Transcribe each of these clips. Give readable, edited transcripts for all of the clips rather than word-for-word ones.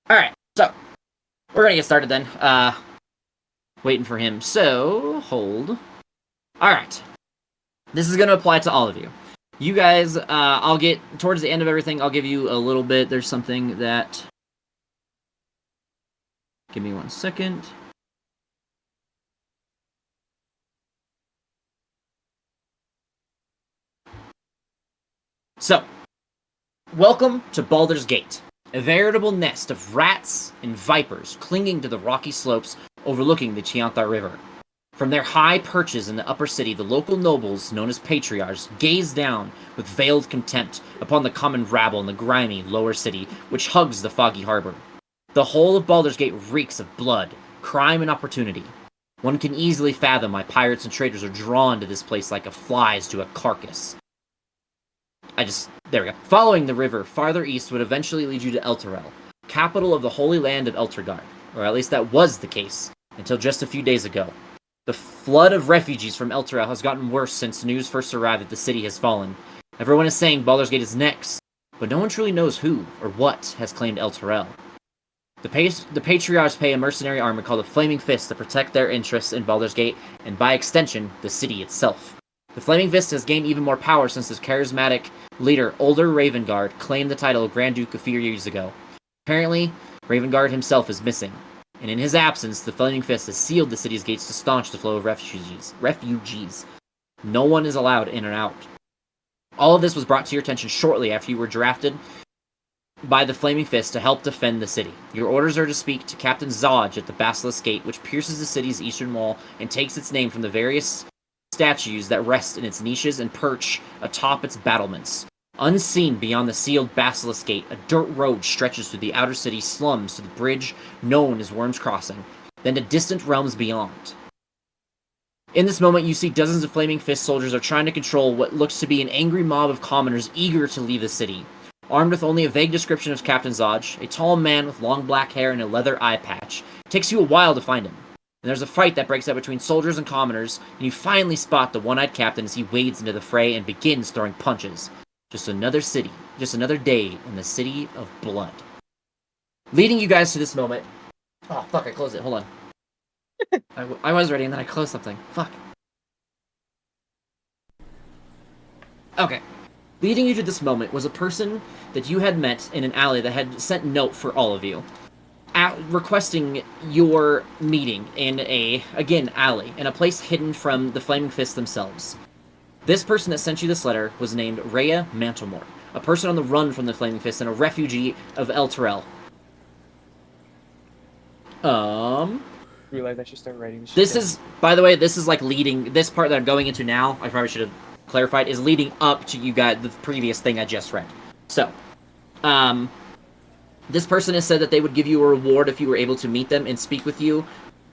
Alright, so, we're gonna get started then. Waiting for him. So, hold. Alright. This is gonna apply to all of you. You guys, I'll get, towards the end of everything, I'll give you a little bit. There's something that... Give me 1 second. So, welcome to Baldur's Gate, a veritable nest of rats and vipers clinging to the rocky slopes overlooking the Chianthar River. From their high perches in the upper city, the local nobles, known as patriarchs, gaze down with veiled contempt upon the common rabble in the grimy lower city, which hugs the foggy harbor. The whole of Baldur's Gate reeks of blood, crime, and opportunity. One can easily fathom why pirates and traders are drawn to this place like flies to a carcass. There we go. Following the river farther east would eventually lead you to Elturel, capital of the Holy Land of Elturgard, or at least that was the case, until just a few days ago. The flood of refugees from Elturel has gotten worse since news first arrived that the city has fallen. Everyone is saying Baldur's Gate is next, but no one truly knows who or what has claimed Elturel. The Patriarchs pay a mercenary army called the Flaming Fist to protect their interests in Baldur's Gate, and by extension, the city itself. The Flaming Fist has gained even more power since its charismatic leader, Older Ravengard, claimed the title of Grand Duke a few years ago. Apparently, Ravengard himself is missing, and in his absence, the Flaming Fist has sealed the city's gates to staunch the flow of refugees. No one is allowed in and out. All of this was brought to your attention shortly after you were drafted by the Flaming Fist to help defend the city. Your orders are to speak to Captain Zodge at the Basilisk Gate, which pierces the city's eastern wall and takes its name from the various statues that rest in its niches and perch atop its battlements. Unseen beyond the sealed Basilisk Gate, a dirt road stretches through the outer city slums to the bridge known as Worm's Crossing, then to distant realms beyond. In this moment, you see dozens of Flaming Fist soldiers are trying to control what looks to be an angry mob of commoners eager to leave the city. Armed with only a vague description of Captain Zodge, a tall man with long black hair and a leather eye patch, it takes you a while to find him. And there's a fight that breaks out between soldiers and commoners, and you finally spot the one-eyed captain as he wades into the fray and begins throwing punches. Just another day in the city of blood. Leading you guys to this moment... Oh, fuck, I closed it. Hold on. I was ready, and then I closed something. Fuck. Okay. Leading you to this moment was a person that you had met in an alley that had sent a note for all of you, requesting your meeting in a, again, alley, in a place hidden from the Flaming Fists themselves. This person that sent you this letter was named Rhea Mantlemore, a person on the run from the Flaming Fists and a refugee of Elturel. Realize I should start writing this is, by the way, this is like leading, this part that I'm going into now, I probably should have clarified, is leading up to you guys, the previous thing I just read. So, this person has said that they would give you a reward if you were able to meet them and speak with you,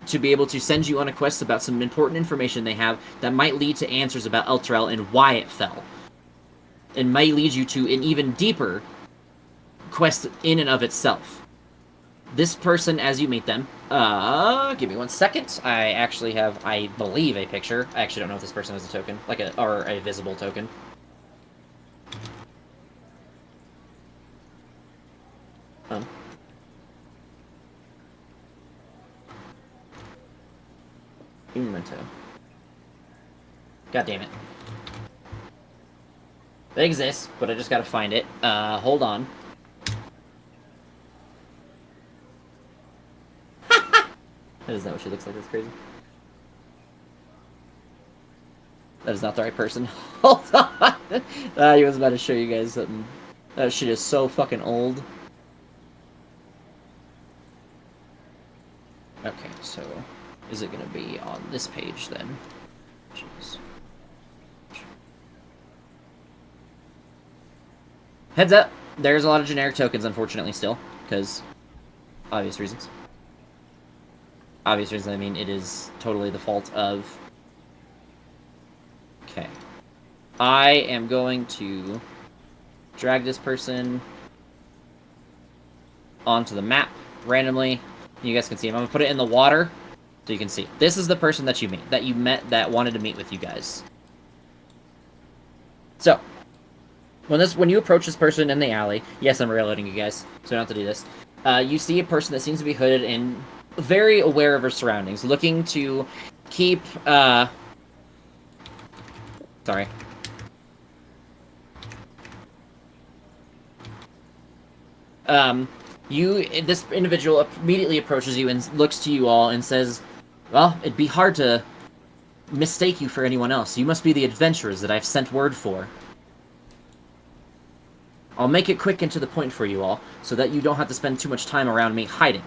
to be able to send you on a quest about some important information they have that might lead to answers about Elturel and why it fell. And might lead you to an even deeper quest in and of itself. This person, as you meet them, give me 1 second. I actually have, I believe, a picture. I actually don't know if this person has a token, or a visible token. Memento. God damn it. It exists, but I just gotta find it. Hold on. That is not what she looks like, that's crazy. That is not the right person. Hold on! I was about to show you guys something. That shit is so fucking old. Okay, so... is it gonna be on this page, then? Jeez. Heads up! There's a lot of generic tokens, unfortunately, still. Because... obvious reasons. Obvious reasons, I mean, it is totally the fault of... Okay. I am going to drag this person onto the map randomly. You guys can see him. I'm gonna put it in the water so you can see. This is the person that you met that wanted to meet with you guys. So, when you approach this person in the alley, yes, I'm reloading you guys, so I don't have to do this. You see a person that seems to be hooded and very aware of her surroundings, looking to keep, sorry. This individual immediately approaches you and looks to you all and says, well, it'd be hard to mistake you for anyone else. You must be the adventurers that I've sent word for. I'll make it quick and to the point for you all, so that you don't have to spend too much time around me hiding.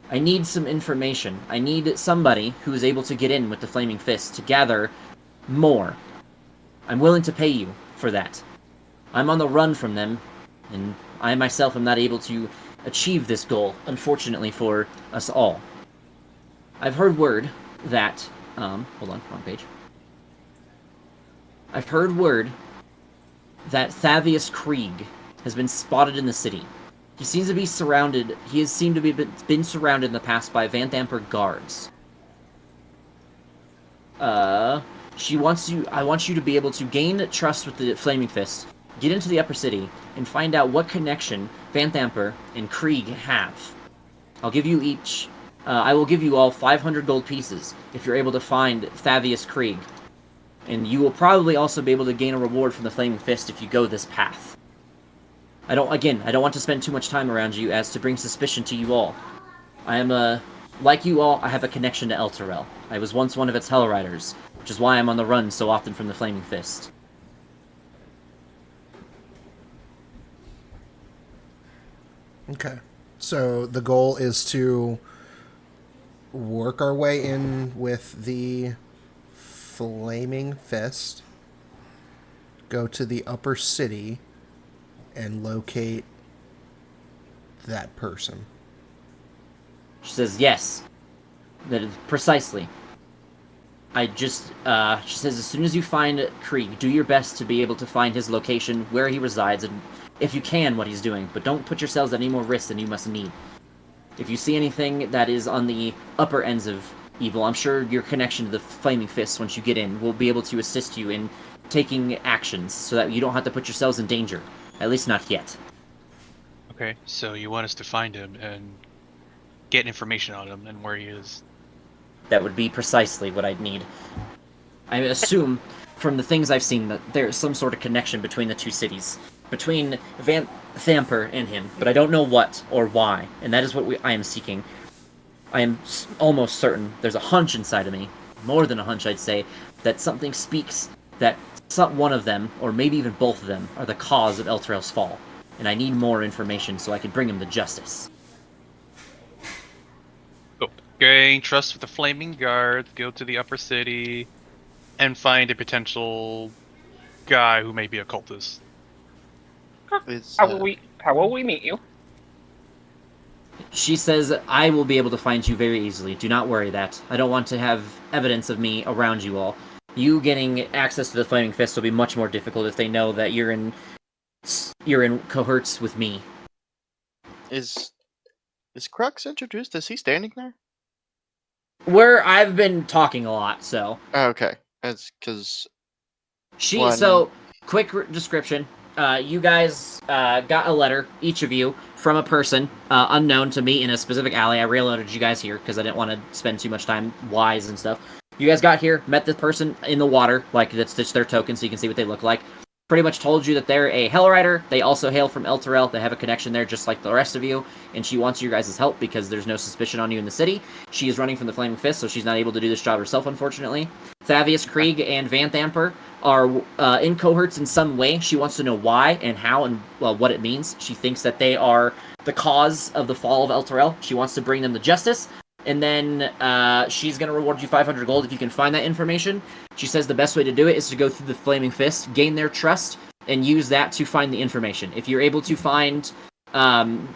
I need some information. I need somebody who is able to get in with the Flaming Fist to gather more. I'm willing to pay you for that. I'm on the run from them, and I myself am not able to achieve this goal, unfortunately for us all. I've heard word that... hold on, wrong page. I've heard word that Thavius Krieg has been spotted in the city. He seems to be surrounded... He has seemed to be been surrounded in the past by Vanthamper guards. I want you to be able to gain trust with the Flaming Fist, get into the Upper City, and find out what connection Vanthamper and Krieg have. I'll give you each... I will give you all 500 gold pieces if you're able to find Thavius Krieg. And you will probably also be able to gain a reward from the Flaming Fist if you go this path. I don't want to spend too much time around you as to bring suspicion to you all. I am like you all, I have a connection to Elturel. I was once one of its Hell Riders, which is why I'm on the run so often from the Flaming Fist. Okay. So the goal is to work our way in with the Flaming Fist, go to the Upper City, and locate that person. She says, yes. That is precisely. She says, as soon as you find Krieg, do your best to be able to find his location, where he resides, and if you can, what he's doing. But don't put yourselves at any more risk than you must need. If you see anything that is on the upper ends of evil, I'm sure your connection to the Flaming Fist, once you get in, will be able to assist you in taking actions, so that you don't have to put yourselves in danger. At least not yet. Okay, so you want us to find him and get information on him and where he is. That would be precisely what I'd need. I assume, from the things I've seen, that there's some sort of connection between the two cities. Between Vanthamper and him, but I don't know what or why, and that is what I am seeking. I am almost certain, there's a hunch inside of me, more than a hunch I'd say, that something speaks that one of them, or maybe even both of them, are the cause of Elturel's fall, and I need more information so I can bring him to justice. Gain trust with the Flaming Guards, go to the Upper City, and find a potential guy who may be a cultist. How will we meet you? She says, I will be able to find you very easily. Do not worry that. I don't want to have evidence of me around you all. You getting access to the Flaming Fist will be much more difficult if they know that you're in cohorts with me. Is Crux introduced? Is he standing there? I've been talking a lot, so... Oh, okay. That's because... So, quick description. You guys got a letter, each of you, from a person unknown to me in a specific alley. I railroaded you guys here because I didn't want to spend too much time wise and stuff. You guys got here, met this person in the water, like that's just their token so you can see what they look like. Pretty much told you that they're a Hell Rider. They also hail from Elturel. They have a connection there just like the rest of you, and she wants your guys' help because there's no suspicion on you in the city. She is running from the Flaming Fist, so she's not able to do this job herself, unfortunately. Thavius Krieg and Vanthamper are in cohorts in some way. She wants to know why and how and what it means. She thinks that they are the cause of the fall of Elturel. She wants to bring them to justice. And then she's going to reward you 500 gold if you can find that information. She says the best way to do it is to go through the Flaming Fist, gain their trust, and use that to find the information. If you're able to find...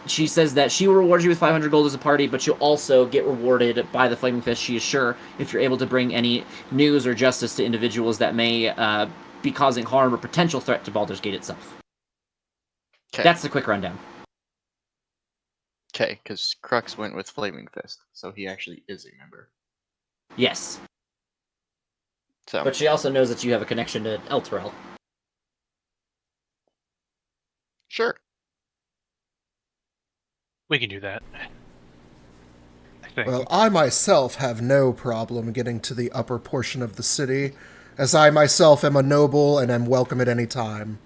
she says that she will reward you with 500 gold as a party, but you'll also get rewarded by the Flaming Fist, she is sure, if you're able to bring any news or justice to individuals that may be causing harm or potential threat to Baldur's Gate itself. Okay. That's the quick rundown. Okay, because Crux went with Flaming Fist, so he actually is a member. Yes. So. But she also knows that you have a connection to Elturel. Sure. We can do that. I think. Well, I myself have no problem getting to the upper portion of the city, as I myself am a noble and am welcome at any time.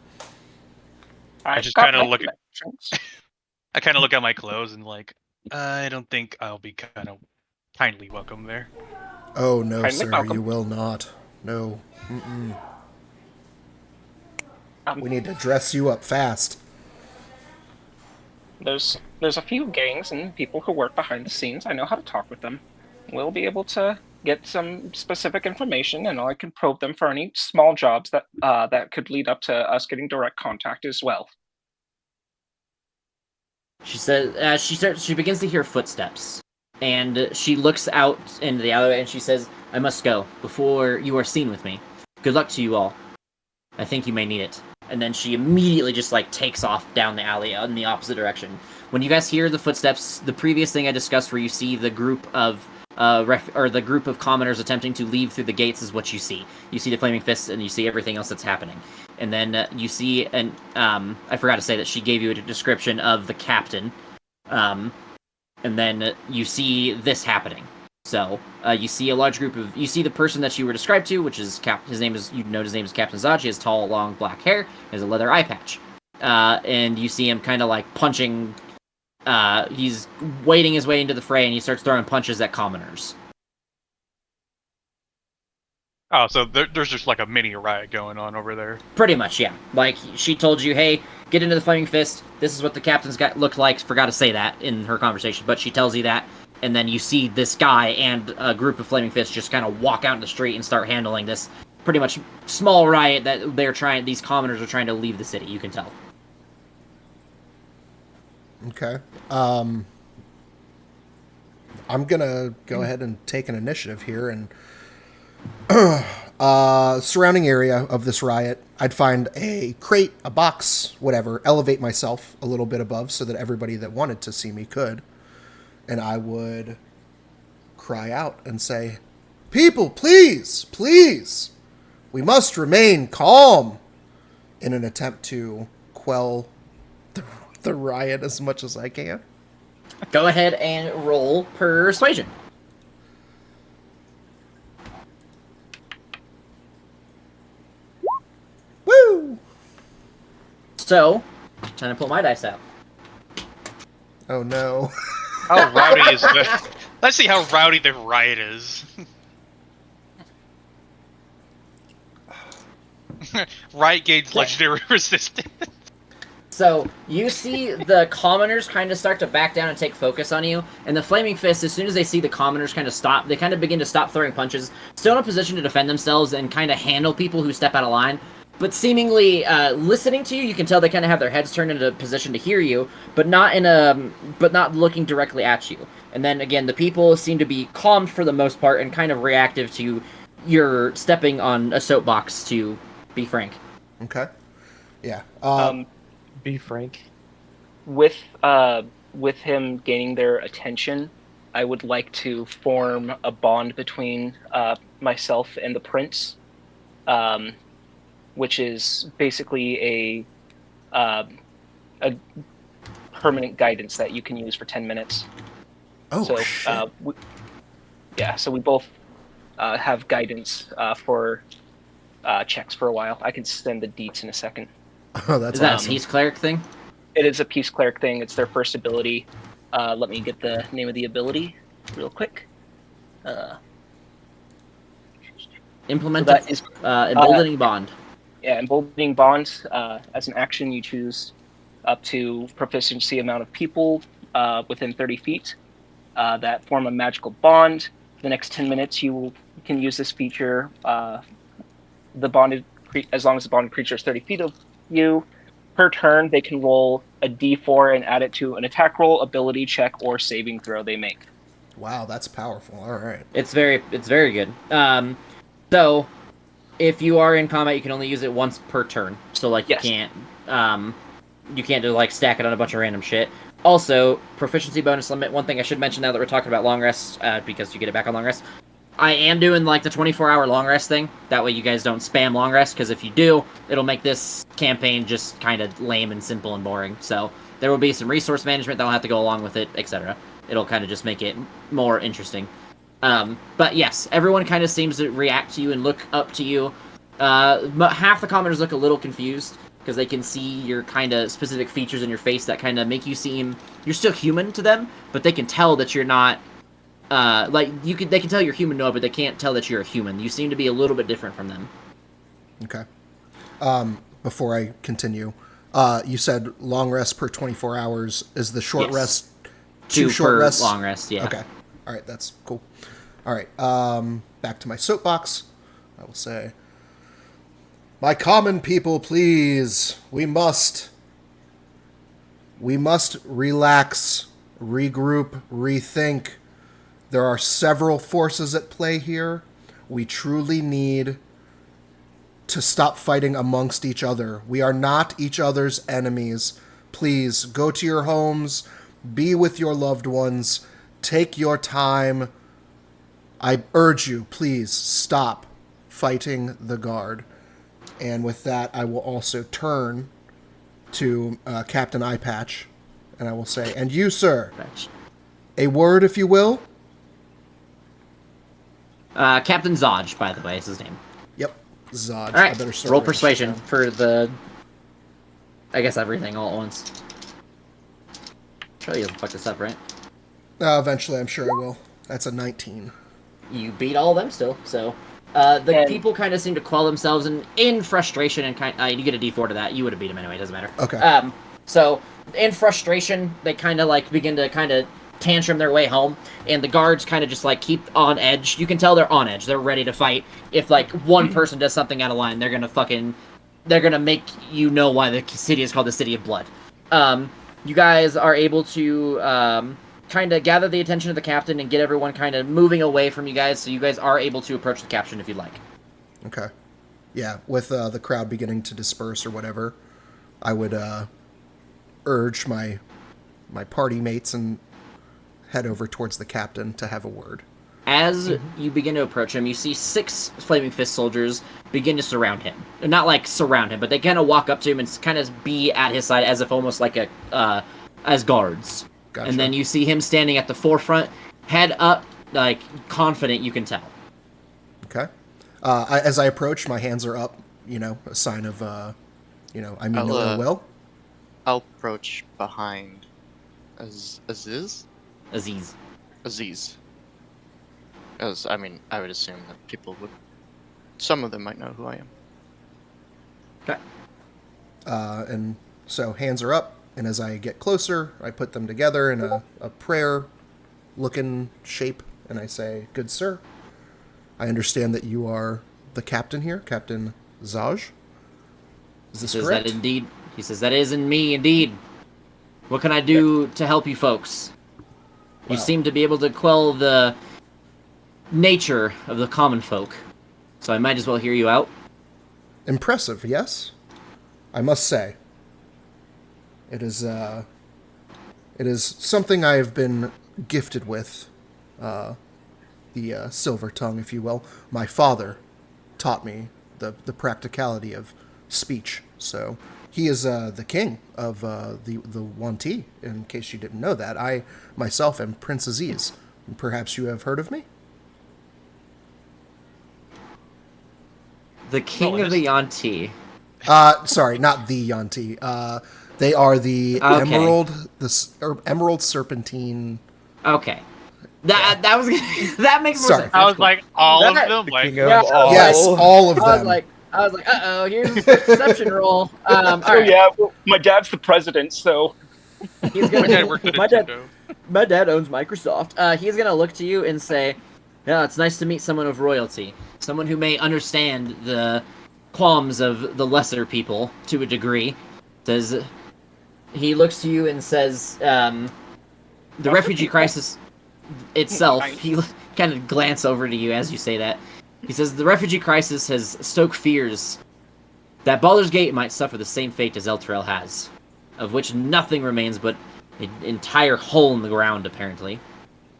I just kind of look at. I kind of look at my clothes and like, I don't think I'll be kind of kindly welcome there. Oh, no, Kindly sir, welcome. you will not. No. We need to dress you up fast. There's a few gangs and people who work behind the scenes. I know how to talk with them. We'll be able to get some specific information, and I can probe them for any small jobs that could lead up to us getting direct contact as well. She says, she begins to hear footsteps, and she looks out into the alleyway, and she says, "I must go before you are seen with me. Good luck to you all. I think you may need it." And then she immediately just like takes off down the alley in the opposite direction. When you guys hear the footsteps, the previous thing I discussed, where you see the group of the group of commoners attempting to leave through the gates, is what you see. You see the flaming fists, and you see everything else that's happening. And then you see, and I forgot to say that she gave you a description of the captain. And then you see this happening. So you see a large group of, you see the person that you were described to, which is his name is, you know, his name is Captain Zod. He has tall, long black hair, he has a leather eye patch, and you see him kind of like punching. He's wading his way into the fray, and he starts throwing punches at commoners. Oh, so there's just like a mini riot going on over there. Pretty much, yeah. Like, she told you, hey, get into the Flaming Fist. This is what the captain's got looked like. Forgot to say that in her conversation, but she tells you that. And then you see this guy and a group of Flaming Fists just kind of walk out in the street and start handling this pretty much small riot that these commoners are trying to leave the city, you can tell. Okay. I'm gonna go ahead and take an initiative here, and surrounding area of this riot, I'd find a crate, a box, whatever, elevate myself a little bit above so that everybody that wanted to see me could, and I would cry out and say, "People, please, please, we must remain calm," in an attempt to quell the riot as much as I can. Go ahead and roll persuasion. Woo! So, trying to pull my dice out. Oh no. How rowdy is the? Let's see how rowdy the riot is. Riot gains legendary resistance. So, you see the commoners kind of start to back down and take focus on you, and the Flaming Fists, as soon as they see the commoners kind of stop, they kind of begin to stop throwing punches, still in a position to defend themselves and kind of handle people who step out of line, but seemingly listening to you. You can tell they kind of have their heads turned into a position to hear you, but not looking directly at you. And then, again, the people seem to be calmed for the most part and kind of reactive to your stepping on a soapbox, to be frank. Okay. Yeah. Be frank. With him gaining their attention, I would like to form a bond between myself and the prince, which is basically a permanent guidance that you can use for 10 minutes. Oh, so, shit. So we both have guidance for checks for a while. I can send the deets in a second. Oh, that's Is that awesome. a peace cleric thing? It is a peace cleric thing. It's their first ability. Let me get the name of the ability real quick. Implement So that is emboldening bond. Yeah, emboldening bond. As an action, you choose up to proficiency amount of people within 30 feet that form a magical bond. For the next 10 minutes, you can use this feature. As long as the bonded creature is 30 feet of you, per turn, they can roll a d4 and add it to an attack roll, ability check, or saving throw they make. Wow, that's powerful. All right. It's very good. So, if you are in combat, you can only use it once per turn. So, like, Yes. you can't just, like, stack it on a bunch of random shit. Also, proficiency bonus limit. One thing I should mention now that we're talking about long rests, because you get it back on long rest. I am doing, like, the 24-hour long rest thing. That way you guys don't spam long rest, because if you do, it'll make this campaign just kind of lame and simple and boring. So, There will be some resource management that will have to go along with it, etc. It'll kind of just make it more interesting. But yes, everyone kind of seems to react to you and look up to you. Half the commoners look a little confused because they can see your kind of specific features in your face that kind of make you seem you're still human to them, but they can tell that you're not. They can tell you're human, but they can't tell that you're a human. You seem to be a little bit different from them. Okay. Before I continue, you said long rest per 24 hours. Is the short rest two short rests? Long rest, yeah. Okay. All right, that's cool. All right, back to my soapbox. I will say, my common people, please, we must relax, regroup, rethink. There are several forces at play here. We truly need to stop fighting amongst each other. We are not each other's enemies. Please, go to your homes, be with your loved ones, take your time. I urge you, please, stop fighting the guard. And with that, I will also turn to Captain Eyepatch, and I will say, and you, sir, a word, if you will? Captain Zodge, by the way, is his name. Yep, Zodge. All right, I better start roll writing persuasion shit for the, I guess, everything all at once. Charlie doesn't fuck this up, right? Eventually, I'm sure I will. That's a 19. You beat all of them still, so... people kind of seem to quell themselves in frustration, and you get a D4 to that. You would have beat them anyway, it doesn't matter. Okay. So, in frustration, they kind of, begin to tantrum their way home, and the guards kind of just, keep on edge. You can tell they're on edge. They're ready to fight. If, one person does something out of line, they're gonna make you know why the city is called the City of Blood. You guys are able to, kind of gather the attention of the captain and get everyone kind of moving away from you guys, so you guys are able to approach the captain if you'd like. Okay. Yeah, with the crowd beginning to disperse or whatever, I would urge my party mates and head over towards the captain to have a word. As you begin to approach him, you see 6 Flaming Fist soldiers begin to surround him. Not surround him, but they kind of walk up to him and kind of be at his side as if almost as guards. Gotcha. And then you see him standing at the forefront, head up, confident, you can tell. Okay. As I approach, my hands are up, a sign of, I mean no ill will. I'll approach behind Aziz. As, I would assume that some of them might know who I am. Okay. And so hands are up, and as I get closer, I put them together in a prayer-looking shape, and I say, "Good sir, I understand that you are the captain here, Captain Zodge. Is this correct?" He says, "That is in me, indeed. What can I do to help you folks? You seem to be able to quell the nature of the common folk, so I might as well hear you out." Impressive, yes? I must say. It is something I have been gifted with, the silver tongue, if you will. My father taught me the practicality of speech, so he is the king of the Wanti, in case you didn't know that. I myself am Prince Aziz, and perhaps you have heard of me? The king of the Yanti. Sorry, not the Yanti. They are the Emerald Serpentine. Okay. That makes more Sorry. sense. I was Cool. like, all of That- them? Yes, all of them. I was like, uh-oh, here's the first perception roll. All right. Yeah, well, my dad's the president, so He's My gonna, dad worked at Nintendo. my dad owns Microsoft. He's gonna look to you and say, "Yeah, it's nice to meet someone of royalty, someone who may understand the qualms of the lesser people to a degree." He looks to you and says, "The refugee crisis itself." He kind of glance over to you as you say that. He says, "The refugee crisis has stoked fears that Baldur's Gate might suffer the same fate as Elturel has, of which nothing remains but an entire hole in the ground, apparently.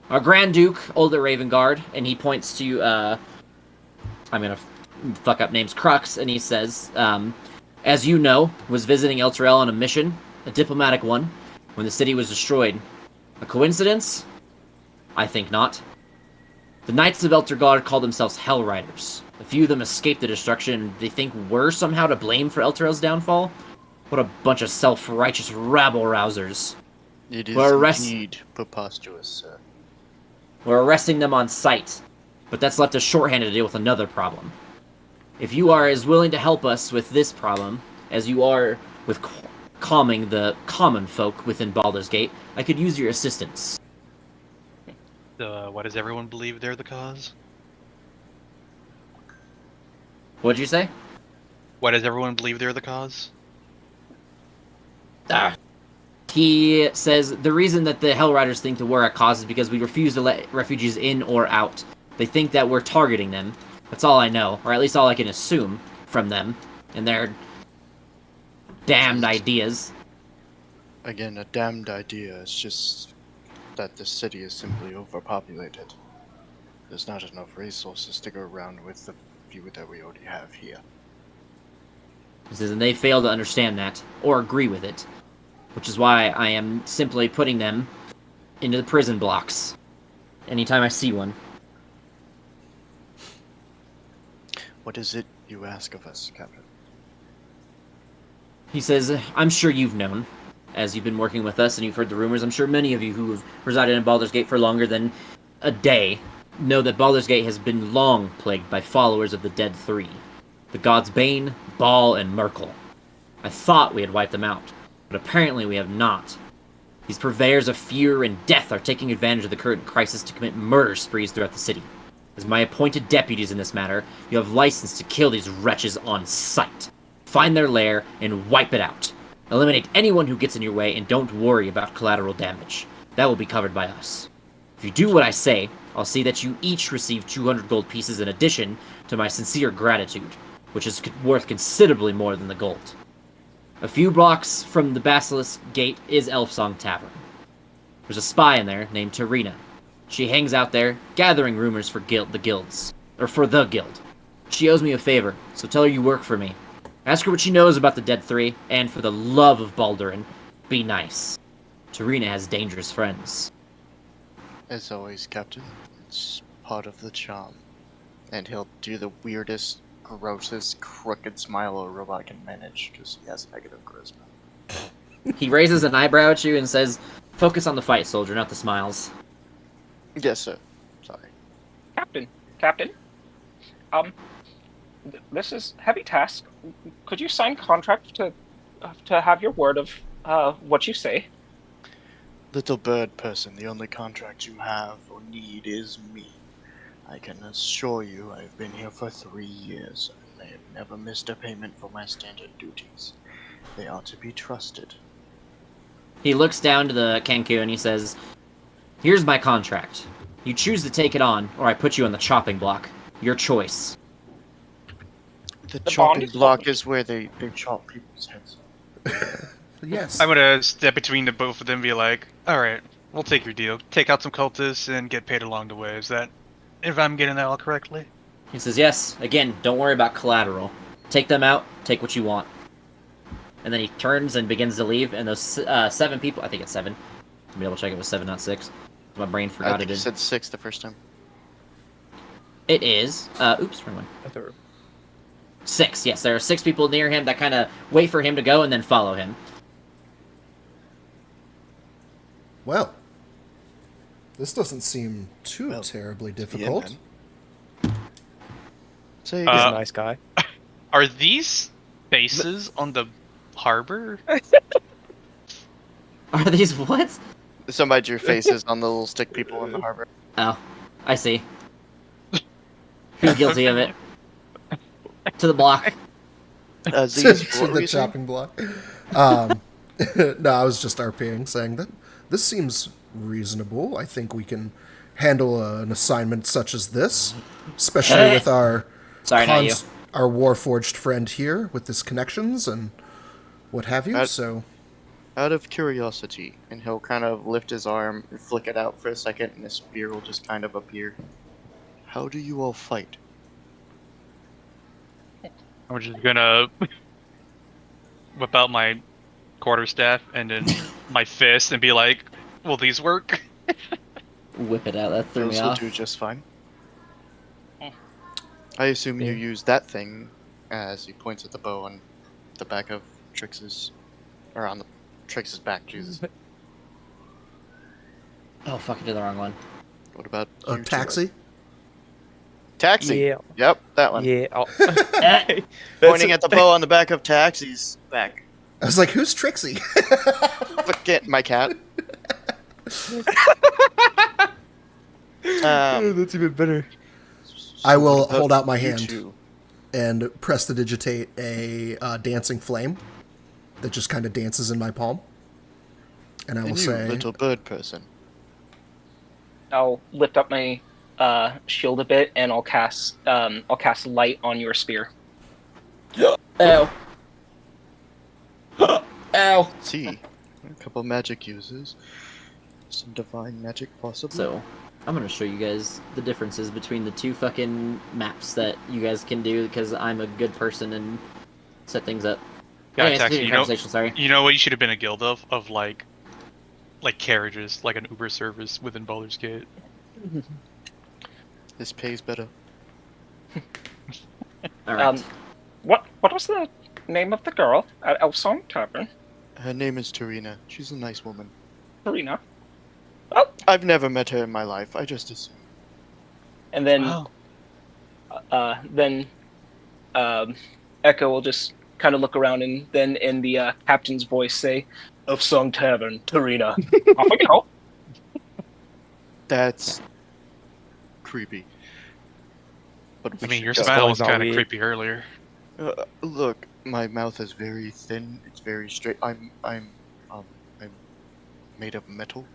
Our Grand Duke, Older Ravengard," and he points to, I'm gonna fuck up names, Crux, and he says, "As you know, was visiting Elturel on a mission, a diplomatic one. when the city was destroyed. A coincidence? I think not. The Knights of Elturgard call themselves Hell Riders. A few of them escaped the destruction they think we're somehow to blame for Elturel's downfall. What a bunch of self-righteous rabble-rousers. It is We're indeed preposterous, sir. We're arresting them on sight, but that's left us shorthanded to deal with another problem. If you are as willing to help us with this problem as you are with calming the common folk within Baldur's Gate, I could use your assistance. Why does everyone believe they're the cause? What'd you say? Why does everyone believe they're the cause? He says the reason that the Hell Riders think that we're a cause is because we refuse to let refugees in or out. They think that we're targeting them. That's all I know, or at least all I can assume from them and their damned ideas. Again, a damned idea. It's just that the city is simply overpopulated. There's not enough resources to go around with the few that we already have here. He says, and they fail to understand that, or agree with it. Which is why I am simply putting them into the prison blocks anytime I see one. What is it you ask of us, Captain? He says, I'm sure you've known, as you've been working with us and you've heard the rumors. I'm sure many of you who have resided in Baldur's Gate for longer than a day know that Baldur's Gate has been long plagued by followers of the Dead Three. The gods Bane, Baal, and Merkel. I thought we had wiped them out, but apparently we have not. These purveyors of fear and death are taking advantage of the current crisis to commit murder sprees throughout the city. As my appointed deputies in this matter, you have license to kill these wretches on sight. Find their lair and wipe it out. Eliminate anyone who gets in your way and don't worry about collateral damage. That will be covered by us. If you do what I say, I'll see that you each receive 200 gold pieces in addition to my sincere gratitude, which is worth considerably more than the gold. A few blocks from the Basilisk Gate is Elfsong Tavern. There's a spy in there named Tarina. She hangs out there, gathering rumors for the guilds. She owes me a favor, so tell her you work for me. Ask her what she knows about the Dead Three, and for the love of Baldurin, be nice. Tarina has dangerous friends. As always, Captain, it's part of the charm. And he'll do the weirdest, grossest, crooked smile a robot can manage, because he has negative charisma. He raises an eyebrow at you and says, focus on the fight, soldier, not the smiles. Yes, sir. Sorry. Captain. This is heavy task. Could you sign contract to have your word of what you say? Little bird person, the only contract you have or need is me. I can assure you I've been here for 3 years, and I have never missed a payment for my standard duties. They are to be trusted. He looks down to the Kenku and he says, here's my contract. You choose to take it on, or I put you on the chopping block. Your choice. The bond chopping is block public. is where they chop people's heads off. Yes. I'm gonna step between the both of them and be like, alright, we'll take your deal. Take out some cultists and get paid along the way. Is that, if I'm getting that all correctly? He says, yes, again, don't worry about collateral. Take them out, take what you want. And then he turns and begins to leave, and those 7 people, I think it's 7. Let me double check it was 7, not 6. My brain I forgot think it you is. said 6 the first time. It is, oops, wrong one. I thought 6, yes, there are 6 people near him that kind of wait for him to go and then follow him. Well, this doesn't seem too Well, terribly Yeah, difficult. man. Say he's Uh, a nice guy. Are these bases on the harbor? Are these what? somebody your faces on the little stick people in the harbor. Oh, I see. He's guilty of it. To the block. to, Z's, what to were the you saying? chopping block. No, I was just RPing, saying that this seems reasonable. I think we can handle an assignment such as this, especially with our Sorry, not you. our Warforged friend here with his connections and what have you. Uh, So, Out of curiosity, and he'll kind of lift his arm and flick it out for a second, and a spear will just kind of appear. How do you all fight? I'm just gonna whip out my quarterstaff and then my fist and be like, "Will these work?" Whip it out. That threw Those me will off. do just fine. Hmm. I assume you Yeah. use that thing as he points at the bow on the back of Trix's, or on the Trix's back. Jesus. Oh fuck! I did the wrong one. What about A you two? taxi? Taxi. Yeah. Yep, that one. Yeah. Oh. Eh. Okay. Pointing at the bow on the back of Taxi's back. I was like, who's Trixie? Look at my cat. That's even better. I So will what about hold out my you hand. two? And prestidigitate a dancing flame that just kind of dances in my palm. And I will And you, say, little bird person. I'll lift up my shield a bit, and I'll cast light on your spear. Ow. Ow. See, a couple magic uses. Some divine magic, possibly. So, I'm gonna show you guys the differences between the two fucking maps that you guys can do because I'm a good person and set things up. Yeah, Anyways, Taxi, continue the conversation, sorry. You know what you should have been a guild of like carriages, like an Uber service within Baldur's Gate. This pays better. Alright. What was the name of the girl at Elfsong Tavern? Her name is Tarina. She's a nice woman. Serena. I've never met her in my life. I just assume. And then, Oh. Echo will just kind of look around and then in the captain's voice say, Elfsong Tavern, Tarina. Off we go. That's creepy. But I mean, your should go. smile was Not kind of weird. creepy earlier. Look, my mouth is very thin. It's very straight. I'm made of metal.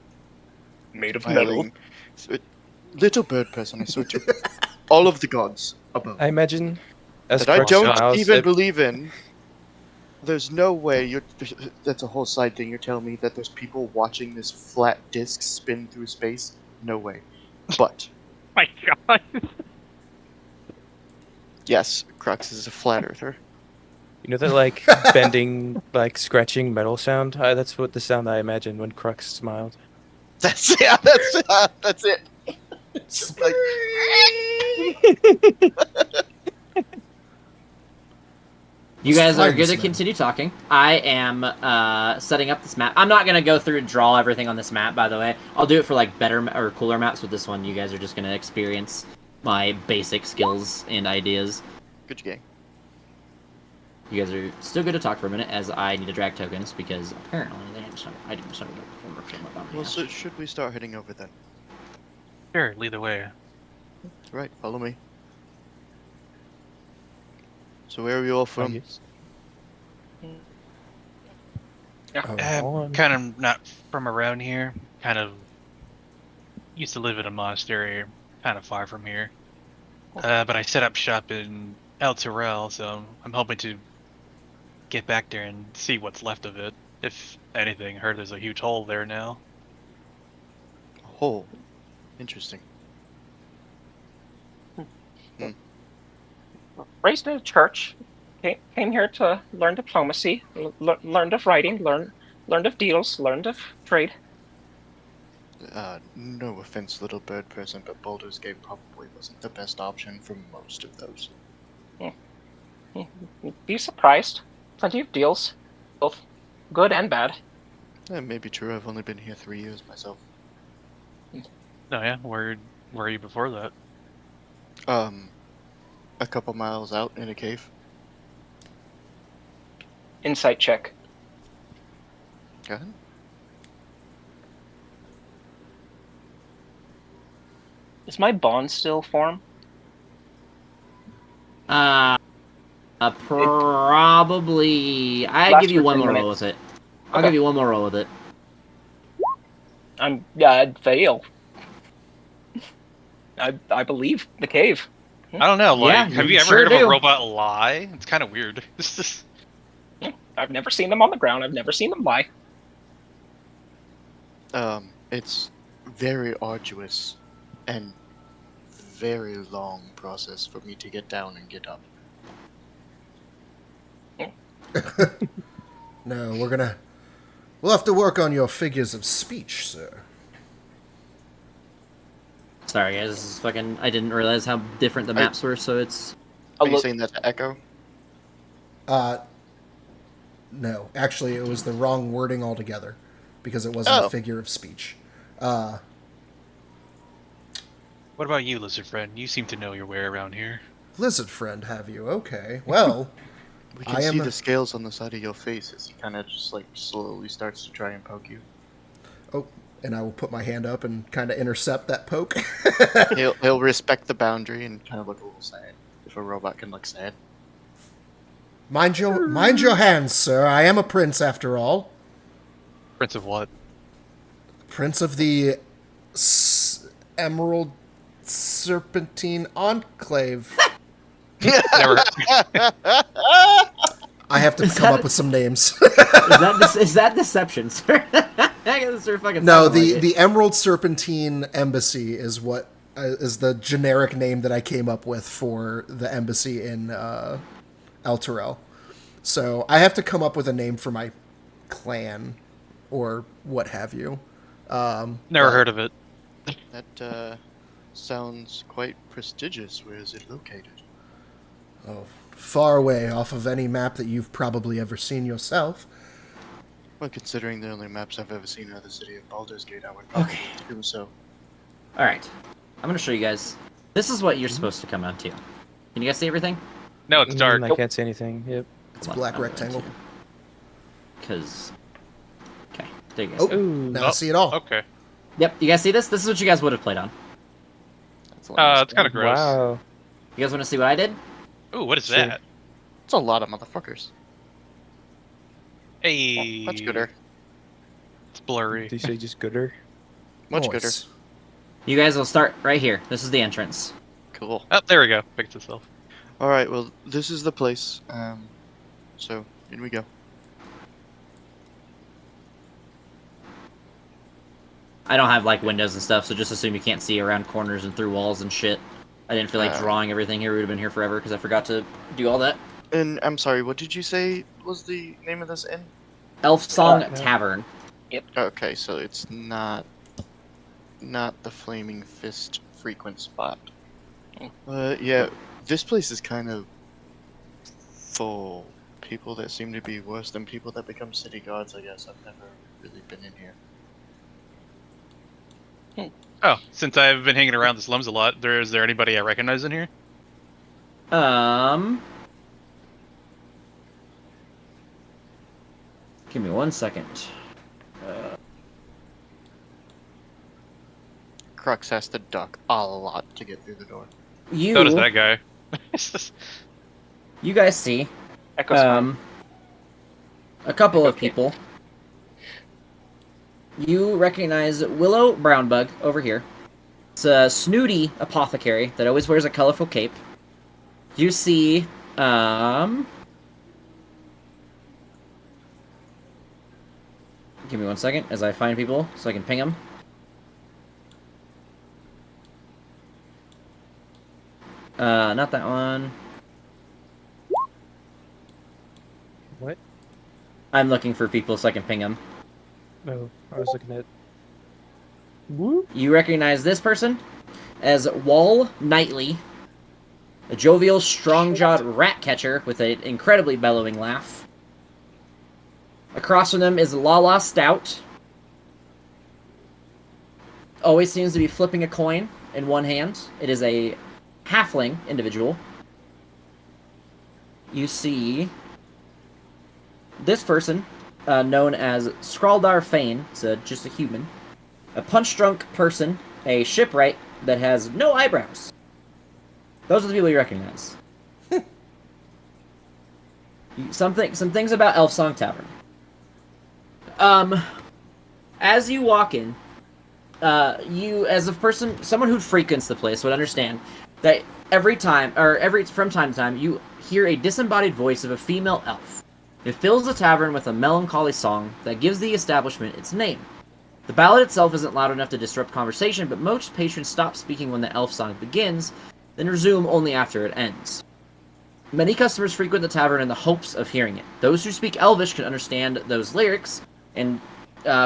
Made of Smiling. Little bird person, I swear to all of the gods above I imagine as that I Crux don't smiles, even it- believe in. There's no way you're. That's a whole side thing. You're telling me that there's people watching this flat disc spin through space? No way. But My God. yes, Crux is a flat earther. You know that like bending, like scratching metal sound? That's what the sound I imagine when Crux smiled. That's it. Just like You guys are Find good this to man. continue talking. I am setting up this map. I'm not gonna go through and draw everything on this map, by the way. I'll do it for like better or cooler maps. With this one, you guys are just gonna experience my basic skills and ideas. good gang. You guys are still good to talk for a minute, as I need to drag tokens because apparently they haven't started. I didn't start it. Well, so should we start heading over then? Sure, lead the way. Right, follow me. So where are you all from? Yes. I'm kind of not from around here. Kind of used to live in a monastery, kind of far from here. But I set up shop in El Terrell, so I'm hoping to get back there and see what's left of it. If anything, heard there's a huge hole there now. Hole. Interesting. Raised in a church, came here to learn diplomacy, learned of writing, learned of deals, learned of trade. No offense, little bird person, but Baldur's Gate probably wasn't the best option for most of those. Be surprised. Plenty of deals, both good and bad. That may be true. I've only been here 3 years myself. Oh yeah, where are you before that? A couple miles out in a cave. Insight check. Go ahead. Is my bond still form? Probably. I Last give you for one 10 more roll minutes. with it. I'll Okay. give you one more roll with it. I'd fail. I believe the cave. I don't know. Like, Yeah, have you you ever sure heard of do. a robot lie? It's kind of weird. This is I've never seen them on the ground. I've never seen them lie. It's very arduous and very long process for me to get down and get up. No, we're We'll have to work on your figures of speech, sir. Sorry, guys. This is fucking. I didn't realize how different the maps were, so it's. Are you saying that to Echo? No. Actually, it was the wrong wording altogether, because it wasn't a figure of speech. What about you, lizard friend? You seem to know your way around here. Lizard friend, have you? Okay. Well, We can see the scales on the side of your face as he kind of just like slowly starts to try and poke you. Oh, and I will put my hand up and kind of intercept that poke. He'll respect the boundary and kind of look a little sad. If a robot can look sad. Mind your hands, sir. I am a prince, after all. Prince of what? Prince of the Emerald Serpentine Enclave. Never. I have to come up with some names. Is that deception, sir? No, the Emerald Serpentine Embassy is what is the generic name that I came up with for the embassy in Elturel. So I have to come up with a name for my clan or what have you. Never heard of it. That sounds quite prestigious. Where is it located? Oh, far away off of any map that you've probably ever seen yourself. Well, considering the only maps I've ever seen are the city of Baldur's Gate, I would probably do so. Alright. I'm going to show you guys. This is what you're supposed to come out to. Can you guys see everything? No, it's dark. I can't see anything. Yep. It's a black rectangle. Because... Okay, there you guys Oh, go. now I see it all. Okay. Yep, you guys see this? This is what you guys would have played on. That's a lot It's kind of gross. Wow. You guys want to see what I did? Ooh, what is Sure. that? It's a lot of motherfuckers. Hey. Much gooder. It's blurry. Did you say just gooder? Much Nice. gooder. You guys will start right here. This is the entrance. Cool. Oh, there we go. Fixed itself. Alright, well, this is the place. So, in we go. I don't have like windows and stuff, so just assume you can't see around corners and through walls and shit. I didn't feel like drawing everything here. We would have been here forever because I forgot to do all that. And I'm sorry, what did you say was the name of this inn? Elf Song no. Tavern. Okay, so it's not the Flaming Fist frequent spot. Yeah, this place is kind of full. People that seem to be worse than people that become city guards, I guess. I've never really been in here. Oh, since I've been hanging around the slums a lot, is there anybody I recognize in here? Give me 1 second. Crux has to duck a lot to get through the door. So does that guy. You guys see Echo's fine. a couple of people. You recognize Willow Brownbug over here. It's a snooty apothecary that always wears a colorful cape. You see, give me 1 second as I find people so I can ping them. Not that one. What? I'm looking for people so I can ping them. No, I was looking at. Whoop. You recognize this person as Wall Knightley, a jovial, strong-jawed rat catcher with an incredibly bellowing laugh. Across from them is Lala Stout. Always seems to be flipping a coin in one hand. It is a halfling individual. You see this person, known as Skraldar Fane. It's just a human. A punch-drunk person, a shipwright that has no eyebrows. Those are the people you recognize. Some things about Elf Song Tavern. As you walk in, you, as a person, someone who frequents the place, would understand that from time to time, you hear a disembodied voice of a female elf. It fills the tavern with a melancholy song that gives the establishment its name. The ballad itself isn't loud enough to disrupt conversation, but most patrons stop speaking when the elf song begins, then resume only after it ends. Many customers frequent the tavern in the hopes of hearing it. Those who speak Elvish can understand those lyrics, and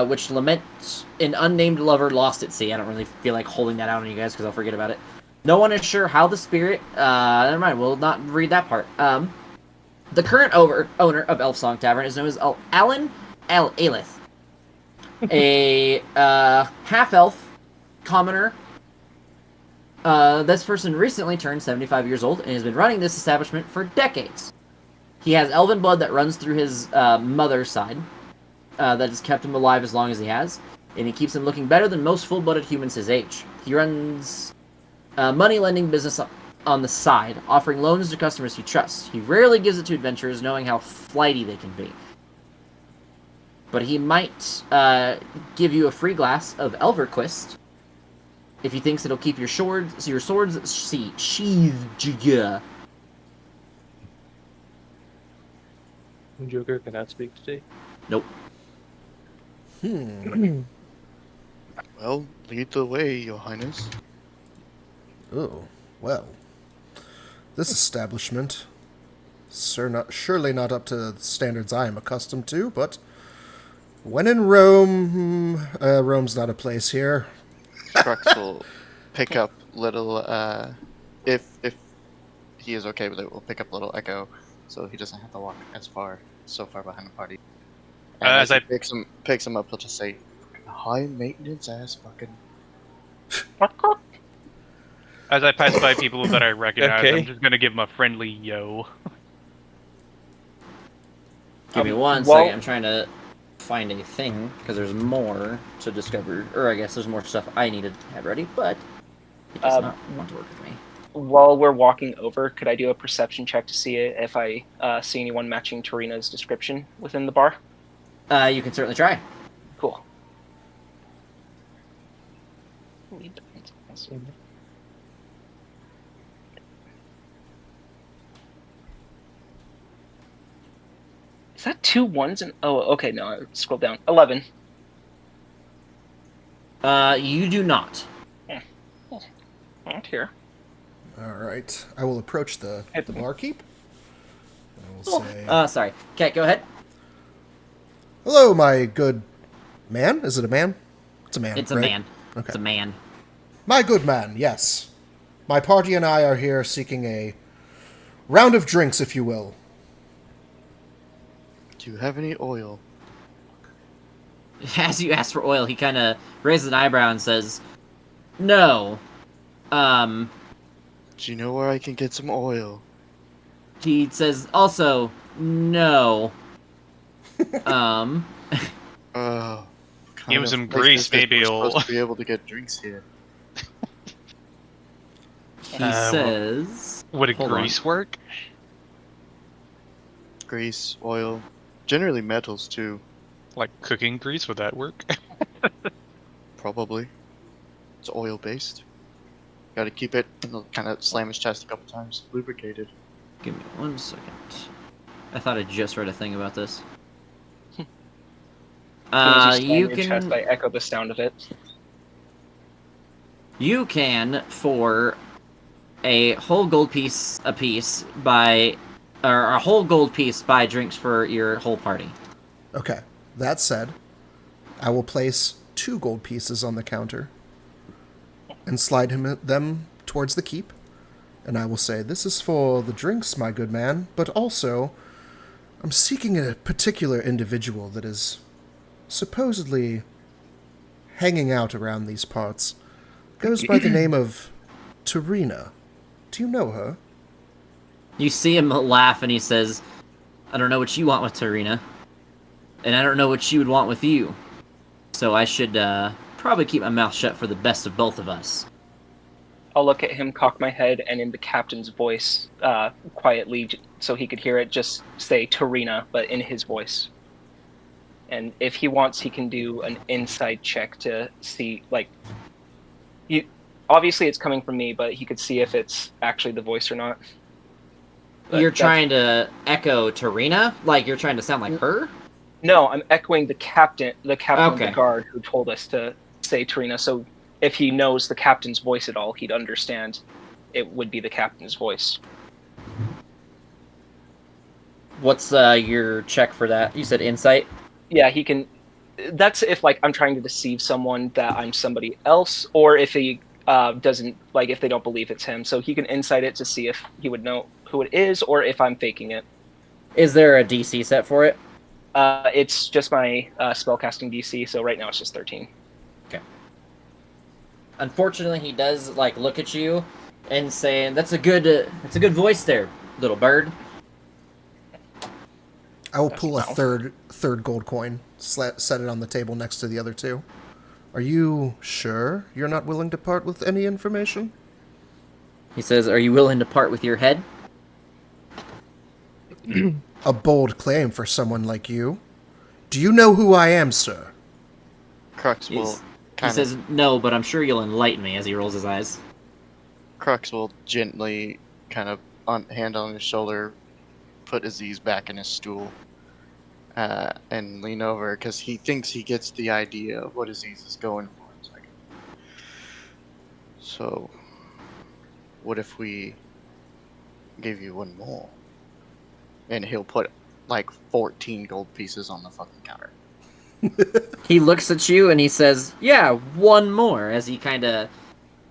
which laments an unnamed lover lost at sea. I don't really feel like holding that out on you guys because I'll forget about it. No one is sure how the spirit... never mind, we'll not read that part. The current owner of Elfsong Tavern is known as Alan L. Alith, a half-elf commoner. This person recently turned 75 years old and has been running this establishment for decades. He has elven blood that runs through his mother's side that has kept him alive as long as he has, and he keeps him looking better than most full-blooded humans his age. He runs money-lending business on the side, offering loans to customers he trusts. He rarely gives it to adventurers, knowing how flighty they can be. But he might give you a free glass of Elverquist if he thinks it'll keep your swords sheathed. Joker cannot speak today. Nope. Well, lead the way, Your Highness. Oh, well. This establishment, surely not up to the standards I am accustomed to, but when in Rome, Rome's not a place here. Crux will pick up little, if he is okay with it, we'll pick up little Echo, so he doesn't have to walk so far behind the party. And as he picks him up, he'll just say, "High maintenance ass fucking." As I pass by people that I recognize, Okay. I'm just gonna give them a friendly yo. Give me one second. I'm trying to find a thing because there's more to discover, or I guess there's more stuff I needed to have ready, but it does not want to work with me. While we're walking over, could I do a perception check to see if I see anyone matching Tarina's description within the bar? You can certainly try. Cool. Is that 2 1s and... Oh, okay, no, I scrolled down. 11. You do not. Not here. All right. I will approach the barkeep. I will say, Sorry. Okay, go ahead. "Hello, my good man." Is it a man? It's a man, It's a right? man. Okay. It's a man. "My good man, yes. My party and I are here seeking a round of drinks, if you will." Do you have any oil? As you ask for oil, he kind of raises an eyebrow and says, "No. Do you know where I can get some oil? He says also, no. Oh. Give him some grease, maybe we're he'll... supposed to be able to get drinks here. He says... Would Hold grease work? Grease, oil, generally metals too. Like cooking grease, would that work? Probably. It's oil based. Gotta keep it, kind of slam his chest a couple times, lubricated. Give me 1 second. I thought I just read a thing about this. You can... I echo the sound of it. You can, for a whole gold piece apiece, buy... Or a whole gold piece, buy drinks for your whole party. Okay. That said, I will place 2 gold pieces on the counter and slide them towards the keep. And I will say, "This is for the drinks, my good man, but also I'm seeking a particular individual that is supposedly hanging out around these parts. Goes by the name of Tarina. Do you know her?" You see him laugh and he says, "I don't know what you want with Tarina. And I don't know what she would want with you. So I should probably keep my mouth shut for the best of both of us." I'll look at him, cock my head, and in the captain's voice, quietly, so he could hear it, just say Tarina, but in his voice. And if he wants, he can do an inside check to see, like... Obviously it's coming from me, but he could see if it's actually the voice or not. But you're trying to echo Tarina? Like, you're trying to sound like her? No, I'm echoing the captain of Okay. the guard who told us to say Tarina, so if he knows the captain's voice at all, he'd understand it would be the captain's voice. What's your check for that? You said insight? Yeah, he can... That's if like I'm trying to deceive someone that I'm somebody else, or if he doesn't like if they don't believe it's him. So he can insight it to see if he would know who it is, or if I'm faking it. Is there a DC set for it? It's just my spellcasting DC. So right now it's just 13. Okay. Unfortunately, he does like look at you and say, "That's a good voice there, little bird." I will pull a third gold coin, set it on the table next to the other two. Are you sure you're not willing to part with any information? He says, "Are you willing to part with your head?" A bold claim for someone like you. Do you know who I am, sir? Crux will He says, "No, but I'm sure you'll enlighten me," as he rolls his eyes. Crux will gently kind of hand on his shoulder, put Aziz back in his stool, and lean over because he thinks he gets the idea of what Aziz is going for. It's like, so, what if we gave you one more? And he'll put like 14 gold pieces on the fucking counter. He looks at you and he says, "Yeah, one more," as he kind of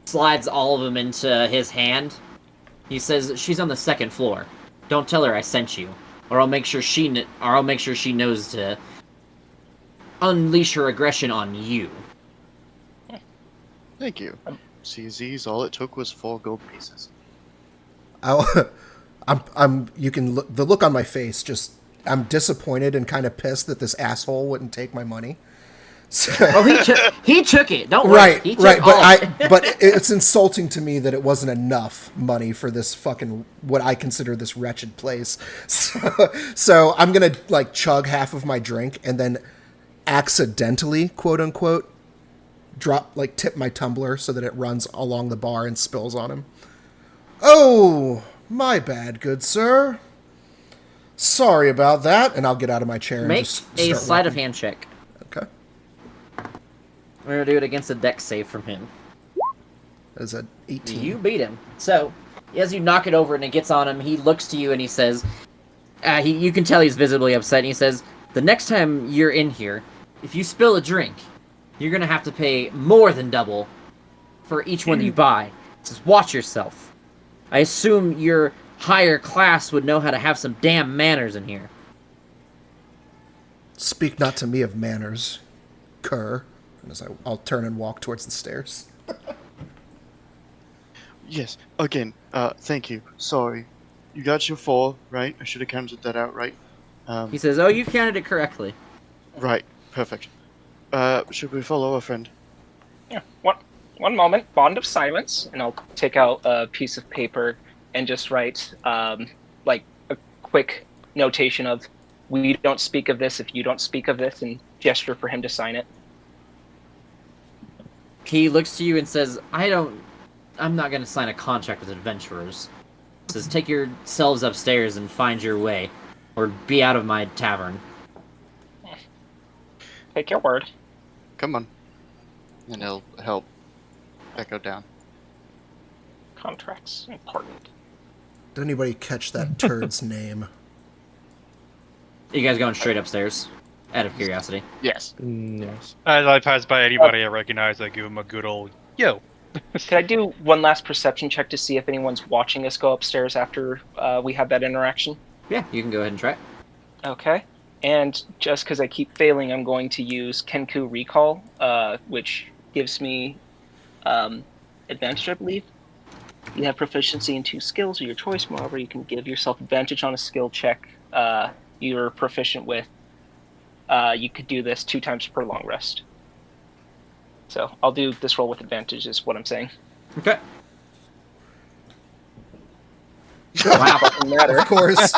slides all of them into his hand. He says, "She's on the second floor. Don't tell her I sent you, or I'll make sure she knows to unleash her aggression on you." Thank you. See, Aziz, all it took was 4 gold pieces. You can look, the look on my face, just, I'm disappointed and kind of pissed that this asshole wouldn't take my money. So, he took it. Don't worry. right, He took right. all But it's insulting to me that it wasn't enough money for this fucking, what I consider this wretched place. So I'm gonna like chug half of my drink and then accidentally, quote unquote, tip my tumbler so that it runs along the bar and spills on him. Oh, my bad, good sir. Sorry about that. And I'll get out of my chair and Make just a start sleight of walking. hand check. Okay. We're gonna do it against a dex save from him. That's an 18. You beat him. So, as you knock it over and it gets on him, he looks to you and he says, you can tell he's visibly upset, and he says, "The next time you're in here, if you spill a drink, you're gonna have to pay more than double for each one you buy. Just watch yourself. I assume your higher class would know how to have some damn manners in here." Speak not to me of manners, cur. And as I'll turn and walk towards the stairs. Yes, again, thank you. Sorry. You got your 4, right? I should have counted that out, right? He says, "Oh, you counted it correctly." Right, perfect. Should we follow a friend? Yeah. One moment. Bond of silence, and I'll take out a piece of paper and just write like a quick notation of, "We don't speak of this if you don't speak of this," and gesture for him to sign it. He looks to you and says, I'm not going to sign a contract with adventurers. He says, "Take yourselves upstairs and find your way, or be out of my tavern." Take your word. Come on. And he'll help Echo down. Contracts important. Did anybody catch that turd's name? You guys going straight upstairs, out of curiosity? Yes. Yes. As I pass by anybody I recognize, I give him a good old yo. Can I do one last perception check to see if anyone's watching us go upstairs after we have that interaction? Yeah, you can go ahead and try it. Okay. And just because I keep failing, I'm going to use Kenku Recall, which gives me advantage, I believe. You have proficiency in 2 skills of your choice. Moreover, you can give yourself advantage on a skill check you're proficient with. You could do this 2 times per long rest. So I'll do this roll with advantage is what I'm saying. Okay. Wow. Matter. Of course.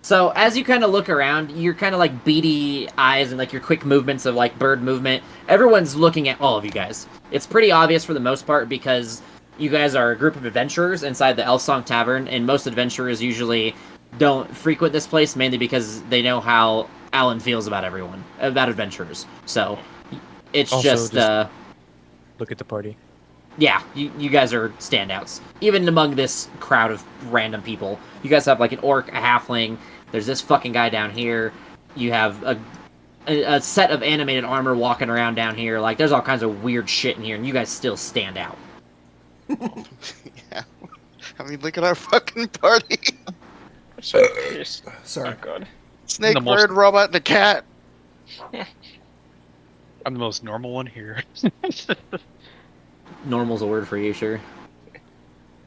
So as you kind of look around, your kind of like beady eyes and like your quick movements of like bird movement, everyone's looking at all of you guys. It's pretty obvious for the most part because you guys are a group of adventurers inside the Elf Song Tavern, and most adventurers usually don't frequent this place mainly because they know how Alan feels about adventurers. So it's Also, just look at the party. yeah, you guys are standouts. Even among this crowd of random people. You guys have like an orc, a halfling, there's this fucking guy down here, you have an a set of animated armor walking around down here. Like, there's all kinds of weird shit in here, and you guys still stand out. Yeah. I mean, look at our fucking party. So just, Sorry. oh god. Snake, The most- bird, robot, the cat. I'm the most normal one here. Normal's a word for you, sure.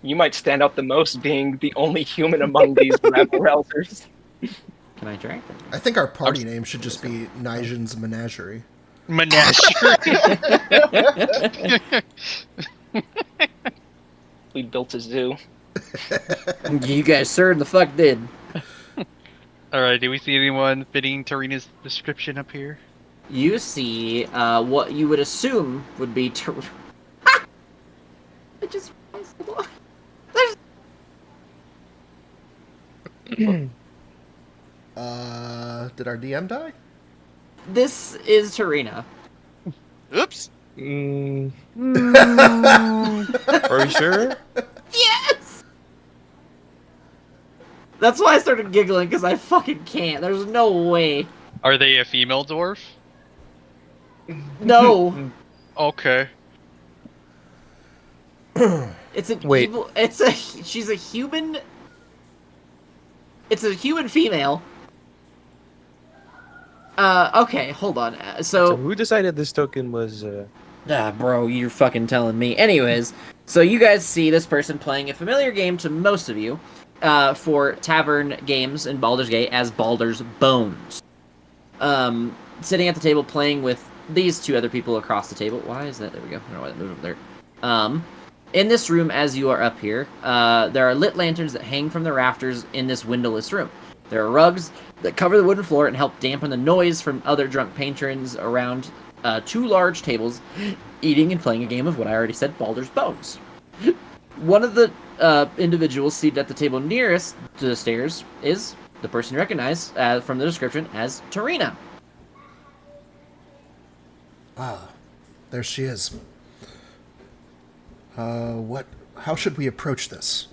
You might stand out the most being the only human among these rabble-rousers. Can I drink? I think our party name should just be Nigen's Menagerie. Menagerie. We built a zoo. You guys sure the fuck did. Alright, do we see anyone fitting Tarina's description up here? You see what you would assume would be... I just... Did our DM die? This is Tarina. Oops. Are you sure? Yes! That's why I started giggling, because I fucking can't. There's no way. Are they a female dwarf? No. Okay. It's an Wait. evil... She's a human... It's a human female. Okay, hold on. So who decided this token was? Bro, you're fucking telling me. Anyways, so you guys see this person playing a familiar game to most of you for tavern games in Baldur's Gate as Baldur's Bones. Sitting at the table playing with these two other people across the table. Why is that? There we go. I don't know why that moved over there. In this room, as you are up here, there are lit lanterns that hang from the rafters in this windowless room. There are rugs that cover the wooden floor and help dampen the noise from other drunk patrons around two large tables, eating and playing a game of what I already said, Baldur's Bones. One of the individuals seated at the table nearest to the stairs is the person you recognize from the description as Tarina. Ah, there she is. How should we approach this?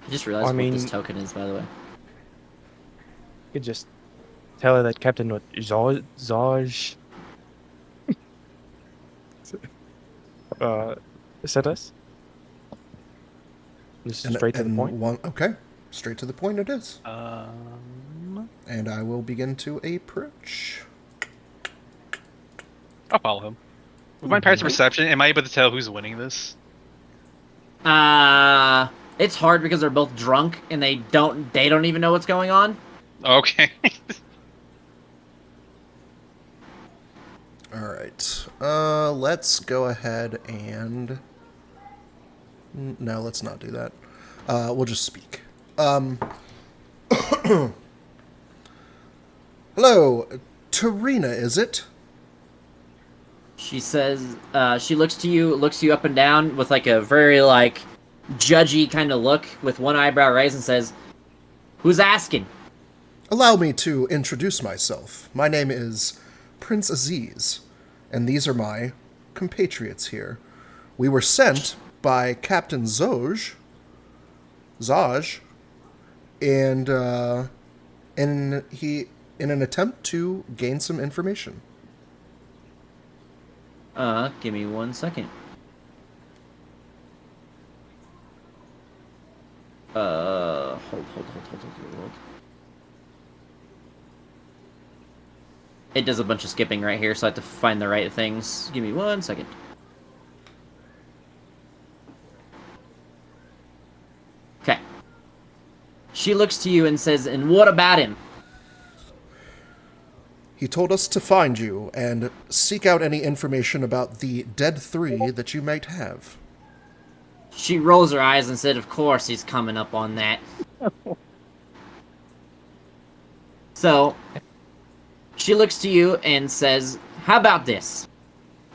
I just realized I mean- what this token is, by the way. You could just tell her that Captain Zaj sent us. Just straight to the point. Okay, straight to the point it is. Um, And I will begin to approach. I'll follow him. With my parents' perception, am I able to tell who's winning this? It's hard because they're both drunk and they don't even know what's going on. Okay. All right. Let's go ahead and... No, let's not do that. We'll just speak. Hello, Tarina, is it? She says, she looks you up and down with like a very like judgy kind of look with one eyebrow raised and says, "Who's asking?" Allow me to introduce myself. My name is Prince Aziz, and these are my compatriots here. We were sent by Captain Zaj, and in an attempt to gain some information. Give me 1 second. Hold. It does a bunch of skipping right here, so I have to find the right things. Give me 1 second. Okay. She looks to you and says, "And what about him?" He told us to find you and seek out any information about the dead three that you might have. She rolls her eyes and said, "Of course he's coming up on that." So, she looks to you and says, "How about this?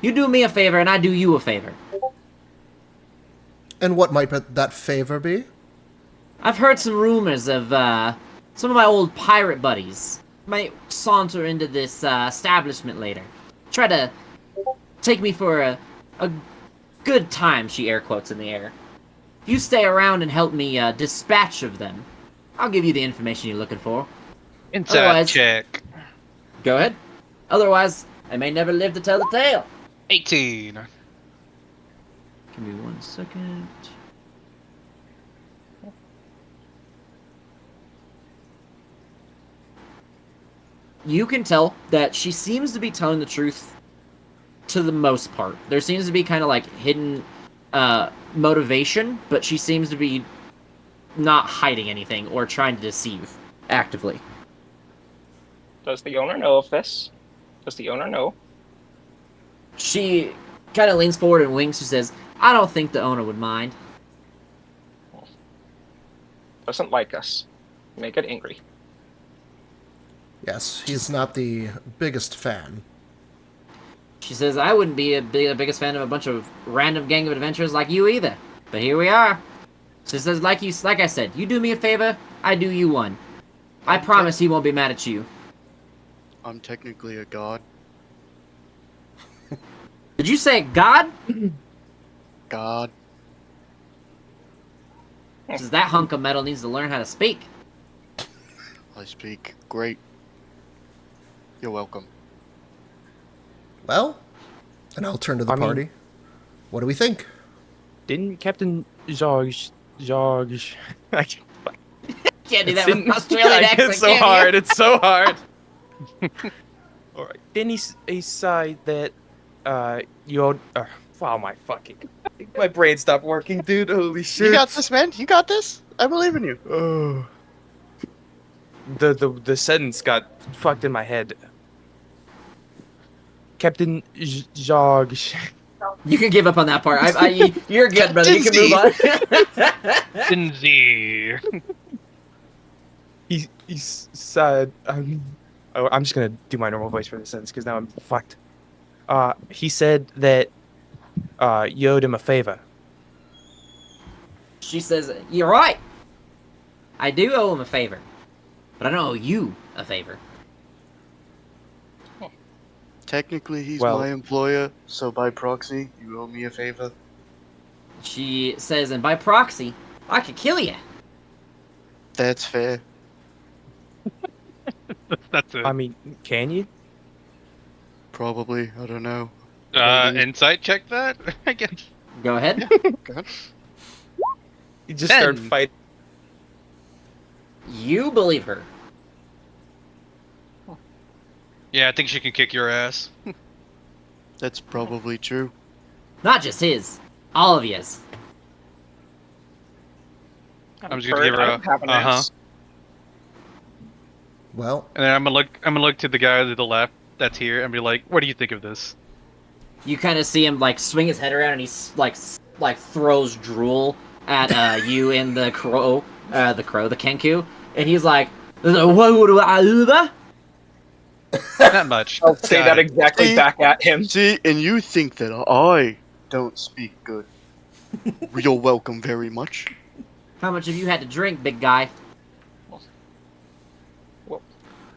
You do me a favor and I do you a favor. And what might that favor be? I've heard some rumors of some of my old pirate buddies might saunter into this establishment later. Try to take me for a good time," she air quotes in the air. "If you stay around and help me dispatch of them, I'll give you the information you're looking for." Inside Otherwise- check. Go ahead. Otherwise, I may never live to tell the tale. 18. Give me 1 second. You can tell that she seems to be telling the truth to the most part. There seems to be kind of like hidden motivation, but she seems to be not hiding anything or trying to deceive actively. Does the owner know of this? Does the owner know? She kind of leans forward and winks. She says, I don't think the owner would mind. Doesn't like us. May get angry. Yes, he's not the biggest fan. She says, I wouldn't be the biggest fan of a bunch of random gang of adventurers like you either. But here we are. She says, like I said, you do me a favor, I do you one. I promise he won't be mad at you. I'm technically a god. Did you say God? God. She says, that hunk of metal needs to learn how to speak. I speak great. You're welcome. Well, and I'll turn to the party. What do we think? Didn't Captain George I Can't do that with an Australian accent, it's so can hard. you? It's so hard. All right. Didn't he say that you're wow, my brain stopped working, dude. Holy shit. You got this, man. You got this. I believe in you. Oh. The sentence got fucked in my head. Captain George. You can give up on that part. You're good, brother. You can move on. Cindy. He said, I'm just gonna do my normal voice for this sentence because now I'm fucked. He said that you owed him a favor. She says, you're right. I do owe him a favor. But I don't owe you a favor. Technically, he's Well- my employer, so by proxy, you owe me a favor. She says, and by proxy, I could kill you. That's fair. That's it. I mean, can you? Probably. I don't know. Insight check that? I guess. Go ahead. God. You just start 10. fighting. You believe her. Yeah, I think she can kick your ass. That's probably true. Not just his. All of yous. I'm just gonna give her a uh-huh. Well, And then I'm gonna look to the guy to the left that's here and be like, what do you think of this? You kind of see him like swing his head around and he like throws drool at you and the Kenku, and he's like, "What would I do that?" Not much. I'll say Got that it. exactly See? back at him. See, and you think that I don't speak good. You're welcome very much. How much have you had to drink, big guy?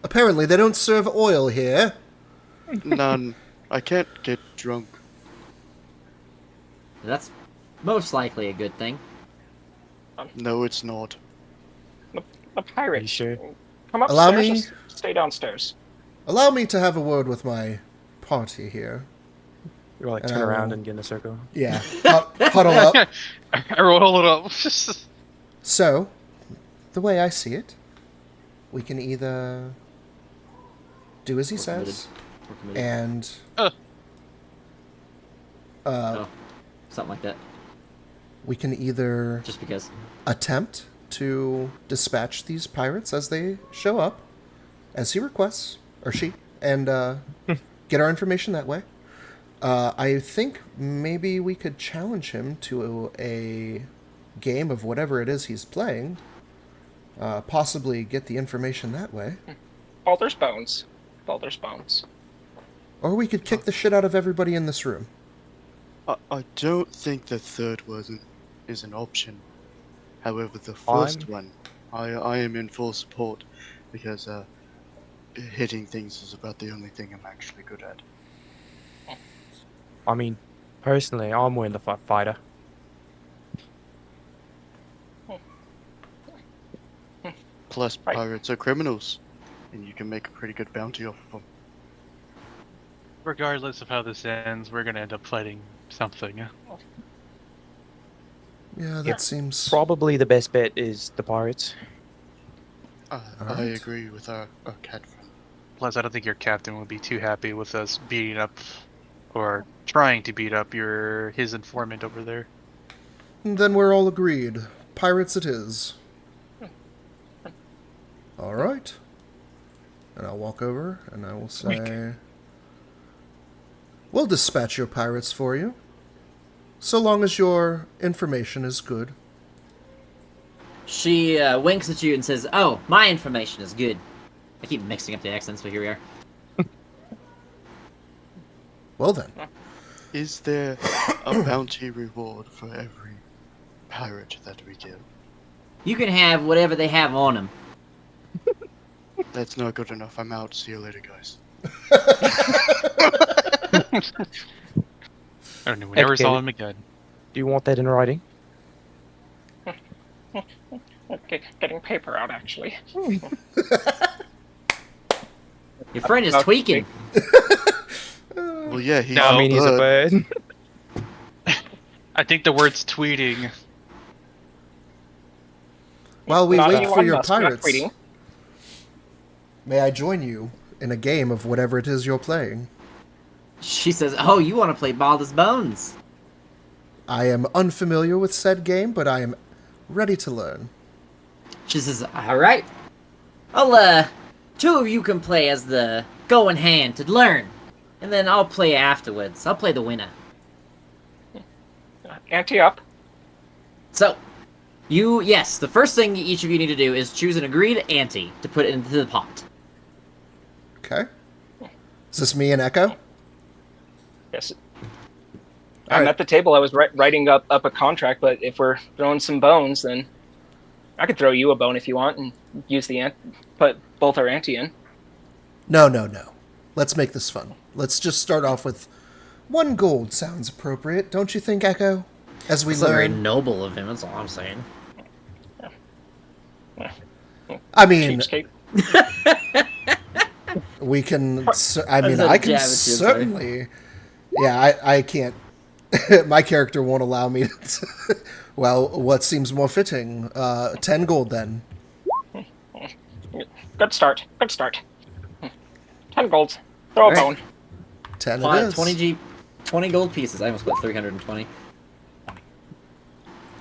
apparently they don't serve oil here. None. I can't get drunk. That's most likely a good thing. No, it's not. A pirate. Are you sure? Come upstairs. Allow me- Just stay downstairs. Allow me to have a word with my party here. You like And turn I around will- and get in a circle. Yeah, huddle up. I roll it up. So, the way I see it, we can either do as he We're committed. says, We're committed. and Oh, something like that. we can either Just because. attempt to dispatch these pirates as they show up, as he requests, or she, and get our information that way. I think maybe we could challenge him to a game of whatever it is he's playing, possibly get the information that way. Balder's bones. Balder's bones. Or we could kick the shit out of everybody in this room. I don't think the third one is an option. However, the first one, I am in full support, because hitting things is about the only thing I'm actually good at. I mean, personally, I'm willing to fight fighter. Plus, Right. pirates are criminals, and you can make a pretty good bounty off of them. regardless of how this ends, we're gonna end up fighting something. Yeah, that seems... Probably the best bet is the pirates. I Alright. agree with our cat friend. Plus, I don't think your captain would be too happy with us beating up, or trying to beat up his informant over there. Then we're all agreed. Pirates it is. Alright. And I'll walk over and I will say... We'll dispatch your pirates for you. So long as your information is good. She winks at you and says, "Oh, my information is good." I keep mixing up the accents, but here we are. Well then. Is there a bounty reward for every pirate that we kill? You can have whatever they have on them. That's not good enough. I'm out. See you later, guys. I don't know. We never saw him again. Do you want that in writing? Okay, getting paper out, actually. Your friend is tweaking. Well, yeah, he's No, I mean, he's a bird. bird. I think the word's tweeting. While we Not wait for Elon your Musk, not pirates, tweeting. may I join you in a game of whatever it is you're playing? She says, "Oh, you want to play Baldur's Bones?" I am unfamiliar with said game, but I am ready to learn. She says, "All right. I'll two of you can play as the going hand to learn, and then I'll play afterwards. I'll play the winner." Ante up. So, yes, the first thing each of you need to do is choose an agreed ante to put into the pot. Okay. Is this me and Echo? Yes. All I'm right. at the table. I was writing up a contract, but if we're throwing some bones, then I could throw you a bone if you want and use put both our ante in. No. Let's make this fun. Let's just start off with 1 gold sounds appropriate, don't you think, Echo? As we It's very learn. noble of him, that's all I'm saying. I mean, Cheapskate. we can. I mean, That's a I can jab at you, sorry. certainly. Yeah, I can't. My character won't allow me to. Well, what seems more fitting? 10 gold then. Good start. 10 golds. Throw a Right. bone. 10 it is. 20 gold pieces. I almost put 320.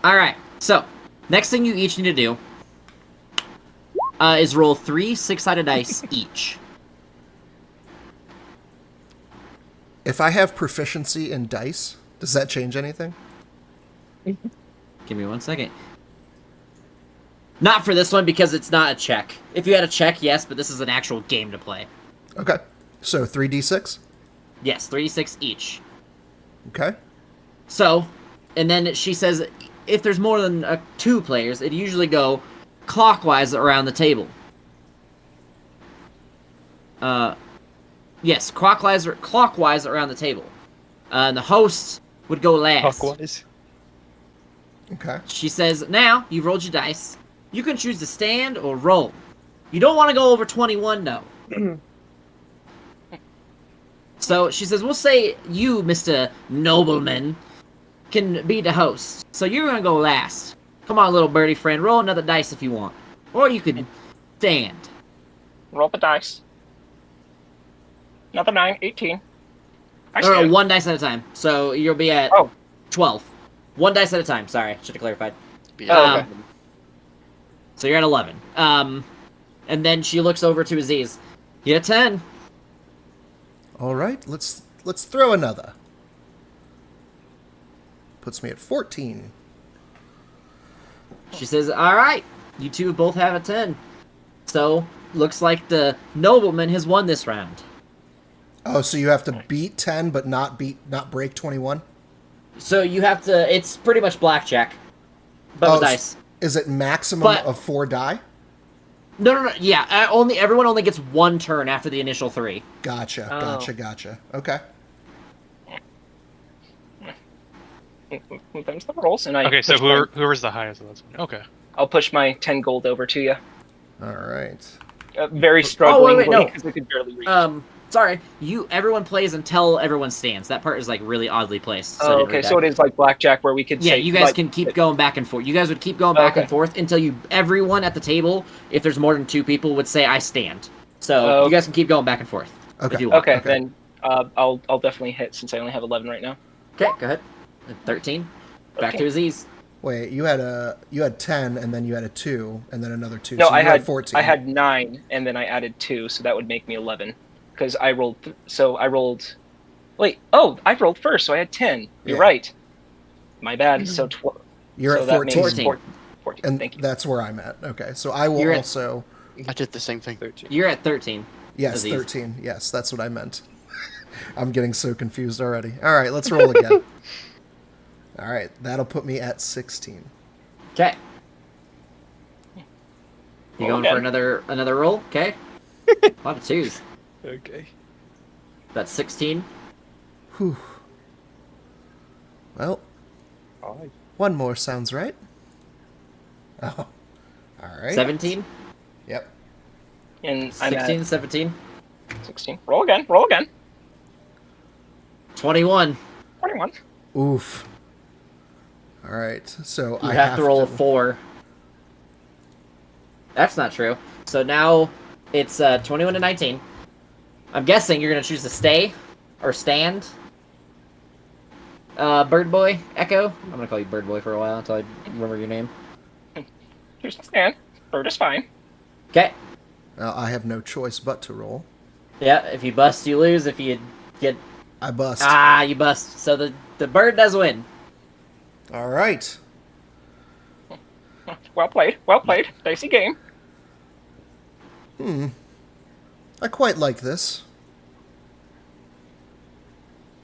Alright, so, next thing you each need to do is roll 3 6-sided dice each. If I have proficiency in dice, does that change anything? Give me 1 second. Not for this one because it's not a check. If you had a check, yes, but this is an actual game to play. Okay. So 3d6? Yes, 3d6 each. Okay. So, and then she says if there's more than 2 players, it usually go clockwise around the table. Yes, clockwise around the table. And the host would go last. Clockwise. Okay. She says, now, you've rolled your dice. You can choose to stand or roll. You don't want to go over 21, though. So she says, we'll say you, Mr. Nobleman, can be the host. So you're going to go last. Come on, little birdie friend. Roll another dice if you want. Or you could stand. Roll the dice. Another 9, 18. I Or stand. 1 dice at a time. So you'll be at 12. 1 dice at a time. Sorry, should have clarified. Oh, okay. So you're at 11. And then she looks over to Aziz. You at 10. All right. Let's throw another. Puts me at 14. She says, all right, you two both have a 10. So, looks like the nobleman has won this round. Oh, so you have to beat 10, but not break 21? So you have to, it's pretty much blackjack. But with dice. Is it maximum But- of 4 die? No, yeah, everyone only gets 1 turn after the initial 3. Gotcha. Okay. Them's the rolls, and I Okay, so push whoever's the highest of those. Okay. I'll push my 10 gold over to you. All right. Very strugglingly, no. because I could barely reach. Sorry, everyone plays until everyone stands. That part is like really oddly placed. So I Oh, didn't read okay. that. So it is like blackjack, where we could Yeah, say, you guys like, can keep going back and forth. You guys would keep going back Okay. and forth until everyone at the table, if there's more than 2 people, would say I stand. So you guys can keep going back and forth Okay. if you want. Okay, then I'll definitely hit since I only have 11 right now. Okay, go ahead. 13. Back to Aziz. Wait, you had 10, and then you had a 2, and then another 2. No, so I you had 14. I had 9, and then I added 2, so that would make me 11. Because I rolled. I rolled. Wait. Oh, I rolled first, so I had 10. You're Yeah. right. My bad. So You're so at that 14. means 14. And Thank you. that's where I'm at. Okay, so I will You're at- also. I did the same thing. 13. You're at 13. Yes, Aziz. 13. Yes, that's what I meant. I'm getting so confused already. All right, let's roll again. All right, that'll put me at 16. Okay. You Roll going again. for another roll? Okay. A lot of 2s. Okay. That's 16. Whew. Well, 5. one more sounds right. Oh, all right. 17. Yep. And I'm 16, at 17. 16. Roll again. Roll again. 21. 21. Oof. All right, so You I have to roll a 4. That's not true. So now it's 21 to 19. I'm guessing you're going to choose to stay or stand. Bird Boy, Echo. I'm going to call you Bird Boy for a while until I remember your name. Choose to stand. Bird is fine. Okay. I have no choice but to roll. Yeah, if you bust, you lose. If you get... I bust. you bust. So the bird does win. All right. Well played. Well played. Dicey game. I quite like this.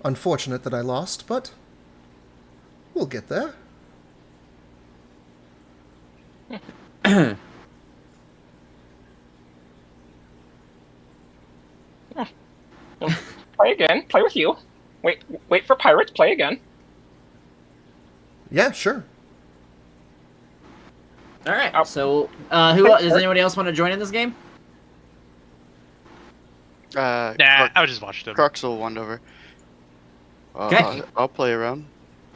Unfortunate that I lost, but we'll get there. Play again. Play with you. Wait for pirates. Play again. Yeah, sure. All right. Oh. So, does anybody else want to join in this game? Nah, I was just watching them. Crux will wander over. Okay. I'll play around.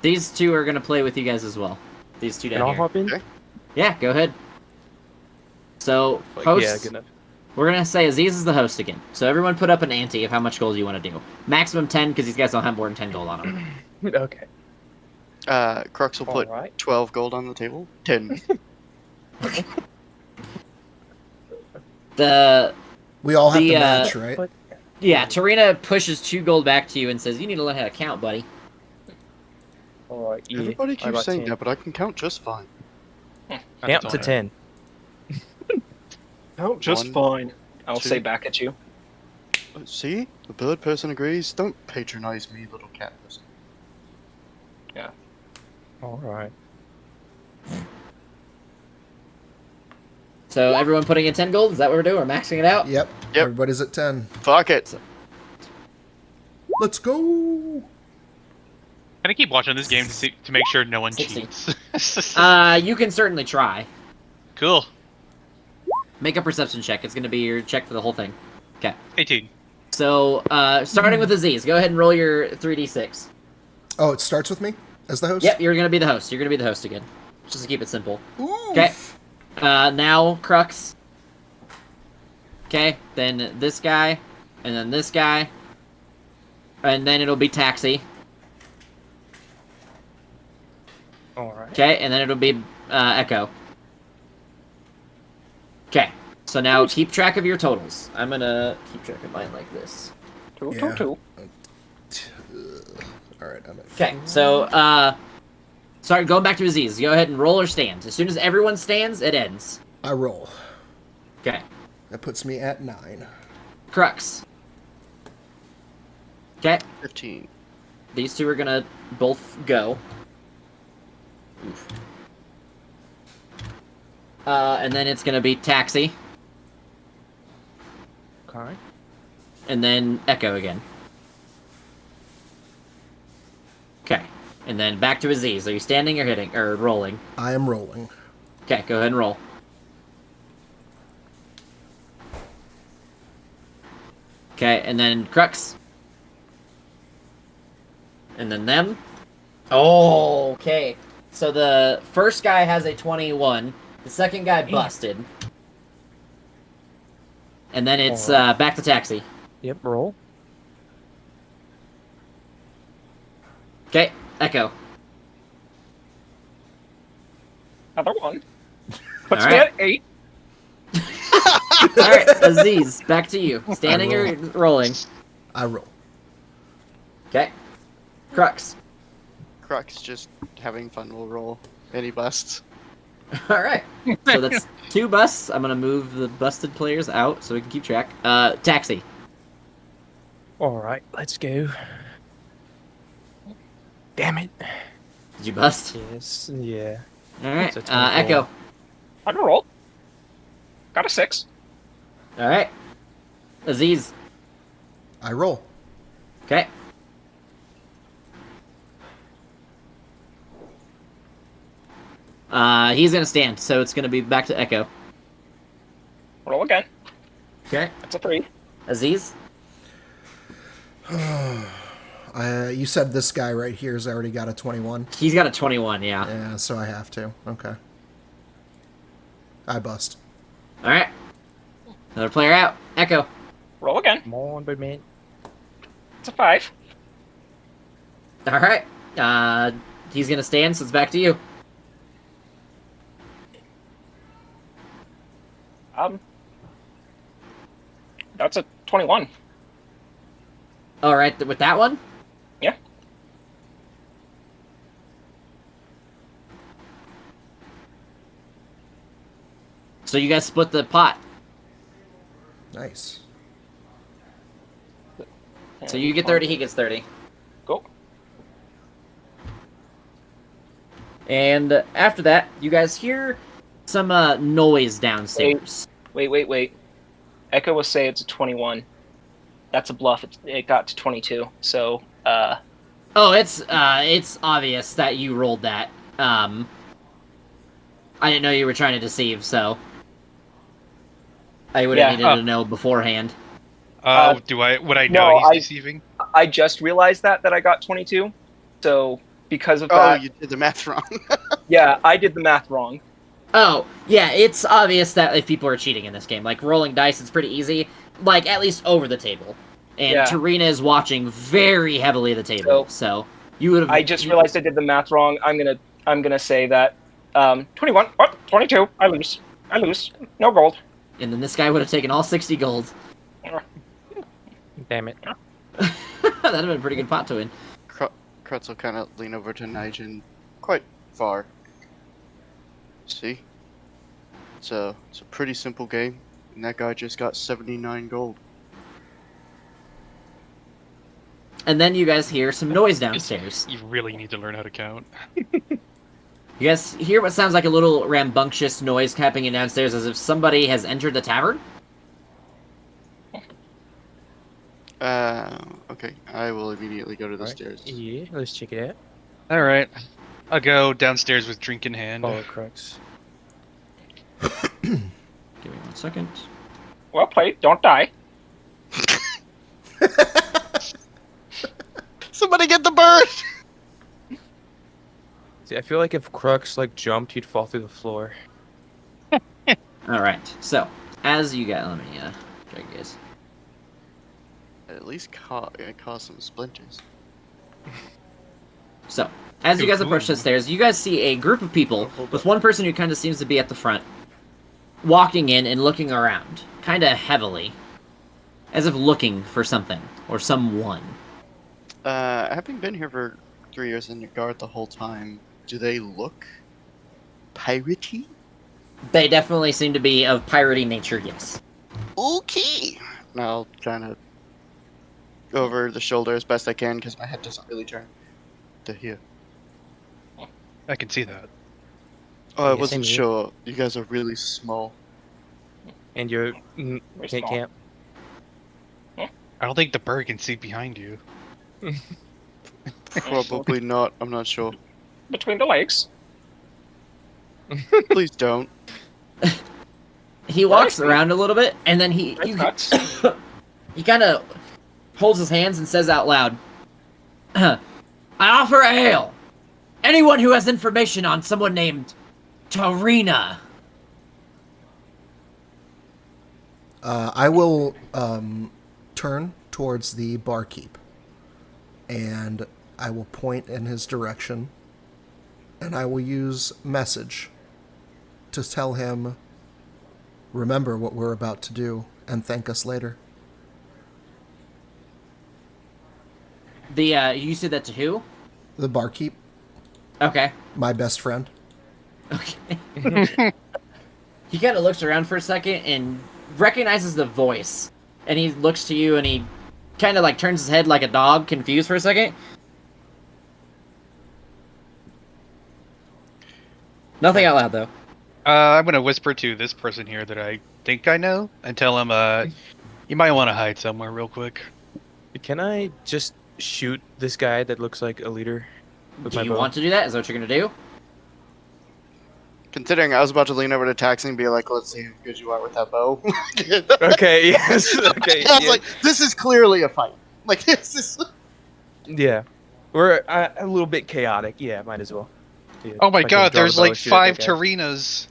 These 2 are going to play with you guys as well. These 2 Can down I here. hop in? Okay. Yeah, go ahead. So, Like, host, yeah, good enough. we're going to say Aziz is the host again. So everyone put up an ante of how much gold you want to do. Maximum 10, because these guys don't have more than 10 gold on them. Okay. Crux will put Alright. 12 gold on the table. 10. We all have The, to match, right? But Yeah, Tarina pushes 2 gold back to you and says, you need to learn how to count, buddy. alright, yeah. Everybody I keeps got saying 10. that, but I can count just fine. Count to 10. Oh, just One, fine. I'll 2. say back at you. See? The bird person agrees. Don't patronize me, little cat person. Alright. So everyone putting in 10 gold? Is that what we're doing? We're maxing it out? Yep. Yep. Everybody's at 10. Fuck it. Let's go. Can I keep watching this game to make sure no one 60. cheats? You can certainly try. Cool. Make a perception check. It's going to be your check for the whole thing. Okay. 18. So, starting with Aziz, go ahead and roll your 3d6. Oh, it starts with me as the host? Yep, you're going to be the host. You're going to be the host again. Just to keep it simple. Ooh. Okay. Now, Crux. Okay, then this guy, and then this guy, and then it'll be Taxi. Alright. Okay, and then it'll be Echo. Okay, so now keep track of your totals. I'm gonna keep track of mine like this. Two, Yeah. two, two. All right. I'm at Okay, so, sorry, going back to Aziz. Go ahead and roll or stand. As soon as everyone stands, it ends. I roll. Okay, That puts me at 9. Crux. Okay, 15. these 2 are gonna both go. Oof. And then it's gonna be Taxi, Okay. and then Echo again. Okay, and then back to Aziz. Are you standing or hitting or rolling? I am rolling. Okay, go ahead and roll. Okay, and then Crux. And then them. Oh, okay. So the first guy has a 21. The second guy busted. And then it's back to Taxi. Yep, roll. Okay, Echo. Another one. Puts All me right. at 8. Alright, Aziz, back to you. Standing or rolling? I roll. Okay. Crux. Crux just having fun will roll. Any busts. Alright. So that's 2 busts. I'm gonna move the busted players out so we can keep track. Taxi. Alright, let's go. Damn it. Did you bust? Yes, yeah. Alright. It's a 24. Echo. I'm gonna roll. Got a 6. Alright. Aziz. I roll. Okay. He's gonna stand, so it's gonna be back to Echo. Roll again. Okay. That's a 3. Aziz. You said this guy right here has already got a 21. He's got a 21, yeah. Yeah, so I have to. Okay. I bust. Alright. Another player out. Echo. Roll again. Come on, big man. It's a 5. Alright. He's gonna stand, so it's back to you. That's a 21. Alright, with that one? Yeah. So you guys split the pot. Nice. So you get 30, he gets 30. Go. And after that, you guys hear some noise downstairs. Wait. Echo will say it's a 21. That's a bluff. It got to 22. So, Oh, it's obvious that you rolled that. I didn't know you were trying to deceive, so I would have needed to know beforehand. Would I know he's deceiving? I just realized that I got 22. So, because of Oh, that... you did the math wrong. Yeah, I did the math wrong. Oh, yeah, it's obvious that if people are cheating in this game, like rolling dice, it's pretty easy, like at least over the table. And Yeah. Tarina is watching very heavily the table, so you would have. I just realized I did the math wrong. I'm gonna say that 21. What? 22. I lose. No gold. And then this guy would have taken all 60 gold. Damn it. That'd have been a pretty good pot to win. Crutz will kind of lean over to Nigel quite far. See? It's a pretty simple game, and that guy just got 79 gold. And then you guys hear some noise downstairs. You really need to learn how to count. You guys hear what sounds like a little rambunctious noise happening downstairs, as if somebody has entered the tavern? Okay. I will immediately go to the Alright. stairs. Yeah, let's check it out. All right, I'll go downstairs with drink in hand. Follow Crux. Give me 1 second. Well played. Don't die. Somebody get the bird! See, I feel like if Crux like jumped, he'd fall through the floor. Alright, so, as you guys... Let me, check you guys. At least cause some splinters. So, as you guys approach the stairs, you guys see a group of people, with one person who kind of seems to be at the front, walking in and looking around, kind of heavily, as if looking for something, or someone. Having been here for 3 years in your guard the whole time, do they look piratey? They definitely seem to be of piratey nature, yes. Okay. Now I'll kind of go over the shoulder as best I can because my head doesn't really turn to here. I can see that. Oh, I Yeah, wasn't same here. sure. You guys are really small. And you're Very can't small. camp. I don't think the bird can see behind you. Probably not. I'm not sure. Between the legs. Please don't. He walks around a little bit, and then you That's nuts. He kind of holds his hands and says out loud, I offer ale. Anyone who has information on someone named Tarina. I will turn towards the barkeep, and I will point in his direction, and I will use message to tell him, remember what we're about to do, and thank us later. You said that to who? The barkeep, Okay. my best friend. Okay. He kind of looks around for a second and recognizes the voice. And he looks to you and he kind of like turns his head like a dog, confused for a second. Nothing out loud, though. I'm gonna whisper to this person here that I think I know and tell him, you might want to hide somewhere real quick. Can I just shoot this guy that looks like a leader with Do my you bow? want to do that? Is that what you're going to do? Considering I was about to lean over to Taxi and be like, let's see how good you are with that bow. Okay, yes. Okay, I was yeah. like, this is clearly a fight. Like, this is... Yeah. We're a little bit chaotic. Yeah, might as well. Yeah, Oh my if I can god, draw the there's bow like and shoot at 5 that guy. Tarinas.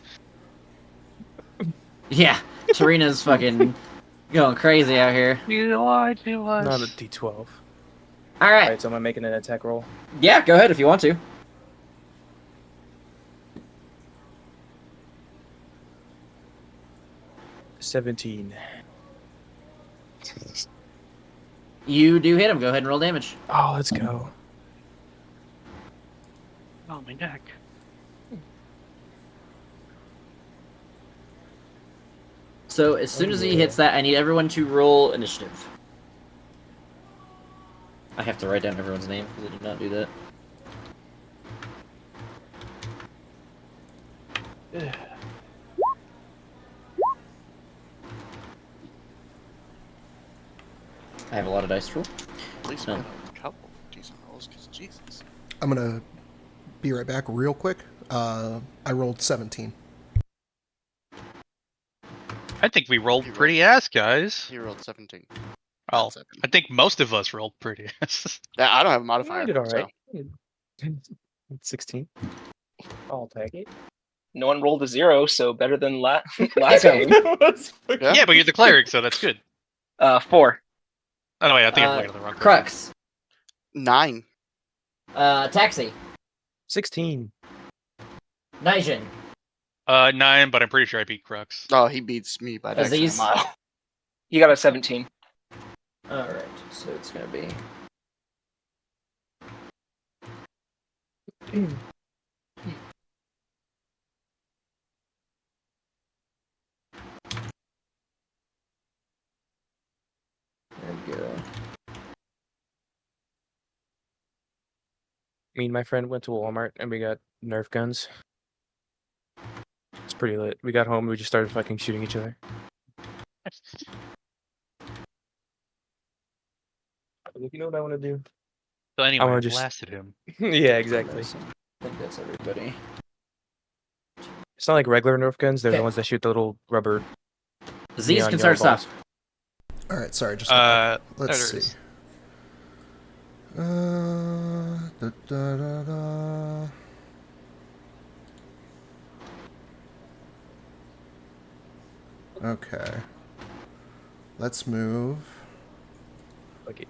Yeah. Tarina's fucking going crazy out here. You lied to us. Not a D12. All right. Alright, so am I making an attack roll? Yeah, go ahead if you want to. $17. You do hit him. Go ahead and roll damage. Oh, let's go. Oh my neck. So as soon as he hits that, I need everyone to roll initiative. I have to write down everyone's name because I did not do that. I have a lot of dice to roll. At least No. we got a couple decent rolls, because Jesus. I'm going to be right back real quick. I rolled 17. I think we rolled You rolled- pretty ass, guys. He rolled 17. Oh, 7. I think most of us rolled pretty ass. Yeah, I don't have a modifier. I did alright. So. 16. I'll take it. No one rolled a 0, so better than last game. Yeah. Yeah, but you're the cleric, so that's good. 4. Oh no, wait, I think I'm looking at the wrong. Crux. 9. Taxi. 16. Nijin. 9, but I'm pretty sure I beat Crux. Oh, he beats me by next to a Aziz? mile. You got a 17. Alright, so it's gonna be... There we go. Me and my friend went to Walmart and we got Nerf guns. It's pretty lit. We got home, we just started fucking shooting each other. You know what I want to do? So anyway, wanna I just- blasted him. Yeah, exactly. I think that's everybody. It's not like regular Nerf guns. They're Okay. the ones that shoot the little rubber. Z's neon can yellow start balls. stuff. All right, sorry. Just There let's it see. is. Da, da, da, da. Okay. Let's move Okay.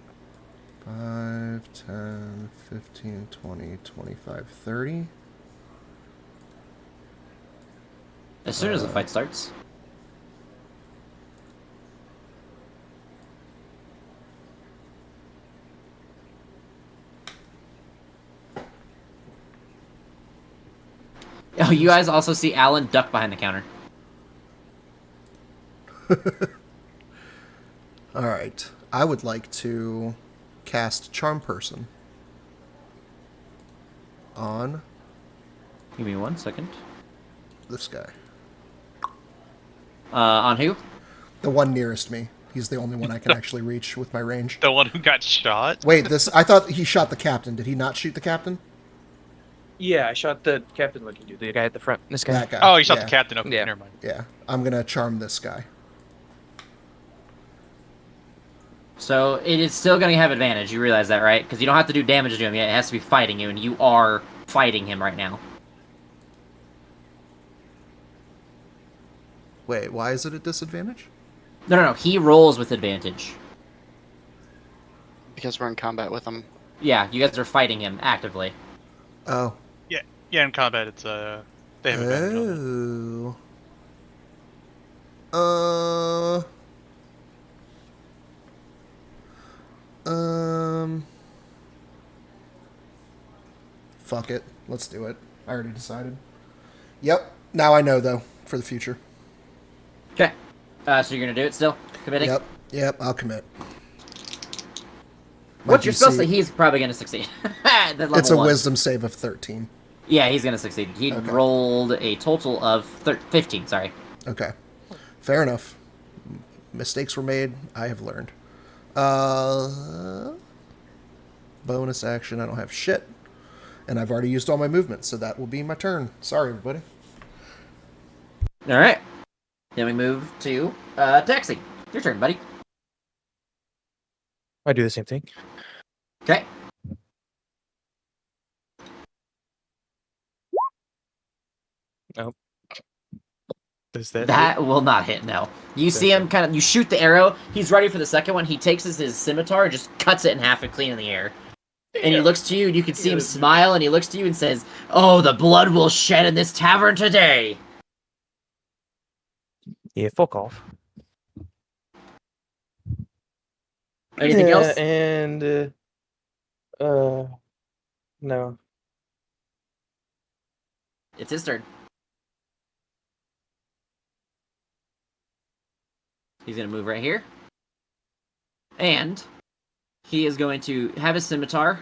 5, 10, 15, 20, 25, 30. As soon as the fight starts. Oh, you guys also see Alan duck behind the counter. All right. I would like to cast Charm Person on Give me 1 second. this guy. On who? The one nearest me. He's the only one I can actually reach with my range. The one who got shot? Wait, I thought he shot the captain. Did he not shoot the captain? Yeah, I shot the captain looking dude, the guy at the front. This guy. That guy. Oh, you shot yeah. the captain. Okay, Yeah. never mind. Yeah. I'm going to charm this guy. So it is still going to have advantage. You realize that, right? Because you don't have to do damage to him yet. It has to be fighting you, and you are fighting him right now. Wait, why is it a disadvantage? No. He rolls with advantage. Because we're in combat with him. Yeah, you guys are fighting him actively. Oh. Yeah, in combat, it's they have advantage on Oh. Fuck it. Let's do it. I already decided. Yep. Now I know, though, for the future. Okay. So you're going to do it still? Committing? Yep, I'll commit. What's your spell say? He's probably going to succeed. It's a wisdom save of 13. Yeah, he's going to succeed. He rolled a total of 15, sorry. Okay. Fair enough. Mistakes were made. I have learned. Bonus action. I don't have shit. And I've already used all my movements, so that will be my turn. Sorry, everybody. All right. Then we move to Taxi. Your turn, buddy. I do the same thing. Okay. Nope. Does that? That will not hit, no. You see him you shoot the arrow. He's ready for the second one. He takes his scimitar and just cuts it in half and clean in the air. And he looks to you, and you can see him smile, and he looks to you and says, "Oh, the blood will shed in this tavern today." Yeah, fuck off. Anything else? And no. It's his turn. He's gonna move right here, and he is going to have his scimitar.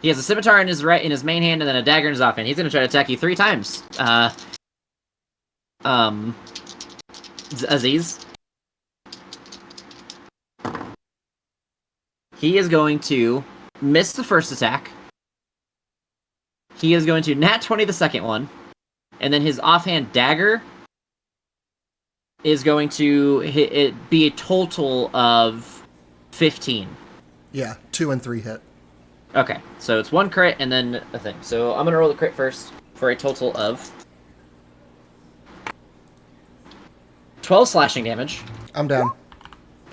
He has a scimitar in his main hand, and then a dagger in his offhand. He's gonna try to attack you 3 times. Aziz. He is going to miss the first attack. He is going to nat 20 the second one, and then his offhand dagger is going to be a total of 15. Yeah, 2 and 3 hit. Okay, so it's 1 crit and then a thing. So I'm gonna roll the crit first for a total of 12 slashing damage. I'm down.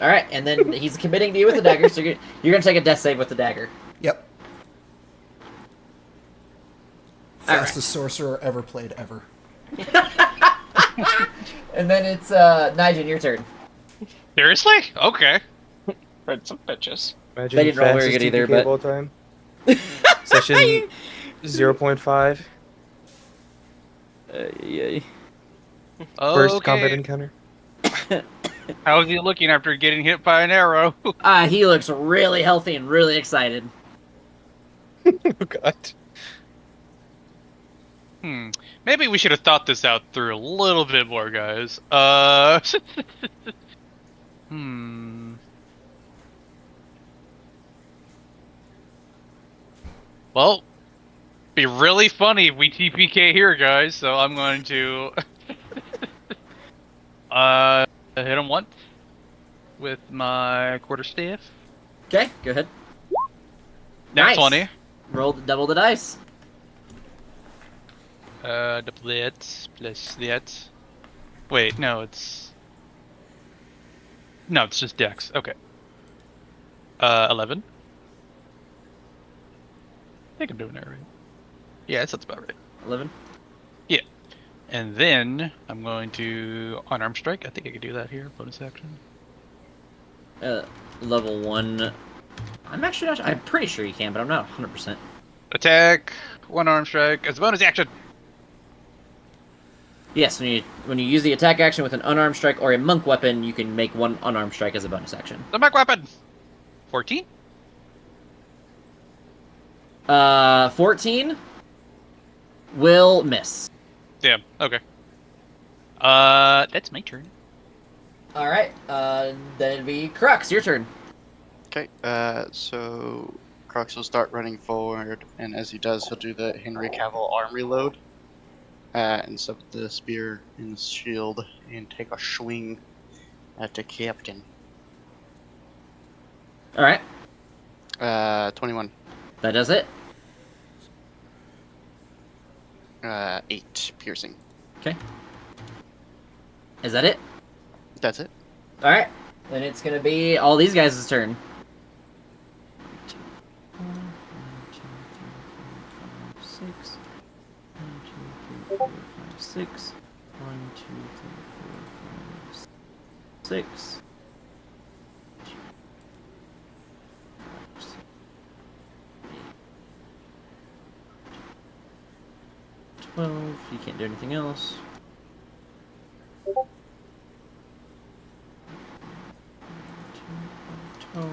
All right, and then he's committing to you with the dagger, so you're gonna take a death save with the dagger. Yep. Fastest sorcerer ever played ever. And then it's Nigel, your turn. Seriously? Okay. Red some bitches. Imagine They didn't roll very fastest good either, TPK but of all time. Session 0.5. Yay. First combat encounter. How is he looking after getting hit by an arrow? He looks really healthy and really excited. Oh god. Maybe we should have thought this out through a little bit more, guys. Well, be really funny if we TPK here, guys. So I'm going to hit him once with my quarterstaff. Okay, go ahead. Nat Nice. 20. Roll double the dice. Double that plus that. Wait, no, it's just Dex. Okay. 11. I think I'm doing that right. Yeah, that's about right. 11. Yeah. And then I'm going to unarmed strike. I think I can do that here. Bonus action. Level 1. I'm actually not. I'm pretty sure you can, but I'm not 100%. Attack. One arm strike as a bonus action. Yes, when you use the attack action with an unarmed strike or a monk weapon, you can make 1 unarmed strike as a bonus action. The monk weapon. 14. 14 will miss. Damn. Okay. That's my turn. All right. Then it'd be Crux. Your turn. Okay, so Crux will start running forward, and as he does, he'll do the Henry Cavill arm reload, and set the spear in the shield, and take a swing at the captain. All right, 21. that does it. 8 piercing. Okay. Is that it? That's it. All right. Then it's gonna be all these guys' turn. 6. 1, 2, 3, 4, 5, 6. 12. You can't do anything else. 12.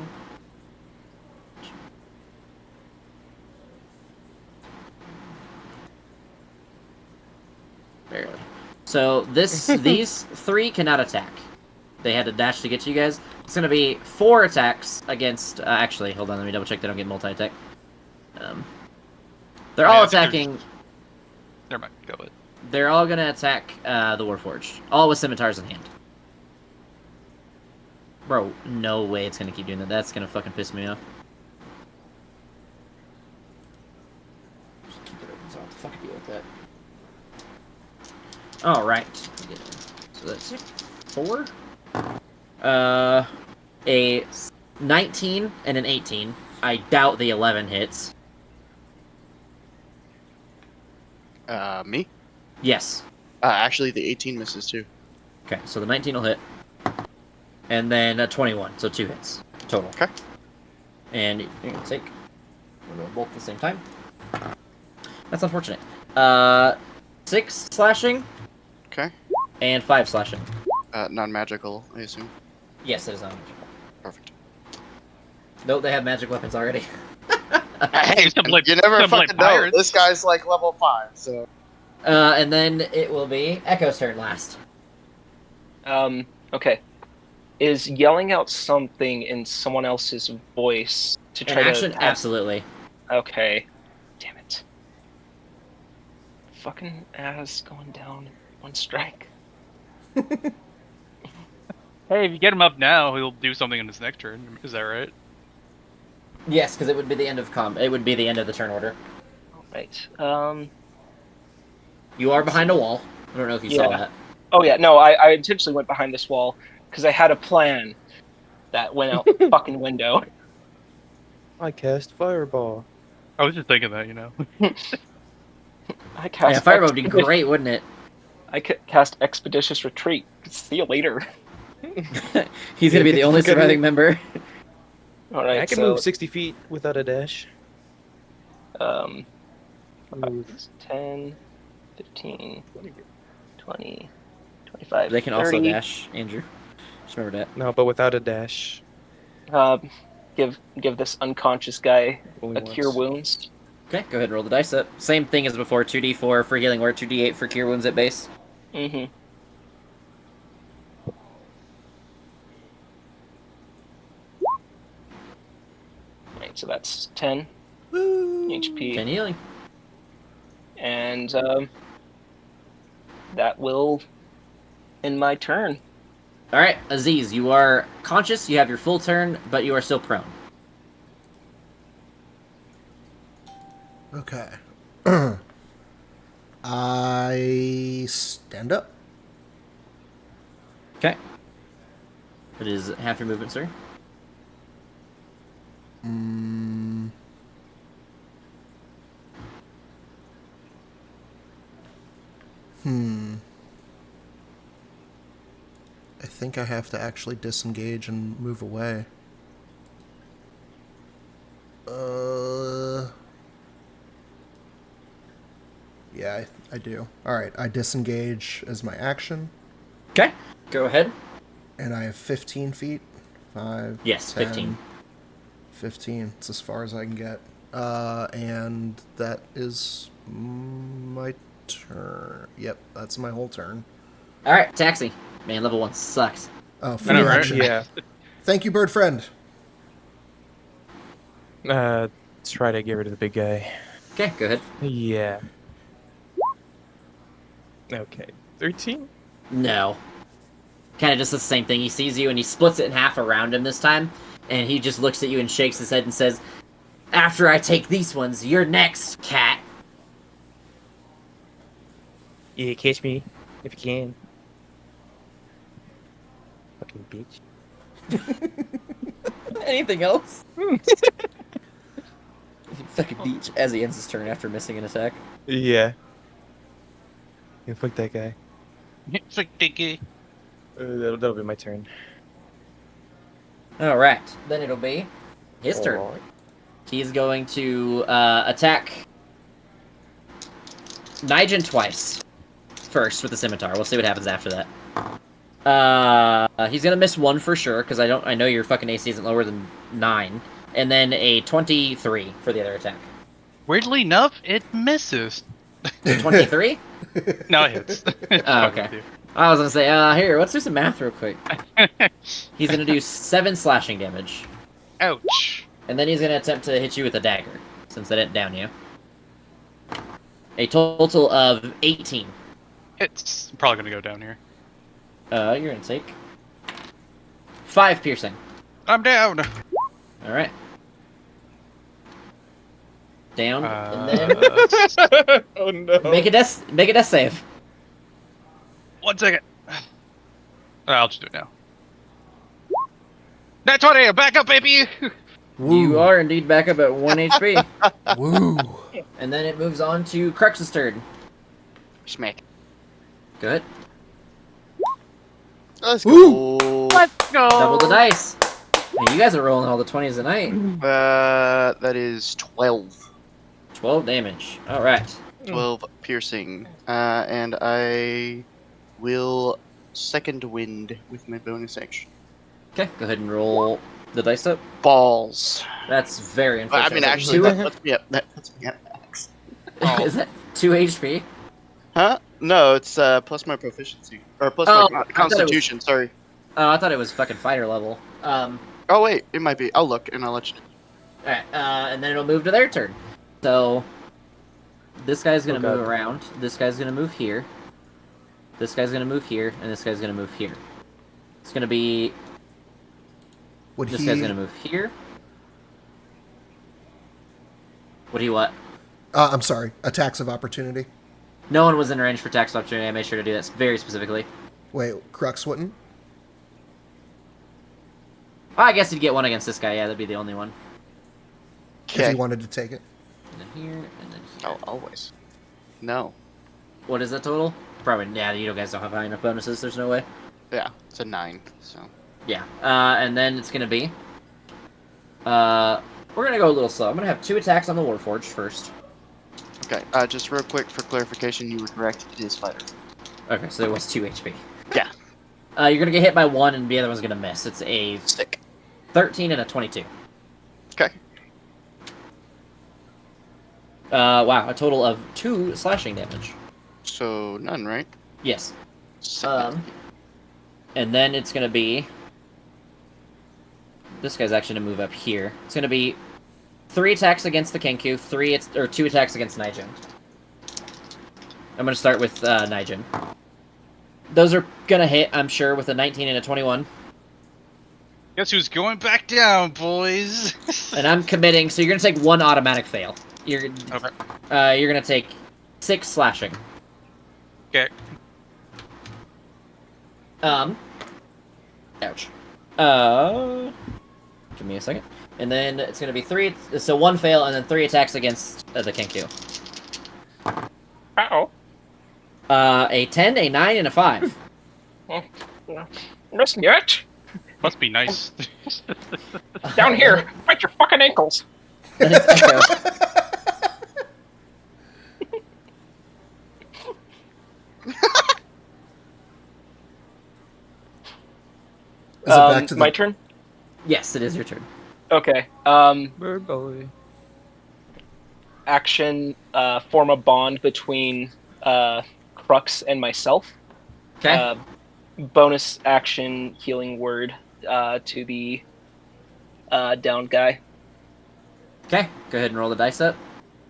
Barely. So these 3 cannot attack. They had to dash to get to you guys. It's gonna be 4 attacks against. Actually, hold on. Let me double check. They don't get multi-attack. They're all attacking. Never mind. Go with. They're all gonna attack the Warforged. All with scimitars in hand. Bro, no way it's gonna keep doing that. That's gonna fucking piss me off. Just keep it open so I don't have to fucking deal with that. Alright. So that's 4. A 19 and an 18. I doubt the 11 hits. Me? Yes. Actually, the 18 misses too. Okay, so the 19 will hit. And then a 21, so 2 hits total. Okay. And you can take both at the same time. That's unfortunate. 6 slashing. Okay. And 5 slashing. Non-magical, I assume. Yes, it is not magical. Perfect. Nope, they have magic weapons already. Hey, You never fucking know. This guy's like level 5, so. And then it will be Echo's turn last. Okay. Is yelling out something in someone else's voice to try An action? to... Absolutely. Okay. Damn it. Fucking ass going down in 1 strike. Hey, if you get him up now, he'll do something in his next turn. Is that right? Yes, because it would be the end of it would be the end of the turn order. Alright. You are behind a wall. I don't know if you saw that. Oh yeah, no, I intentionally went behind this wall because I had a plan that went out the fucking window. I cast Fireball. I was just thinking that, you know. I cast. Yeah, Fireball would be great, wouldn't it? I cast Expeditious Retreat. See you later. He's gonna be the only surviving member. All right, I can move 60 feet without a dash. 10, 15, 20, 25, They can 30. also dash, Andrew. Just remember that. No, but without a dash. Give this unconscious guy Only a Cure once. Wounds. Okay, go ahead and roll the dice up. Same thing as before, 2d4 for healing word, 2d8 for cure wounds at base. Mm-hmm. Right, so that's 10 HP. 10 healing. And that will end my turn. Alright, Aziz, you are conscious, you have your full turn, but you are still prone. Okay. I stand up. Okay. It is half your movement, sir. I think I have to actually disengage and move away. Yeah, I do. Alright, I disengage as my action. Okay. Go ahead. And I have 15 feet. 5, Yes, 10, 15. 15. It's as far as I can get. And that is my turn. Yep, that's my whole turn. Alright, taxi. Man, level 1 sucks. Oh, free know, right? action. Yeah. Thank you, bird friend. Let's try to get rid of the big guy. Okay, go ahead. Yeah. Okay. 13? No. Kind of just the same thing. He sees you and he splits it in half around him this time. And he just looks at you and shakes his head and says, "After I take these ones, you're next, cat." Yeah, catch me if you can. Fucking bitch. Anything else? Fucking beach as he ends his turn after missing an attack. Yeah. Yeah, fuck that guy. Fuck Dicky. That'll be my turn. Alright, then it'll be his turn. Alright. He's going to attack Nigen twice. First with the scimitar. We'll see what happens after that. He's gonna miss one for sure, because I know your fucking AC isn't lower than 9. And then a 23 for the other attack. Weirdly enough, it misses. 23? No, it hits. Oh, okay. I was gonna say, here, let's do some math real quick. He's gonna do 7 slashing damage. Ouch. And then he's gonna attempt to hit you with a dagger, since I didn't down you. A total of 18. It's probably gonna go down here. You're gonna take 5 piercing. I'm down. Alright. Down, and then Oh no. make a death save. 1 second. I'll just do it now. That's 20. Back up, baby. You are indeed back up at 1 HP. Woo. And then it moves on to Crux's turn. Smack. Go ahead. Let's Ooh. go. Let's go. Double the dice. Man, you guys are rolling all the 20s tonight. That is 12. 12 damage. Alright. 12 piercing. And I will second wind with my bonus action. Okay, go ahead and roll the dice up. Balls. That's very I unfortunate. mean, Is that actually, two- that puts me at max. Is that 2 HP? Huh? No, it's plus my proficiency. Or plus Oh, my I thought it was- constitution, sorry. Oh, I thought it was fucking fighter level. Oh, wait, it might be. I'll look and I'll let you know. Alright, and then it'll move to their turn. So, this guy's gonna Oh, God. move around. This guy's gonna move here. This guy's gonna move here, and this guy's gonna move here. It's gonna be... Would This he? guy's gonna move here. What do you what? I'm sorry. Attacks of opportunity. No one was in range for tax opportunity. I made sure to do that very specifically. Wait, Crux wouldn't? Oh, I guess you'd get one against this guy. Yeah, that'd be the only one. If he Okay. wanted to take it. And then here, and then here. Oh, always. No. What is that total? Probably, yeah, you guys don't have high enough bonuses. There's no way. Yeah, it's a 9, so. Yeah, and then it's gonna be... we're gonna go a little slow. I'm gonna have 2 attacks on the Warforged first. Okay, just real quick for clarification, you were correct. It is fighter. Okay, so it was 2 HP. Yeah. You're gonna get hit by 1, and the other one's gonna miss. It's a Sick. 13 and a 22. Okay. Wow, a total of 2 slashing damage. So, none, right? Yes. Sick. And then it's gonna be... This guy's actually gonna move up here. It's gonna be 3 attacks against the Kenku, 2 attacks against Nigen. I'm gonna start with Nigen. Those are gonna hit, I'm sure, with a 19 and a 21. Guess who's going back down, boys? And I'm committing, so you're gonna take 1 automatic fail. You're gonna take 6 slashing. Okay. Ouch. Give me a second. And then it's gonna be 3, so 1 fail, and then 3 attacks against the Kenku. Ow. A 10, a 9, and a 5. Listen yet. Must be nice. Down here. Bite your fucking ankles. Then it's Echo. Is it back to the... My turn? Yes, it is your turn. Okay. Bird boy. Action, form a bond between Crux and myself. Okay. Bonus action, healing word to the downed guy. Okay, go ahead and roll the dice up.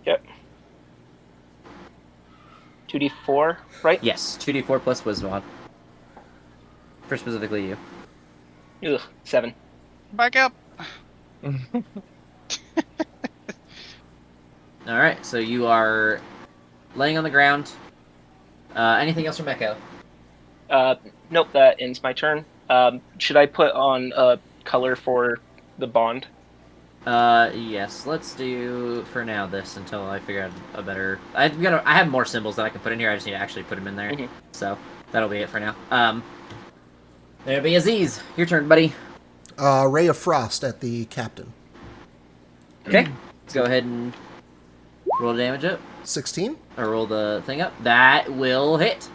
Yep. 2d4, right? Yes, 2d4 plus wisdom mod. For specifically you. Ugh, 7. Back up. All right, so you are laying on the ground. Anything else from Echo? Nope, that ends my turn. Should I put on a color for the bond? Yes. Let's do for now this until I figure out a better. I have more symbols that I can put in here. I just need to actually put them in there. Mhm. So that'll be it for now. There'll be Aziz. Your turn, buddy. Ray of Frost at the captain. Okay. Let's go ahead and roll the damage up, 16 or roll the thing up. That will hit.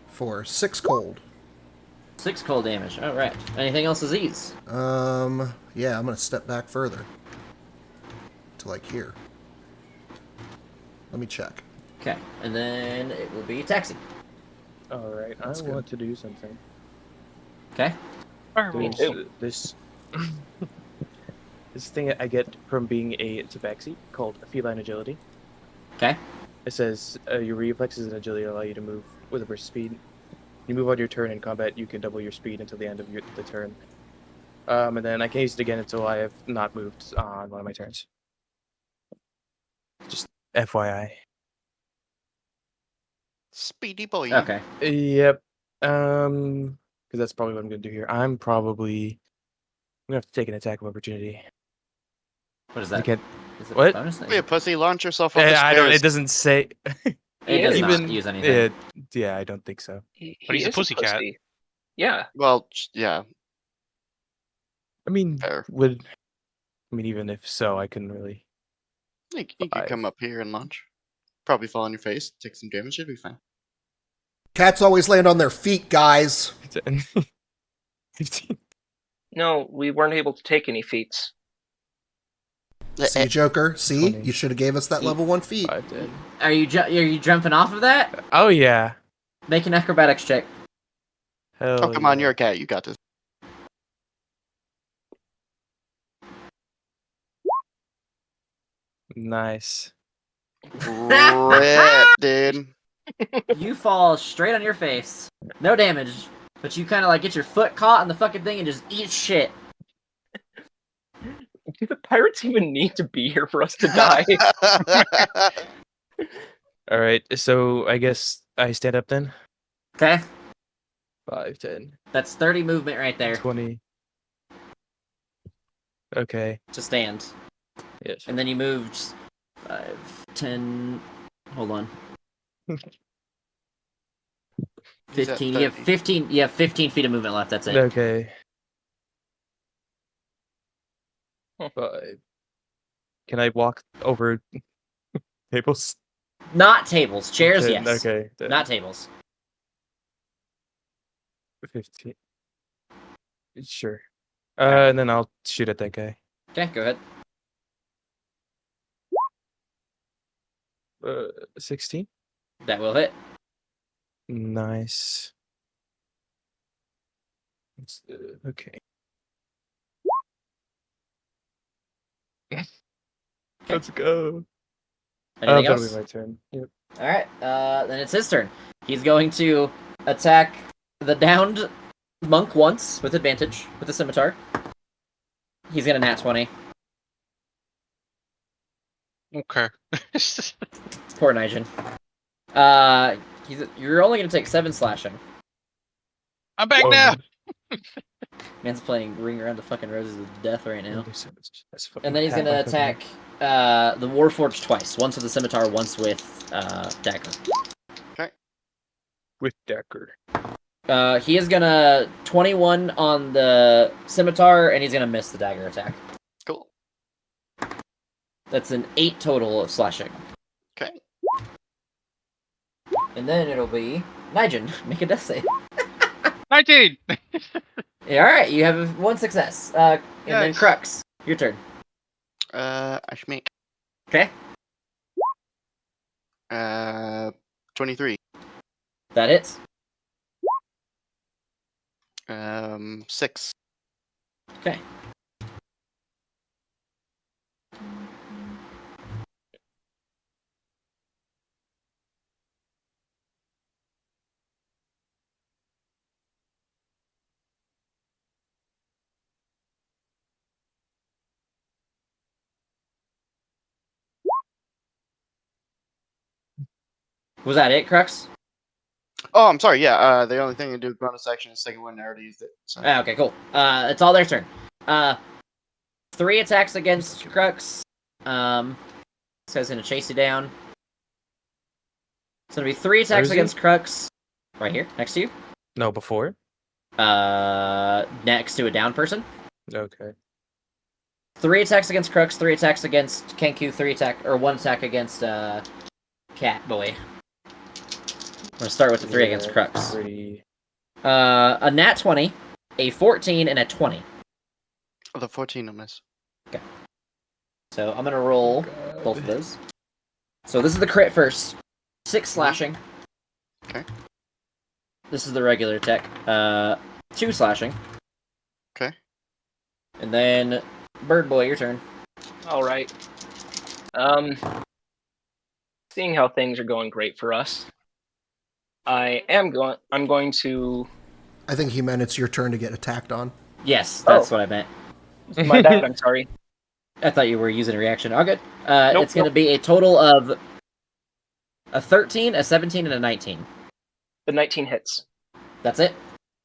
for 6 cold. 6 cold damage. All right. Anything else, Aziz? Yeah, I'm gonna step back further to like here. Let me check. Okay, and then it will be taxi. All right, I That's good. want to do something. Okay. Me There's too. this this thing I get from being a tabaxi called feline agility. Okay. It says your reflexes and agility allow you to move with a burst speed. You move on your turn in combat, you can double your speed until the end of the turn. And then I can use it again until I have not moved on one of my turns. Just FYI. Speedy boy. Okay. Yep. Because that's probably what I'm gonna do here. I'm gonna have to take an attack of opportunity. What is I that? can't. Is it What? bonus? Be a pussy, launch yourself up the I don't. It stairs. doesn't say. It does Even- not use anything. Yeah, I don't think so. But he's a is pussycat. pussy. Yeah. Well, yeah, I mean, fair. even if so, I couldn't really. You could come 5. up here and launch. Probably fall on your face, take some damage, should be fine. Cats always land on their feet, guys. 15. No, we weren't able to take any feats. See, Joker? See? 20. You should have gave us that level 1 feat. 5, 10. Are you jumping off of that? Oh yeah. Make an acrobatics check. Hell Oh, come on, yeah. you're a cat. You got this. Nice. Rip, dude. You fall straight on your face. No damage, but you kind of like get your foot caught in the fucking thing and just eat shit. Do the pirates even need to be here for us to die? All right. So I guess I stand up then. Okay, 5, 10, that's 30 movement right there 20. Okay. to stand, Yes. and then you moved 5, 10. Hold on. He's at 15. You have 30. 15. You have 15 feet of movement left. That's it. Okay. Hmm. 5. Can I walk over tables? Not tables. Chairs, 10, yes. Okay. then Not tables. 15. Sure. And then I'll shoot at that guy. Okay, go ahead. 16. That will hit. Nice. Okay. Let's go. Anything That'll else? be my turn. Yep. All right. Then it's his turn. He's going to attack the downed monk once with advantage with the scimitar. He's gonna nat 20. Okay. Poor Nigel. You're only gonna take 7 slashing. I'm back Oh, now. Man's playing Ring Around the fucking Roses of Death right now. That's fucking And then he's half gonna my fucking- attack the Warforged twice. Once with the scimitar, once with dagger. with Decker. He is gonna 21 on the scimitar, and he's gonna miss the dagger attack. Cool. That's an 8 total of slashing. Okay. And then it'll be Nigel. Make a death save. 19. Yeah, alright, you have 1 success. And then Nice. Crux. Your turn. Ashmik. Okay? 23. That hits. 6. Okay. Was that it, Crux? Oh, I'm sorry. Yeah. The only thing I do with bonus action is second one. I already used it. So. Okay, cool. It's all their turn. 3 attacks against Crux. This guy's gonna chase you down. It's gonna be 3 attacks against Crux. Right here, next to you. No, before. Next to a down person. Okay. 3 attacks against Crux, 3 attacks against Kenku, 1 attack against Catboy. I'm gonna start with the 3 against Crux. A nat 20, a 14, and a 20. Oh, the 14 will miss. Okay. So I'm gonna roll both of those. So this is the crit first. 6 slashing. Okay. This is the regular attack. 2 slashing. Okay. And then Bird Boy, your turn. All right. Seeing how things are going great for us, I'm going to. I think he meant it's your turn to get attacked on. Yes, that's what I meant. My bad. I'm sorry. I thought you were using a reaction. Oh, good. Nope, It's going to be a total of a 13, a 17, and a 19. The 19 hits. That's it?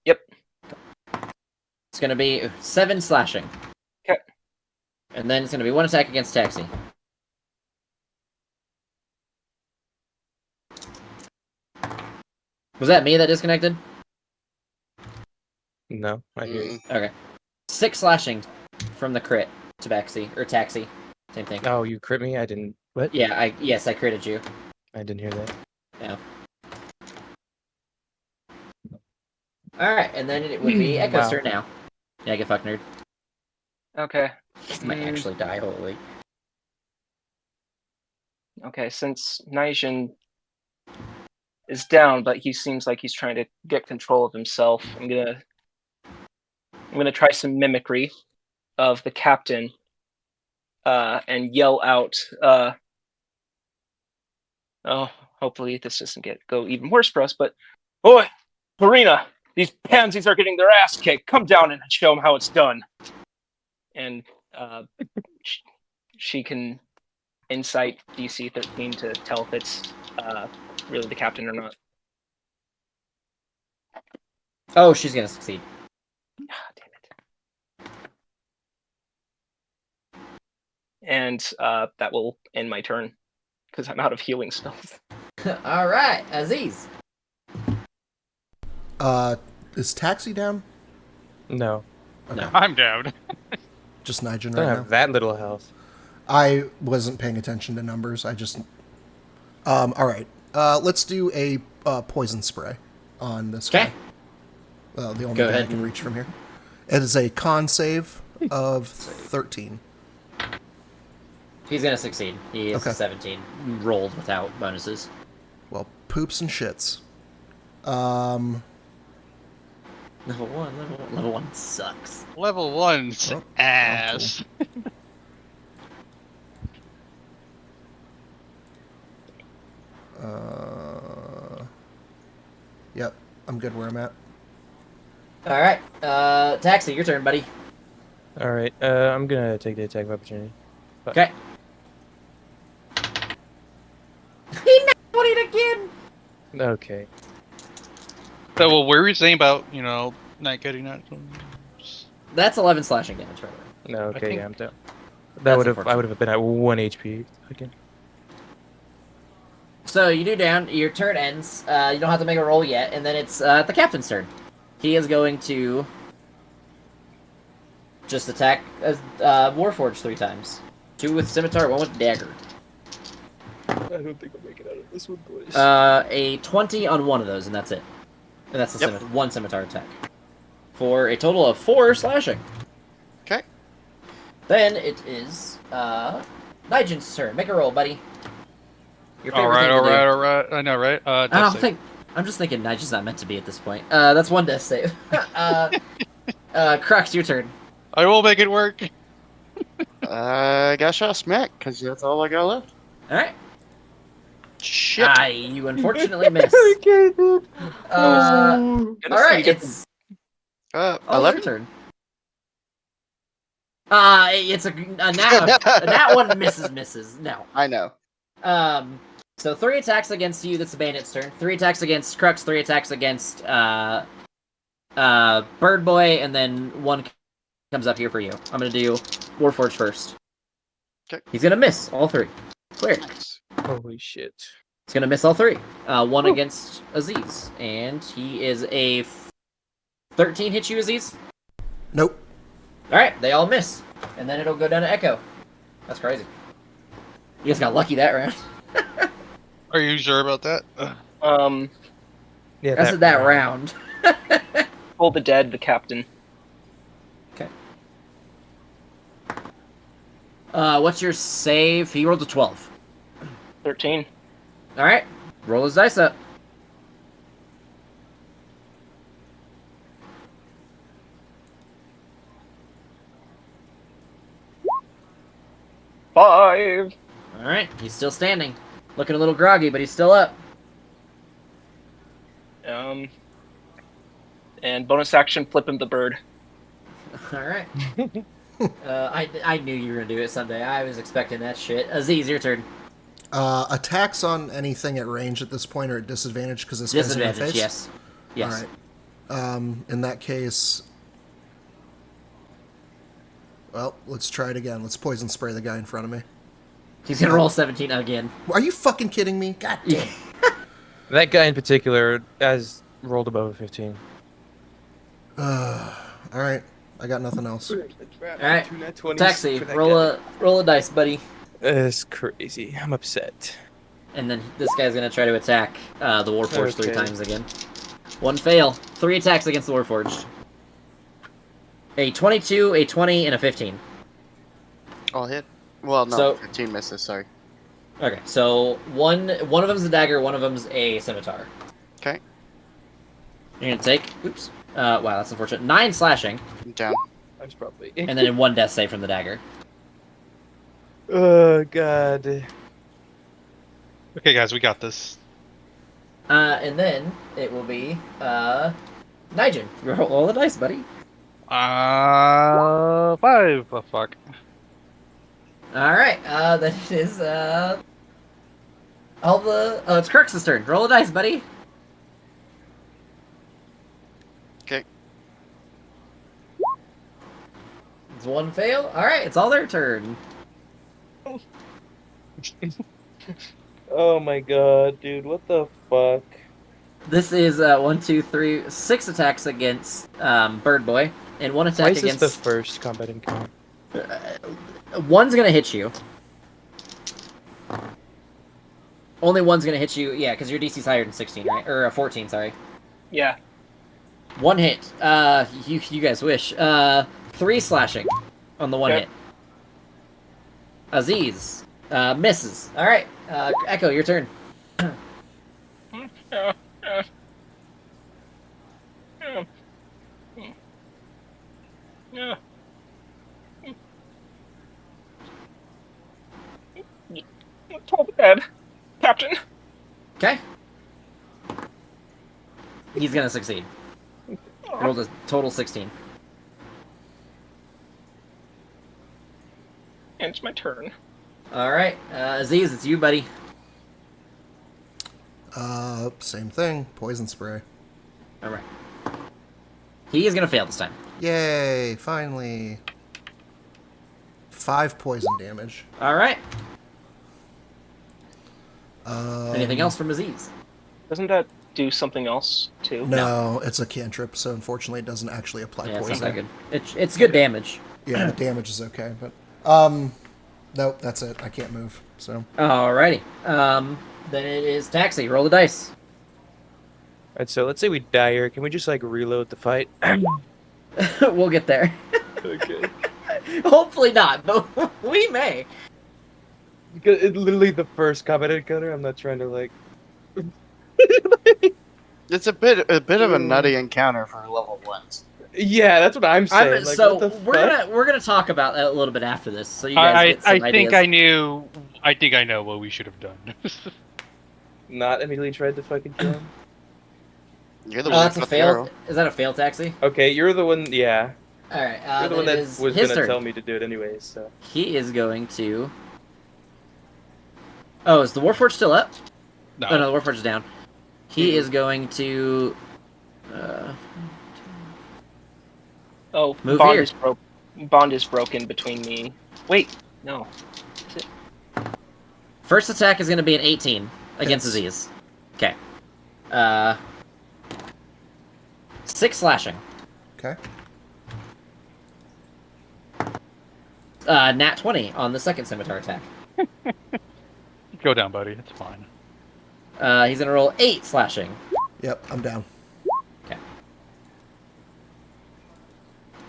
Yep. It's going to be 7 slashing. Okay. And then it's going to be 1 attack against Taxi. Was that me that disconnected? No, I hear you. Okay. 6 slashing from the crit to Taxi. Same thing. Oh, you crit me? I didn't. What? Yeah, yes, I critted you. I didn't hear that. Yeah. Alright, and then it would be Echo's turn now. Yeah, get fucked, nerd. Okay. This might actually die, holy. Okay, since Naijin is down, but he seems like he's trying to get control of himself, I'm gonna try some mimicry of the captain, and yell out. Hopefully this doesn't go even worse for us. But, boy, Marina, these pansies are getting their ass kicked. Come down and show them how it's done. And she can insight DC 13 to tell if it's really the captain or not. Oh, she's gonna succeed. Ah, damn it. And that will end my turn, because I'm out of healing spells. Alright, Aziz. Is Taxi down? No. Okay. No. I'm down. Just Nigel I don't right now. have that little health. I wasn't paying attention to numbers. I just. All right. Let's do a poison spray on this guy. Okay. The only Go guy I ahead. can reach from here. It is a con save of 13. He's gonna succeed. He is Okay. 17. Rolled without bonuses. Well, poops and shits. Level 1. Level 1 sucks. Level 1's Oh, ass. Yep, I'm good where I'm at. Alright, Taxi, your turn, buddy. Alright, I'm gonna take the attack of opportunity. Okay. He put it again! Okay. So, well, what were you saying about, not getting that? That's 11 slashing damage, by the way. No, okay, think- yeah, I'm down. That's I would have been at 1 HP again. So, you do down, your turn ends, you don't have to make a roll yet, and then it's the captain's turn. He is going to just attack Warforged 3 times. 2 with Scimitar, 1 with Dagger. I don't think I'll make it out of this one, boys. A 20 on one of those, and that's it. And that's the one Scimitar attack. For a total of 4 slashing. Okay. Then it is Nijin's turn. Make a roll, buddy. Your favorite Alright, thing to do. alright. I know, right? I don't think. I'm just thinking Nijin's not meant to be at this point. That's 1 death save. Crux, your turn. I will make it work. I guess I'll smack, because that's all I got left. Alright. Shit. You unfortunately missed. Okay, dude. Alright, it's your 11? turn. It's a nat 1 misses. No. I know. So 3 attacks against you. That's the bandit's turn. 3 attacks against Crux. 3 attacks against Bird Boy, and then 1 comes up here for you. I'm gonna do Warforged first. Okay. He's gonna miss all 3. Clear. Nice. Holy shit. He's gonna miss all 3. 1 against Aziz, and he is a 13 hit you, Aziz. Nope. All right, they all miss, and then it'll go down to Echo. That's crazy. You guys got lucky that round. Are you sure about that? Yeah, That's that round. Pull the dead, the captain. Okay. What's your save? He rolled a 12. 13. All right, roll his dice up. Five. All right, he's still standing, looking a little groggy, but he's still up. And bonus action, flip him the bird. All right. I knew you were gonna do it someday. I was expecting that shit. Aziz, your turn. Attacks on anything at range at this point are at disadvantage because this guy's in the Disadvantage, face? yes. Yes. All right. In that case, well, let's try it again. Let's poison spray the guy in front of me. He's gonna roll 17 again. Are you fucking kidding me? God damn. That guy in particular has rolled above a 15. All right. I got nothing else. All right. Taxi, roll a dice, buddy. It's crazy. I'm upset. And then this guy's gonna try to attack the Warforged 3 Okay. times again. 1 fail. 3 attacks against the Warforged. A 22, a 20, and a 15. All hit. Well, no, So- 15 misses. Sorry. Okay, so one of them's a dagger, one of them's a scimitar. Okay. You're gonna take. Oops. Wow, that's unfortunate. 9 slashing, I'm down. I was probably. and then 1 death save from the dagger. Oh god. Okay, guys, we got this. And then it will be Nigel. Roll the dice, buddy. 5. Oh, fuck. All right. That is all the. Oh, it's Kirk's turn. Roll a dice, buddy. Okay. It's 1 fail. All right, it's all their turn. Oh my god, dude, what the fuck? This is 1, 2, 3, 6 attacks against Bird Boy, and 1 attack Why is this against. the first combat encounter? One's gonna hit you. Only 1's gonna hit you. Yeah, because your DC's higher than 16, right? Or 14, sorry. Yeah. 1 hit. You guys wish. 3 slashing on the 1 Okay. hit. Aziz misses. All right, Echo, your turn. Pull the dead, captain. Okay. He's gonna succeed. Rolled a total 16. And it's my turn. All right, Aziz, it's you, buddy. Same thing. Poison spray. All right. He is gonna fail this time. Yay! Finally. 5 poison damage. All right. Um, Anything else from Aziz? Doesn't that do something else too? No, it's a cantrip, so unfortunately it doesn't actually apply Yeah, it's poison. not that good. It's good damage. Yeah, the damage is okay, but nope, that's it. I can't move. So Alrighty. Then it is Taxi. Roll the dice. Alright, so let's say we die here. Can we just like reload the fight? We'll get there. Okay. Hopefully not, but we may. Because it's literally the first combat encounter. I'm not trying to like. It's a bit of a nutty encounter for level 1s. Yeah, that's what I'm saying. Like, So what the we're fuck? gonna talk about that a little bit after this, so you guys get some I ideas. think I know what we should have done. Not immediately tried to fucking kill him. You're the Oh, one that's who a got the fail. arrow. Is that a fail, Taxi? Okay, you're the one. Yeah, All right. you're the Then one it that is was his gonna turn. tell me to do it anyways. So He is going to Oh, is the Warforged still up? No. Oh, no, the Warforged is down. He is going to... Oh, Move bond here. is broke. Bond is broken between me. Wait, no. Is it? First attack is going to be an 18 against Hits. Aziz. Okay. 6 slashing. Okay. Nat 20 on the second scimitar attack. Go down, buddy. It's fine. He's going to roll 8 slashing. Yep, I'm down. Okay.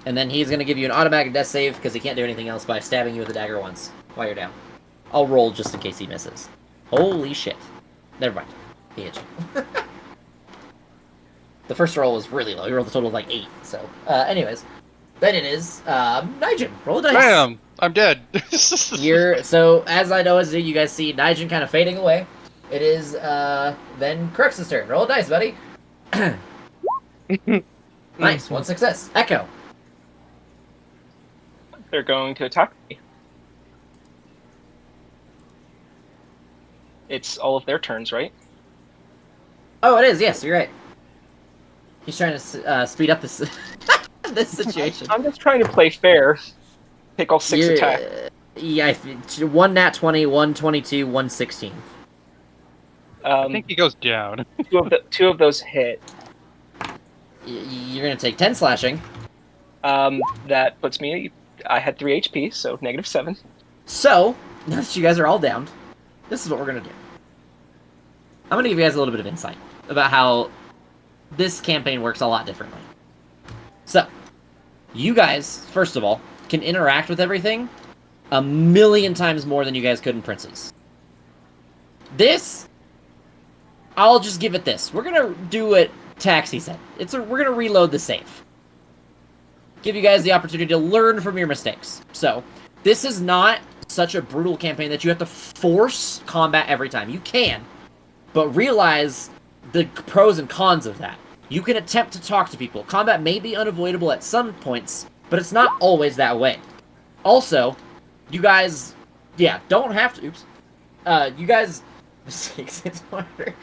And then he's going to give you an automatic death save because he can't do anything else by stabbing you with a dagger once while you're down. I'll roll just in case he misses. Holy shit. Never mind. He hit you. The first roll was really low. He rolled a total of like 8. So, anyways. Then it is, Nigel. Roll a dice. Bam! I'm dead. So, as I know as you guys see Nigel kind of fading away, it is, then Crix's turn. Roll a dice, buddy. Nice. 1 success. Echo. They're going to attack me. It's all of their turns, right? Oh, it is. Yes, you're right. He's trying to speed up this this situation. I'm just trying to play fair. Take all 6 attacks. Yeah, 1 nat 20, 1 22, 1 16. I think he goes down. Two of those hit. You're gonna take 10 slashing. That puts me. I had 3 HP, so -7. So now that you guys are all down, this is what we're gonna do. I'm gonna give you guys a little bit of insight about how this campaign works a lot differently. So, you guys, first of all, can interact with everything a million times more than you guys could in Princes. This, I'll just give it this. We're gonna do what Taxi said. We're gonna reload the save. Give you guys the opportunity to learn from your mistakes. So, this is not such a brutal campaign that you have to force combat every time. You can, but realize the pros and cons of that. You can attempt to talk to people. Combat may be unavoidable at some points, but it's not always that way. Also, you guys, don't have to. Oops. You guys, mistakes. It's harder.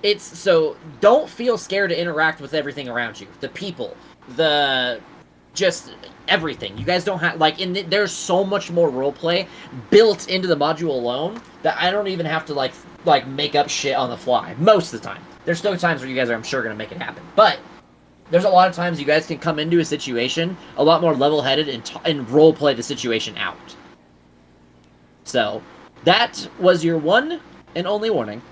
It's so don't feel scared to interact with everything around you. The people, just everything. You guys don't have there's so much more roleplay built into the module alone that I don't even have to like make up shit on the fly most of the time. There's still times where you guys are, I'm sure, gonna make it happen, but there's a lot of times you guys can come into a situation a lot more level-headed and roleplay the situation out. So that was your one and only warning.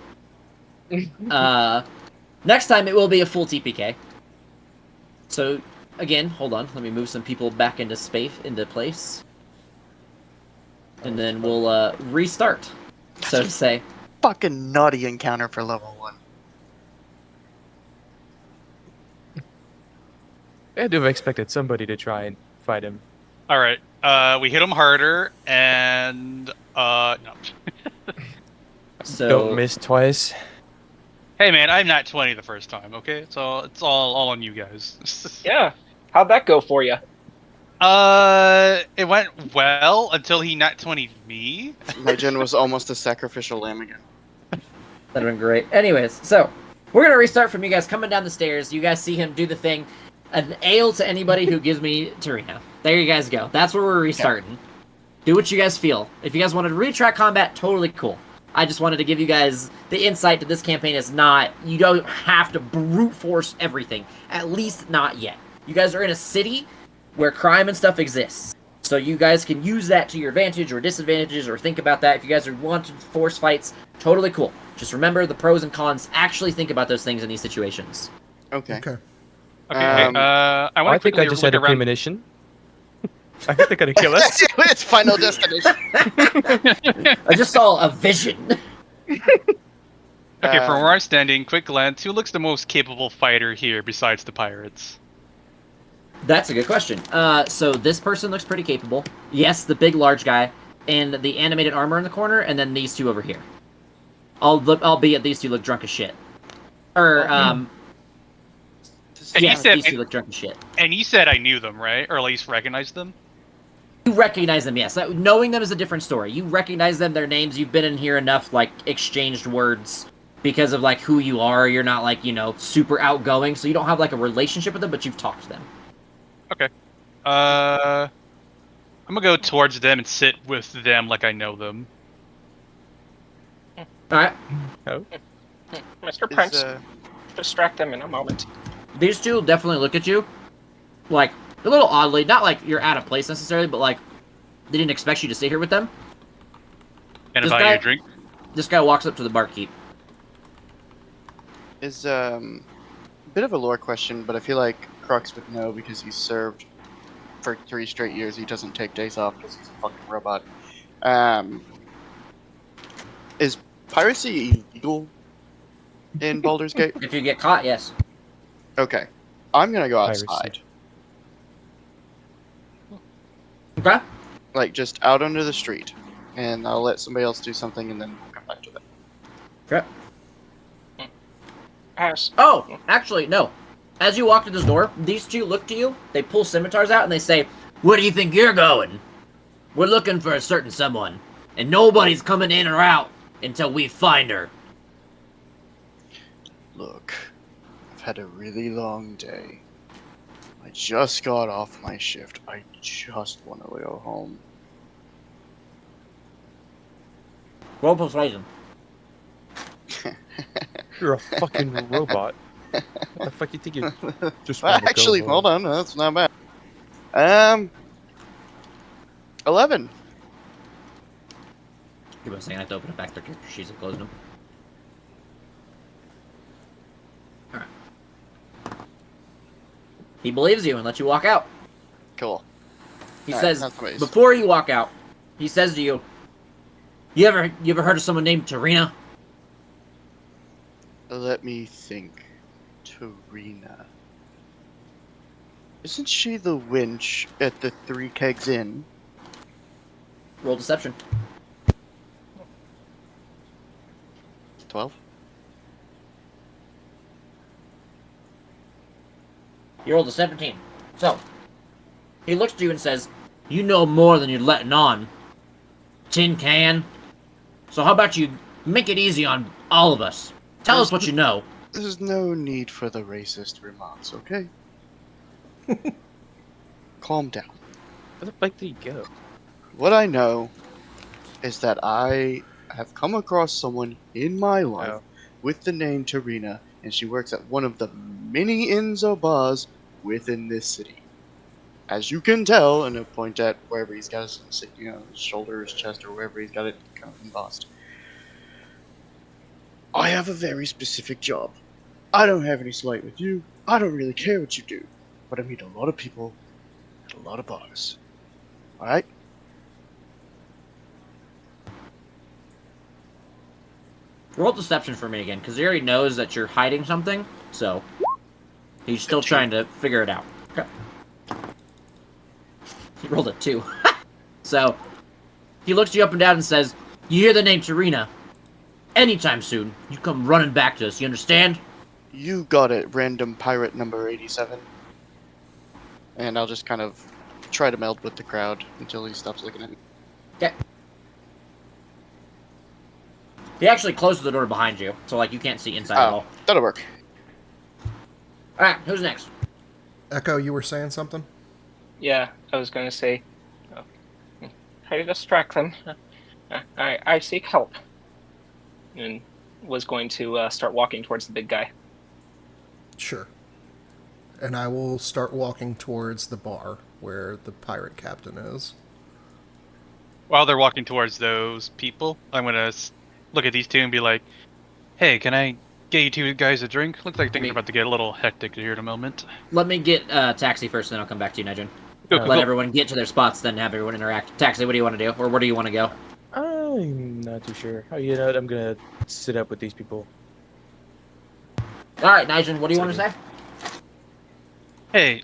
Next time it will be a full TPK. So again, hold on. Let me move some people back into place, and then we'll restart, so to say. Fucking naughty encounter for level 1. I had to have expected somebody to try and fight him. All right. We hit him harder, and no. So Don't miss twice. Hey man, I'm not 20 the first time. Okay, so it's all on you guys. Yeah. How'd that go for you? It went well until he nat 20'd me. Legend was almost a sacrificial lamb again. that'd been great. Anyways, so we're gonna restart from you guys coming down the stairs. You guys see him do the thing. An ale to anybody who gives me Torino. There you guys go. That's where we're restarting. Yeah. Do what you guys feel. If you guys wanted to retrack combat, totally cool. I just wanted to give you guys the insight that this campaign is not, you don't have to brute force everything. At least not yet. You guys are in a city where crime and stuff exists. So you guys can use that to your advantage or disadvantages or think about that. If you guys want to force fights, totally cool. Just remember the pros and cons. Actually think about those things in these situations. Okay. Okay, I think I just had a premonition. I think they're gonna kill us. It's Final Destination. I just saw a vision. Okay, from where I'm standing, quick glance, who looks the most capable fighter here besides the pirates? That's a good question. So this person looks pretty capable. Yes, the big large guy, and the animated armor in the corner, and then these two over here. Albeit these two look drunk as shit. Yes, these two look drunk as shit. And you said I knew them, right? Or at least recognized them? You recognize them, yes. Knowing them is a different story. You recognize them, their names. You've been in here enough, like, exchanged words because of, like, who you are. You're not, like, super outgoing, so you don't have, like, a relationship with them, but you've talked to them. Okay. I'm gonna go towards them and sit with them like I know them. Alright. Oh. Mr. Prince, distract them in a moment. These two definitely look at you, like, a little oddly. Not like you're out of place necessarily, but, like, they didn't expect you to sit here with them. And This buy guy- you a drink. This guy walks up to the barkeep. Is a bit of a lore question, but I feel like Crux would know because he's served for 3 straight years. He doesn't take days off because he's a fucking robot. Is piracy illegal in Baldur's Gate? If you get caught, yes. Okay, I'm gonna go Piracy. outside, Okay? like just out under the street, and I'll let somebody else do something, and then we'll come back to that. Okay. Pass. Oh, actually, no. As you walk to this door, these two look to you, they pull scimitars out, and they say, "Where do you think you're going? We're looking for a certain someone, and nobody's coming in or out until we find her." Look, I've had a really long day. I just got off my shift. I just want to go home. Roll persuasion. You're a fucking robot. What the fuck you think you just Well, wanna go actually, home? hold on, that's not bad. 11. Give me a second, I have to open it back there because she's closing them. Alright. He believes you and lets you walk out. Cool. He Alright, says, that's nice. before you walk out, he says to you, you ever heard of someone named Tarina? Let me think. Tarina. Isn't she the winch at the 3 Kegs Inn? Roll deception. 12? You rolled a 17. So, he looks to you and says, you know more than you're letting on, tin can. So how about you make it easy on all of us? Tell us what you know. There's no need for the racist remarks, okay? Calm down. Where the fuck did he go? What I know is that I have come across someone in my life Oh. with the name Tarina, and she works at one of the many inns or bars within this city. As you can tell, and I point at wherever he's got his, his shoulder, his chest, or wherever he's got it kind of embossed. I have a very specific job. I don't have any slight with you. I don't really care what you do. But I meet a lot of people at a lot of bars. Alright? Roll deception for me again, because he already knows that you're hiding something, so he's still 15. trying to figure it out. Okay. He rolled a 2. So, he looks you up and down and says, you hear the name Tarina. Anytime soon, you come running back to us, you understand? You got it, random pirate number 87. And I'll just kind of try to meld with the crowd until he stops looking at me. Okay. He actually closes the door behind you, so like you can't see inside at all. That'll work. Alright, who's next? Echo, you were saying something? Yeah, I was going to say, try to distract them. I seek help. And was going to start walking towards the big guy. Sure. And I will start walking towards the bar where the pirate captain is. While they're walking towards those people, I'm gonna look at these two and be like, "Hey, can I get you two guys a drink? Looks like things are about to get a little hectic here in a moment." Let me get Taxi first, then I'll come back to you, Nigel. Cool, Let cool. everyone get to their spots, then have everyone interact. Taxi, what do you want to do? Or where do you want to go? I'm not too sure. Oh, you know what? I'm gonna sit up with these people. Alright, Nigel, what do you want to say? Hey,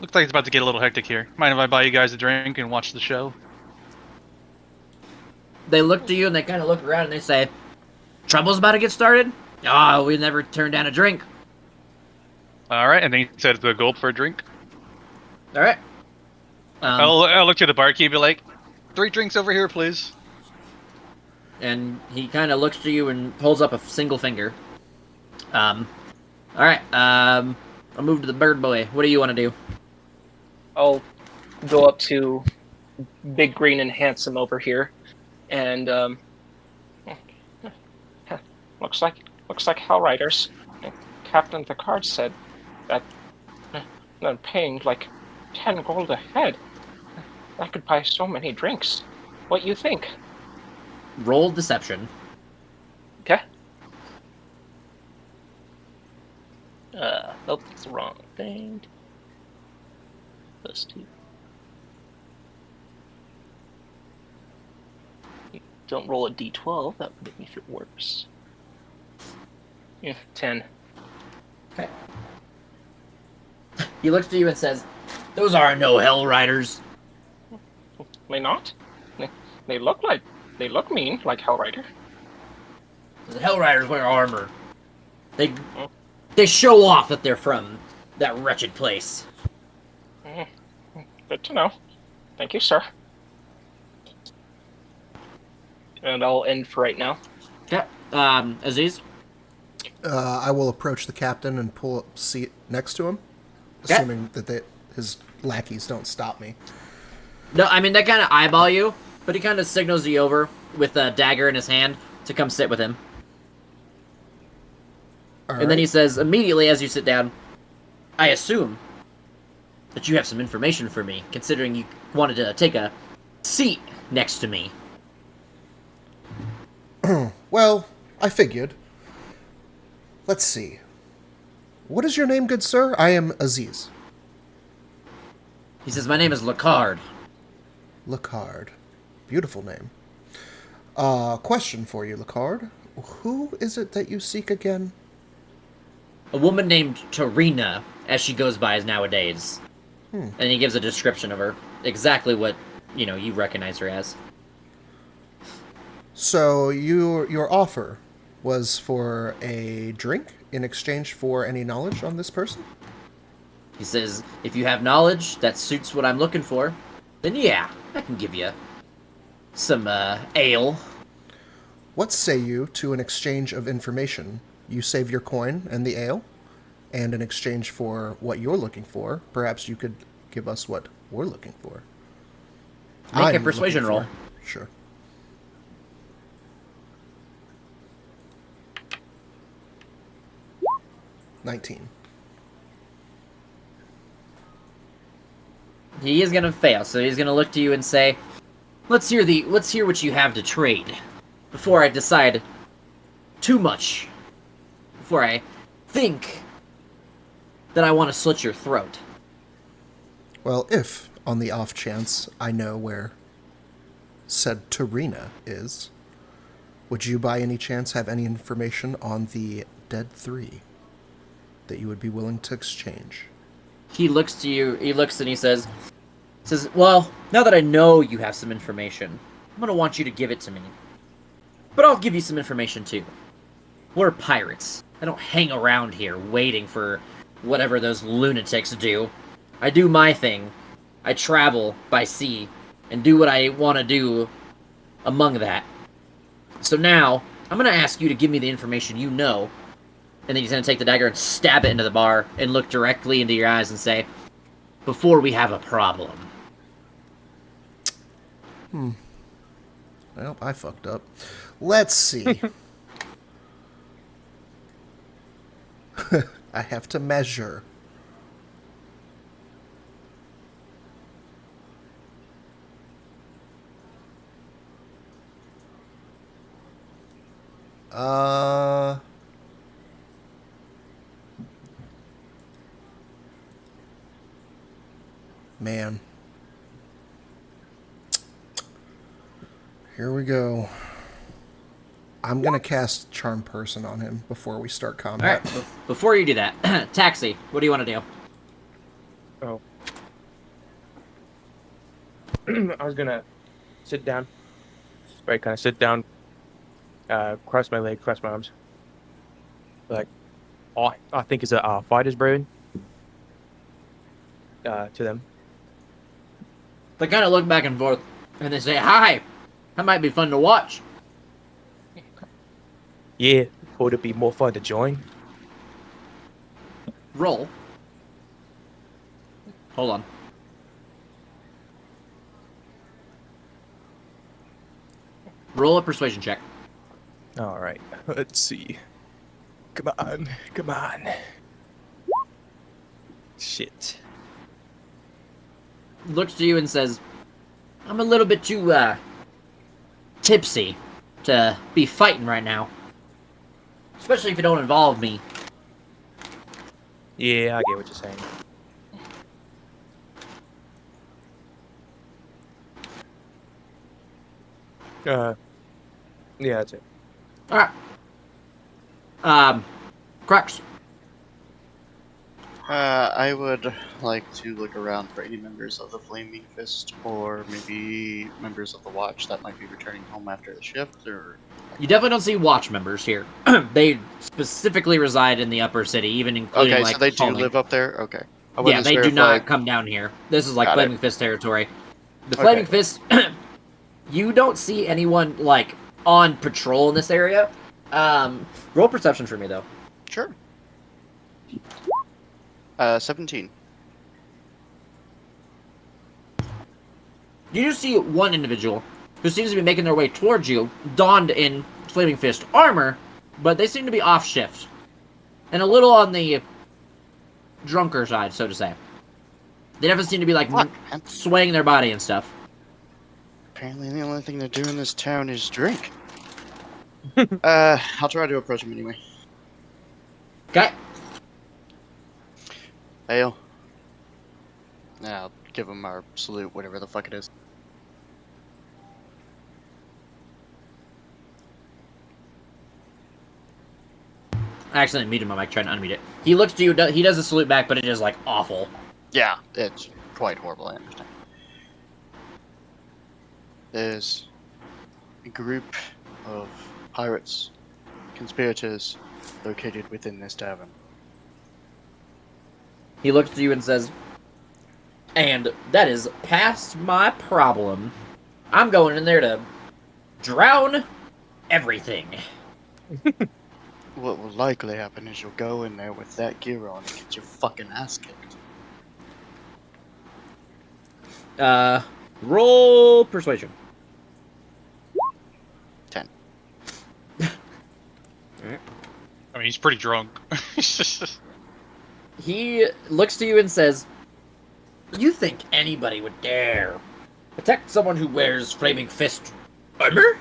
looks like it's about to get a little hectic here. Mind if I buy you guys a drink and watch the show? They look to you and they kind of look around and they say, trouble's about to get started? Oh, we never turned down a drink. All right, and then he said the gold for a drink. Alright. I'll look to the barkeep and be like, 3 drinks over here, please. And he kind of looks to you and holds up a single finger. All right. I'll move to the bird boy. What do you want to do? I'll go up to Big Green and Handsome over here, and looks like Hellriders. Captain Picard said that they're paying like 10 gold a head. That could buy so many drinks. What you think? Roll deception. Okay. Nope, that's the wrong thing. +2. You don't roll a d12, that would make me feel worse. Yeah, 10. Okay. He looks to you and says, "Those are no Hell Riders." May not? They look mean, like Hellrider. The Hell Riders wear armor. They show off that they're from that wretched place. Good to know. Thank you, sir. And I'll end for right now. Okay. Aziz? I will approach the captain and pull up a seat next to him, Okay. assuming that his lackeys don't stop me. No, I mean, they kind of eyeball you, but he kind of signals you over with a dagger in his hand to come sit with him. And then he says, immediately as you sit down, "I assume that you have some information for me, considering you wanted to take a seat next to me." Well, I figured. Let's see. What is your name, good sir? I am Aziz. He says, "My name is Lacard." Lacard. Beautiful name. Question for you, Lacard. Who is it that you seek again? A woman named Tarina, as she goes by nowadays. And he gives a description of her. Exactly what, you recognize her as. So your offer was for a drink in exchange for any knowledge on this person? He says, if you have knowledge that suits what I'm looking for, then yeah, I can give you some ale. What say you to an exchange of information? You save your coin and the ale, and in exchange for what you're looking for, perhaps you could give us what we're looking for. Make a persuasion roll. Sure. $19. He is gonna fail, so he's gonna look to you and say, let's hear what you have to trade before I decide too much. Before I think that I want to slit your throat." Well, if, on the off chance, I know where said Tarina is, would you by any chance have any information on the Dead Three that you would be willing to exchange? He looks to you, he looks and he says, "Well, now that I know you have some information, I'm gonna want you to give it to me. But I'll give you some information too. We're pirates. I don't hang around here waiting for whatever those lunatics do. I do my thing. I travel by sea and do what I want to do among that. So now, I'm going to ask you to give me the information you know." And then he's going to take the dagger and stab it into the bar and look directly into your eyes and say, "Before we have a problem." Well, I fucked up. Let's see. I have to measure. Man. Here we go. I'm gonna cast Charm Person on him before we start combat. Alright, before you do that, Taxi, what do you want to do? Oh. I was gonna sit down. Right, kind of sit down, cross my legs, cross my arms. Like, I think it's a fighter's brewing. To them. They kind of look back and forth, and they say, "Hi, that might be fun to watch." Yeah, would it be more fun to join? Roll. Hold on. Roll a persuasion check. All right, let's see. Come on, come on. Shit. Looks to you and says, "I'm a little bit too, tipsy to be fighting right now. Especially if it don't involve me." Yeah, I get what you're saying. Yeah, that's it. Alright. Crux. I would like to look around for any members of the Flaming Fist, or maybe members of the Watch that might be returning home after the shift, or... You definitely don't see watch members here. They specifically reside in the upper city, even including, Okay, like, so they do Falling. live up there? Okay. I Yeah, wasn't they sure do if, not like... come down here. This is, like, Got Flaming it. Fist territory. The Okay. Flaming Fist... You don't see anyone, like, on patrol in this area. Roll perception for me, though. Sure. 17. You just see one individual who seems to be making their way towards you, donned in Flaming Fist armor, but they seem to be off shift. And a little on the drunker side, so to say. They definitely seem to be, like, Fuck, man. swaying their body and stuff. Apparently the only thing to do in this town is drink. I'll try to approach him anyway. Okay. Hail. Yeah, I'll give him our salute, whatever the fuck it is. I accidentally muted my mic trying to unmute it. He looks to you, he does a salute back, but it is, like, awful. Yeah, it's quite horrible, I understand. There's a group of pirates, conspirators, located within this tavern. He looks to you and says, "And that is past my problem. I'm going in there to drown everything." What will likely happen is you'll go in there with that gear on and get your fucking ass kicked. Roll persuasion. 10. I mean, he's pretty drunk. He looks to you and says, "You think anybody would dare attack someone who wears Flaming Fist armor?"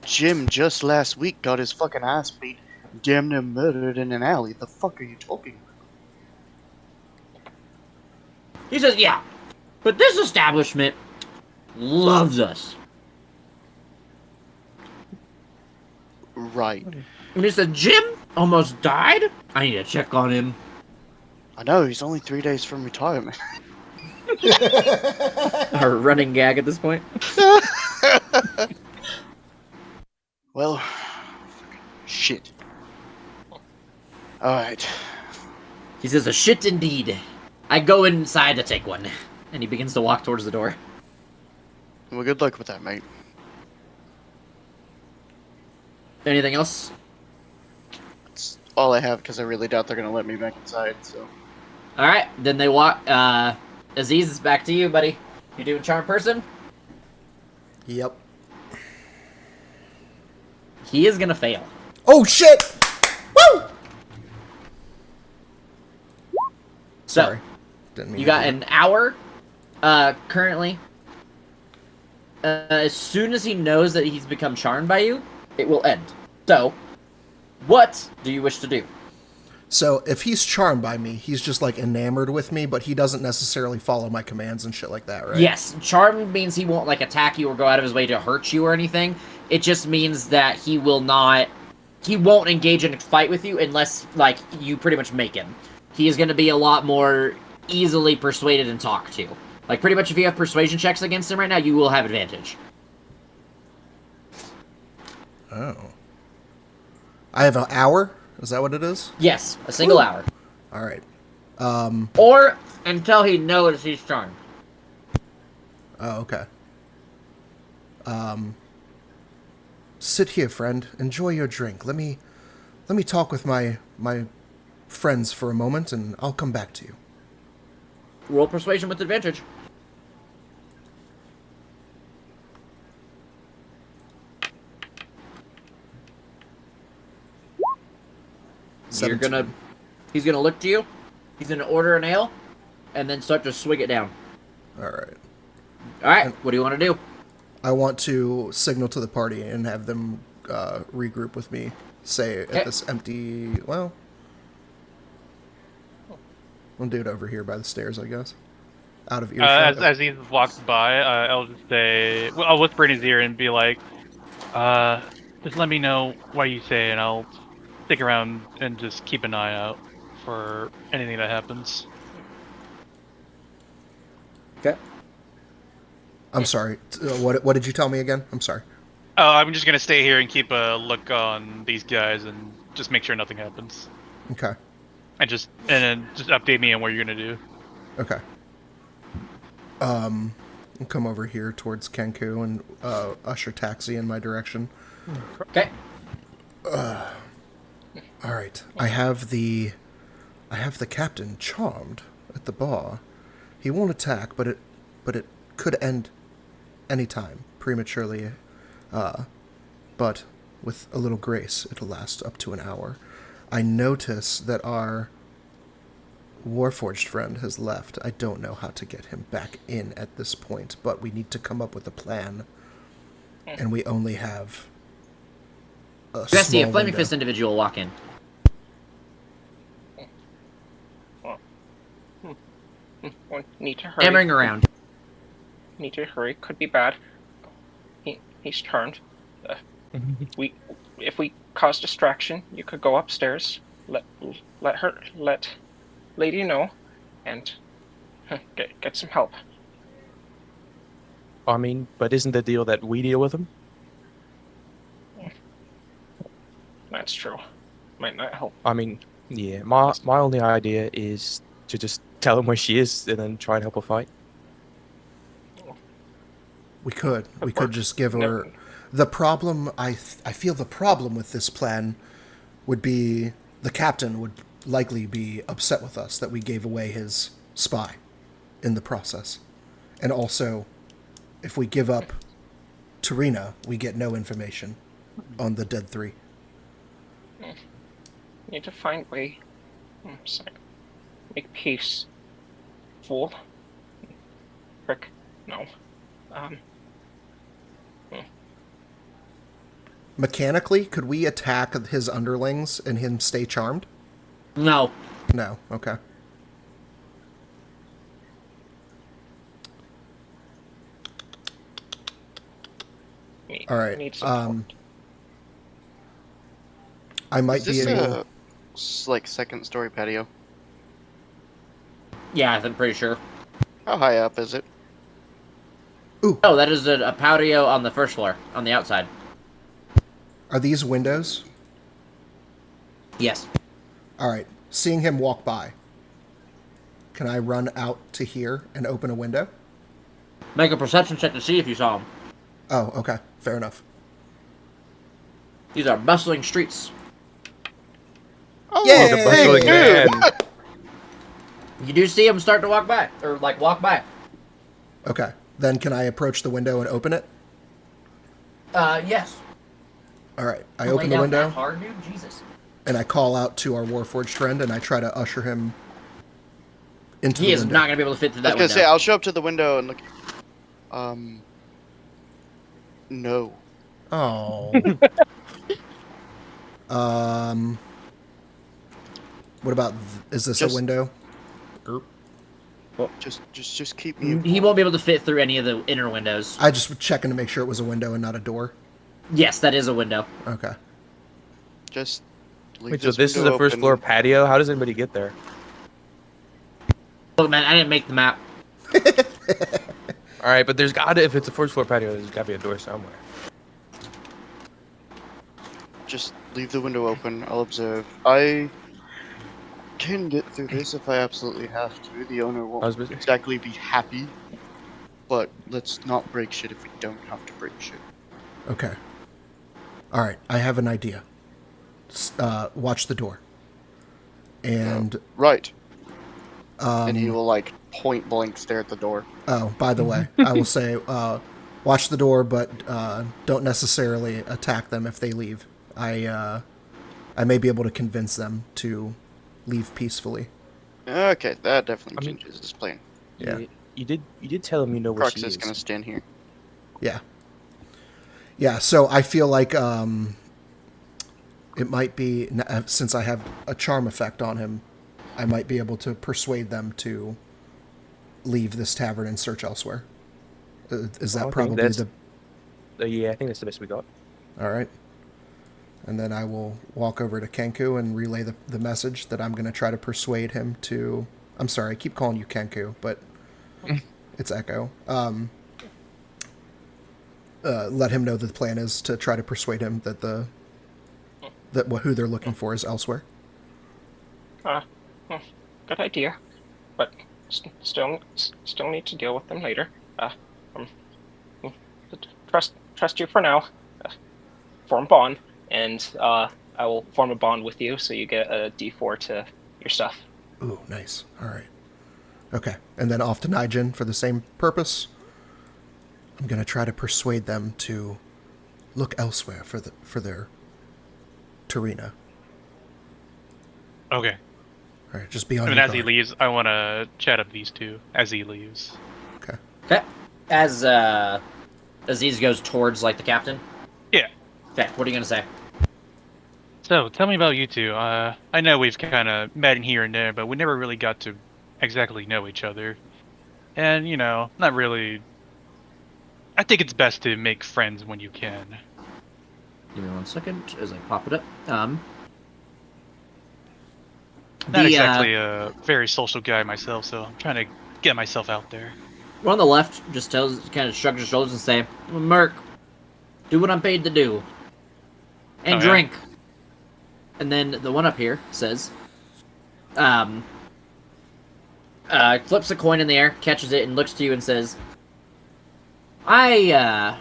Jim just last week got his fucking ass beat, damn near murdered in an alley. The fuck are you talking about? He says, "Yeah, but this establishment loves us." Right. And he said, "Jim almost died? I need to check on him." I know, he's only 3 days from retirement. Our running gag at this point. Well, shit. Alright. He says, "A shit indeed. I go inside to take one." And he begins to walk towards the door. Well, good luck with that, mate. Anything else? That's all I have, because I really doubt they're gonna let me back inside, so... Alright, then they walk, Aziz, it's back to you, buddy. You doing charm person? Yep. He is gonna fail. Oh, shit! Woo! So, Sorry. Didn't mean you to got do an hour, currently. As soon as he knows that he's become charmed by you, it will end. So, what do you wish to do? So if he's charmed by me, he's just like enamored with me, but he doesn't necessarily follow my commands and shit like that, right? Yes, charmed means he won't, like, attack you or go out of his way to hurt you or anything. It just means that he won't engage in a fight with you unless, like, you pretty much make him. He is going to be a lot more easily persuaded and talked to. Like, pretty much if you have persuasion checks against him right now, you will have advantage. Oh. I have an hour? Is that what it is? Yes, a single Woo. hour. All right. Or until he knows he's charmed. Oh, okay. Sit here, friend. Enjoy your drink. Let me talk with my friends for a moment, and I'll come back to you. Roll persuasion with advantage. He's gonna look to you. He's gonna order an ale, and then start to swig it down. All right. All right. What do you want to do? I want to signal to the party and have them regroup with me. Say at this empty. Well, we'll do it over here by the stairs, I guess. Out of earshot. As he walks by, I'll just say, well, I'll whisper in his ear and be like, just let me know what you say, and I'll stick around and just keep an eye out for anything that happens. Okay. I'm sorry. What did you tell me again? I'm sorry. Oh, I'm just gonna stay here and keep a look on these guys and just make sure nothing happens. Okay. And then just update me on what you're gonna do. Okay. I'll come over here towards Kenku and usher taxi in my direction. Okay. All right. I have the captain charmed at the bar. He won't attack, but it could end any time prematurely. But with a little grace, it'll last up to an hour. I notice that our Warforged friend has left. I don't know how to get him back in at this point, but we need to come up with a plan. And we only have a You guys see a small Flaming window. Fist individual walk in. Need to hurry. Hammering around. Need to hurry. Could be bad. He's turned. If we cause distraction, you could go upstairs. Let lady know, and get some help. I mean, but isn't the deal that we deal with him? That's true. Might not help. I mean, yeah. My only idea is to just tell him where she is and then try and help her fight. We could work. just give her No. the problem. I feel the problem with this plan would be the captain would likely be upset with us that we gave away his spy in the process, and also if we give up Tarina, we get no information on the dead three. Need to find way. Make peace. Fool. Frick. No. Mechanically, could we attack his underlings and him stay charmed? No. No. Okay. All right. Need some I might Is be this able. like second story patio? Yeah, I'm pretty sure. How high up is it? Oh, that is a patio on the first floor, on the outside. Are these windows? Yes. All right. Seeing him walk by, can I run out to here and open a window? Make a perception check to see if you saw him. Oh, okay. Fair enough. These are bustling streets. Oh, Yay! The bustling dude! man. You do see him start to walk by, or walk by. Okay. Then can I approach the window and open it? Yes. All right. I Lay open the down window that hard, dude? Jesus. and I call out to our Warforged friend and I try to usher him into He the is window. not going to be able to fit through I was that gonna window. say I'll show up to the window and look. No. Oh. What about? Is this Just- a window? Just keep me. He won't be able to fit through any of the inner windows. I just was checking to make sure it was a window and not a door. Yes, that is a window. Okay. Just leave Wait, so this is window a first open. floor patio? How does anybody get there? Look, man, I didn't make the map. All right, but there's gotta, if it's a first floor patio, there's gotta be a door somewhere. Just leave the window open. I'll observe. I can get through this if I absolutely have to. The owner I won't was busy. exactly be happy, but let's not break shit if we don't have to break shit. Okay. All right. I have an idea. Watch the door. And Right. And he will like point blank stare at the door. oh, by the way, I will say, watch the door, but don't necessarily attack them if they leave. I may be able to convince them to leave peacefully. Okay, that definitely I mean- changes his plan. Yeah. You did tell him you know where Crux she is is. gonna stand here. Yeah. Yeah, so I feel like it might be, since I have a charm effect on him, I might be able to persuade them to leave this tavern and search elsewhere. Is that I think probably that's- the... Yeah, I think that's the best we got. All right. And then I will walk over to Kenku and relay the message that I'm going to try to persuade him to... I'm sorry, I keep calling you Kenku, but it's Echo. Let him know that the plan is to try to persuade him that who they're looking for is elsewhere. Good idea, but still need to deal with them later. Trust you for now. Form bond, and I will form a bond with you, so you get a D4 to your stuff. Ooh, nice. All right. Okay. And then off to Nijin for the same purpose. I'm going to try to persuade them to look elsewhere for their Tarina. Okay. All right, just be on And your as he guard. leaves, I want to chat up these two as he leaves. Okay. Okay. As Aziz goes towards like the captain. Yeah. Okay. What are you gonna say? So, tell me about you two. I know we've kind of met in here and there, but we never really got to exactly know each other. And, not really... I think it's best to make friends when you can. Give me 1 second as I pop it up. Not exactly a very social guy myself, so I'm trying to get myself out there. One on the left just kind of shrugs his shoulders and say, "Merc, do what I'm paid to do, and Oh, yeah? drink." And then the one up here says, flips a coin in the air, catches it, and looks to you and says, "I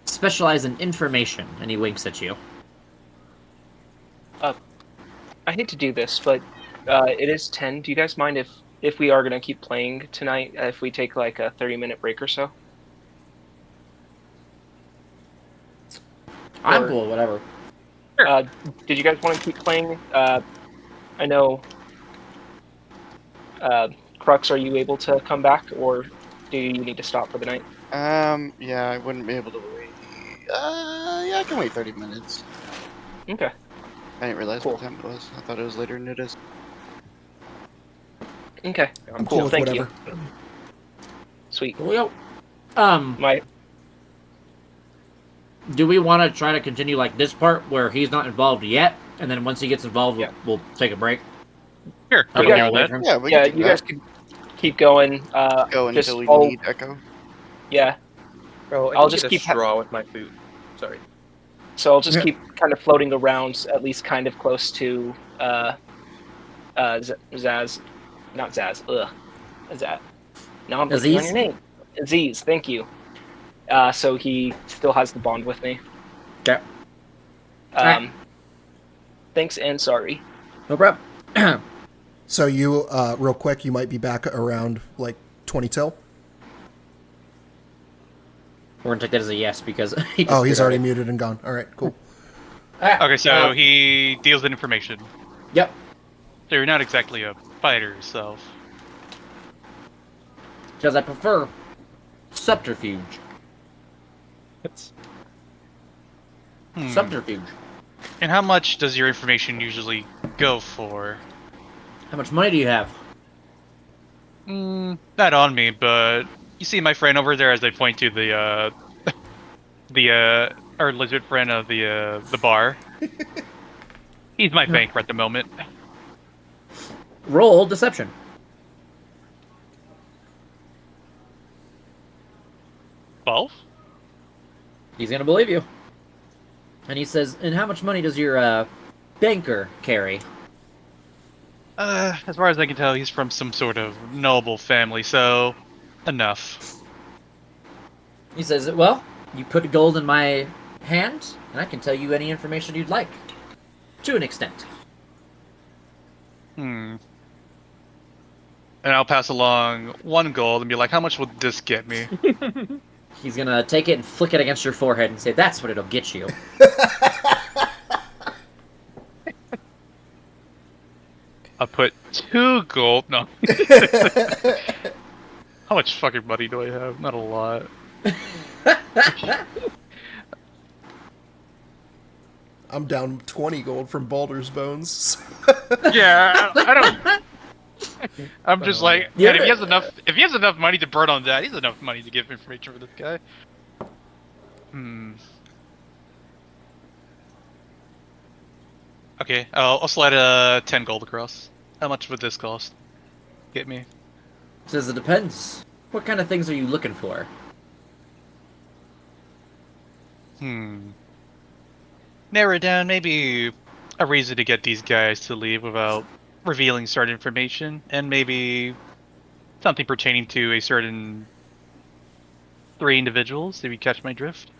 specialize in information." And he winks at you. I hate to do this, but it is 10. Do you guys mind if we are going to keep playing tonight, if we take like a 30-minute break or so? I'm Or- cool, whatever. Did you guys want to keep playing? I know, Crux, are you able to come back, or do you need to stop for the night? Yeah, I wouldn't be able to wait. Yeah, I can wait 30 minutes. Okay. I didn't realize Cool. what time it was. I thought it was later than it is. Okay. I'm Cool, cool with thank whatever. Sweet. Here we go. My Do we want to try to continue like this part where he's not involved yet, and then once he gets involved, Yeah. we'll take a break? Sure, Are I'm we okay gonna with wait that. for him? Yeah, we yeah, can do you that. guys can keep going. Go just until we follow- need Echo. Yeah. Bro, I'll I'll just just keep keep a straw with my food. Sorry. So I'll just Yeah. keep kind of floating around, at least kind of close to Zaz. Not Zaz. Ugh. Zaz. No, I'm blanking on Aziz? your name. Aziz, thank you. So he still has the bond with me. Okay. Alright. Thanks and sorry. No problem. So you, real quick, you might be back around like 20 till. We're gonna take that as a yes because he Oh, he's disappeared already muted and gone. All right, cool. Alright, Okay, so he deals in information. Yep. So you're not exactly a fighter yourself. Because I prefer subterfuge. Subterfuge. And how much does your information usually go for? How much money do you have? Not on me, but you see my friend over there as I point to the our lizard friend of the bar. He's my banker at the moment. Roll deception. Well, He's gonna believe you. And he says, "And how much money does your banker carry?" As far as I can tell, he's from some sort of noble family, so enough. He says, well, you put gold in my hand, and I can tell you any information you'd like. To an extent. And I'll pass along 1 gold and be like, how much will this get me? He's gonna take it and flick it against your forehead and say, that's what it'll get you. I'll put 2 gold. No. How much fucking money do I have? Not a lot. I'm down 20 gold from Baldur's Bones. Yeah, I don't. I'm just like, Yeah. man, if he has enough money to burn on that, he's enough money to give information for this guy. Okay, I'll slide 10 gold across. How much would this cost? Get me. Says it depends. What kind of things are you looking for? Narrow it down, maybe a reason to get these guys to leave without revealing certain information, and maybe something pertaining to a certain 3 individuals, if you catch my drift.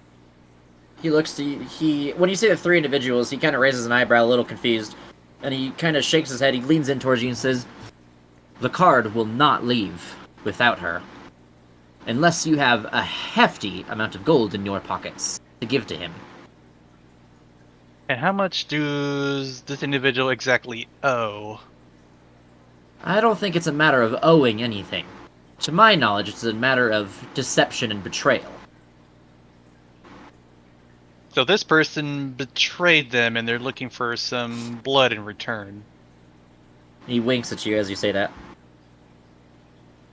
He looks to when you say the 3 individuals, he kind of raises an eyebrow, a little confused, and he kind of shakes his head. He leans in towards you and says, "The card will not leave without her, unless you have a hefty amount of gold in your pockets to give to him." And how much does this individual exactly owe? I don't think it's a matter of owing anything. To my knowledge, it's a matter of deception and betrayal. So this person betrayed them, and they're looking for some blood in return. He winks at you as you say that.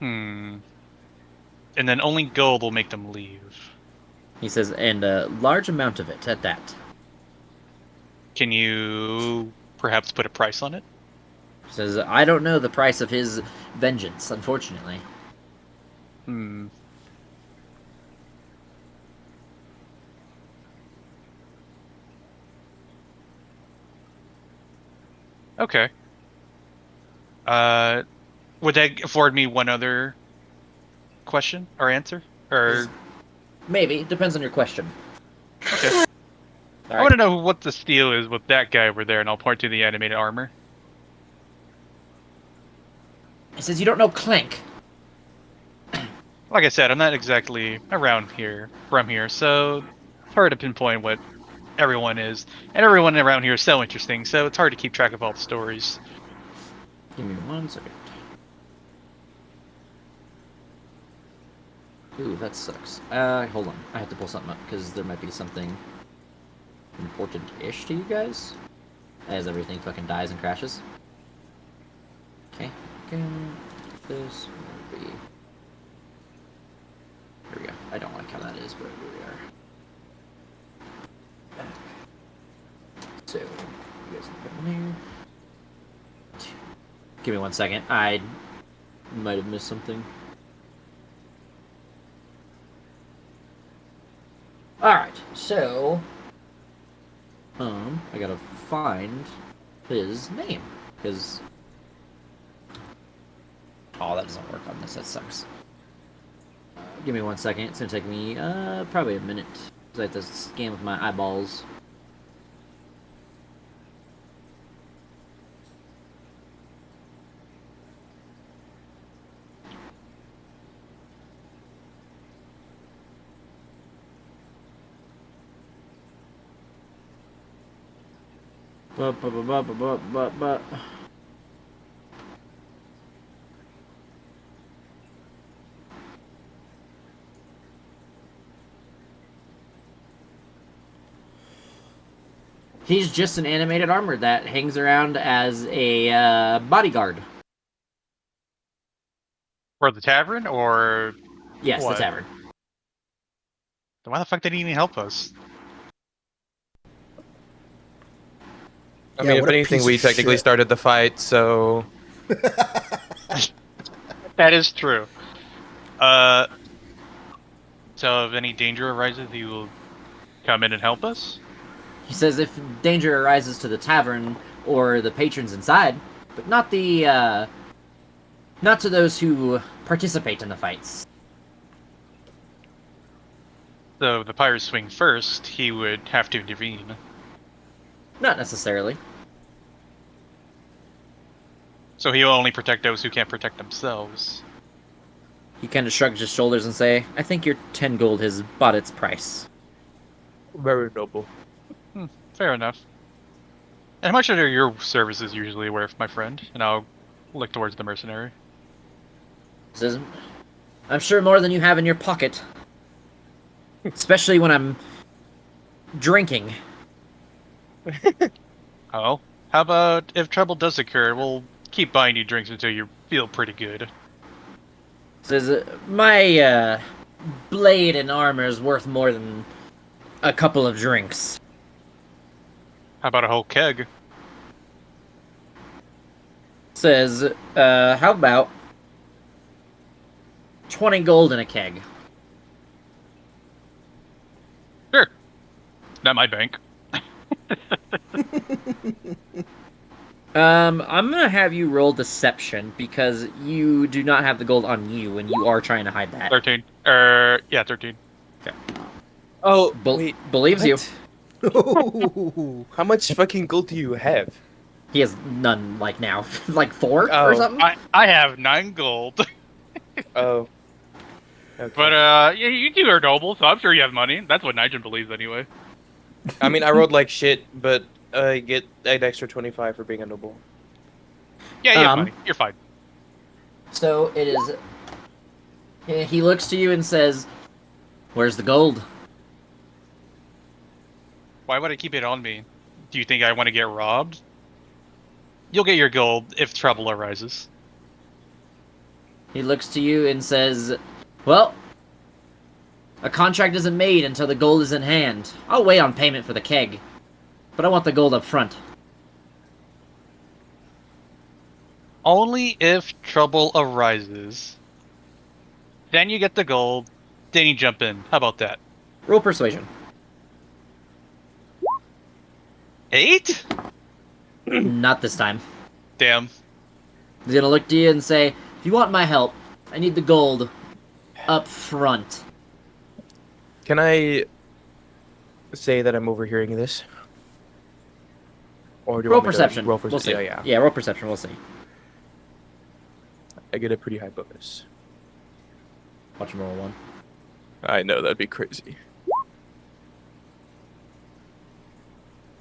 And then only gold will make them leave. He says, and a large amount of it at that. Can you perhaps put a price on it? He says, I don't know the price of his vengeance, unfortunately. Okay. Would that afford me one other question or answer? Or Maybe. Depends on your question. okay. I want to know what the steal is with that guy over there, and I'll point to the animated armor. He says, you don't know Clank. Like I said, I'm not exactly from here, so it's hard to pinpoint what everyone is. And everyone around here is so interesting, so it's hard to keep track of all the stories. Give me 1 second. Ooh, that sucks. Hold on. I have to pull something up, because there might be something important-ish to you guys. As everything fucking dies and crashes. Okay. This will be... Here we go. I don't like how that is, but here we are. So, you guys can put in there. Give me 1 second. I might have missed something. Alright, so... I gotta find his name, because... Oh, that doesn't work on this, that sucks. Give me 1 second, it's gonna take me, probably a minute, because I have to scan with my eyeballs. But. He's just an animated armor that hangs around as a bodyguard. For the tavern, or Yes, what? the tavern. Then why the fuck did he even help us? I mean, if what a anything, piece we of technically shit. started the fight, so... That is true. So if any danger arises, he will come in and help us? He says if danger arises to the tavern or the patrons inside, but not the not to those who participate in the fights. So if the pirates swing first, he would have to intervene. Not necessarily. So he'll only protect those who can't protect themselves. He kind of shrugs his shoulders and say, "I think your 10 gold has bought its price." Very noble. Fair enough. And how much are your services usually worth, my friend? And I'll look towards the mercenary. Says, "I'm sure more than you have in your pocket. Especially when I'm drinking." Oh, how about if trouble does occur, we'll keep buying you drinks until you feel pretty good. Says, "My blade and armor is worth more than a couple of drinks." How about a whole keg? Says, "How about 20 gold in a keg?" Sure. Not my bank. I'm gonna have you roll deception because you do not have the gold on you and you are trying to hide that. 13. Yeah, 13. Oh, Be- believes you. Ooh. How much fucking gold do you have? He has none, like, now. Like 4 or Oh. something? I have 9 gold. Oh. Okay. But, yeah, you two are noble, so I'm sure you have money. That's what Nigel believes anyway. I mean, I rolled like shit, but I get an extra 25 for being a noble. Yeah, you have money. You're fine. So it is... He looks to you and says, "Where's the gold?" Why would I keep it on me? Do you think I want to get robbed? You'll get your gold if trouble arises. He looks to you and says, "Well, a contract isn't made until the gold is in hand. I'll wait on payment for the keg, but I want the gold up front." Only if trouble arises. Then you get the gold, then you jump in. How about that? Roll persuasion. 8? Not this time. Damn. He's gonna look to you and say, "If you want my help, I need the gold up front." Can I say that I'm overhearing this? Or do you Roll want me to perception. Roll for We'll see. Yeah. Roll perception. We'll see. I get a pretty high bonus. Watch him roll 1. I know, that'd be crazy.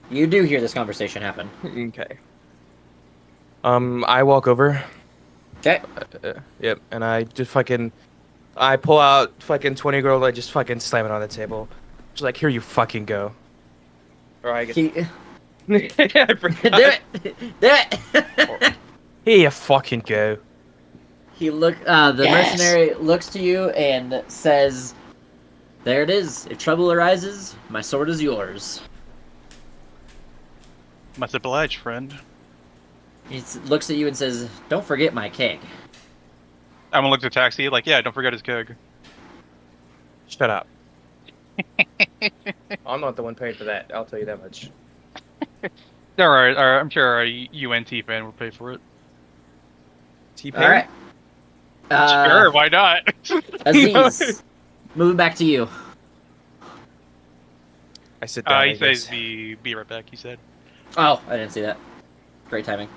You do hear this conversation happen. Okay. I walk over. Okay. Yep, and I just I pull out fucking 20 gold, I just fucking slam it on the table. Just like, here you fucking go. Or I guess... I forgot. Do it! Do it! Here you fucking go. The mercenary looks to you and says, "There it is. If trouble arises, my sword is yours." Much obliged, friend. He looks at you and says, "Don't forget my keg." I'm gonna look at the taxi, like, yeah, don't forget his keg. Shut up. I'm not the one paying for that, I'll tell you that much. Alright, I'm sure our UNT fan will pay for it. T-Pain? Alright. Sure, why not? Aziz, moving back to you. I sit down. He says be right back, he said. Oh, I didn't see that. Great timing.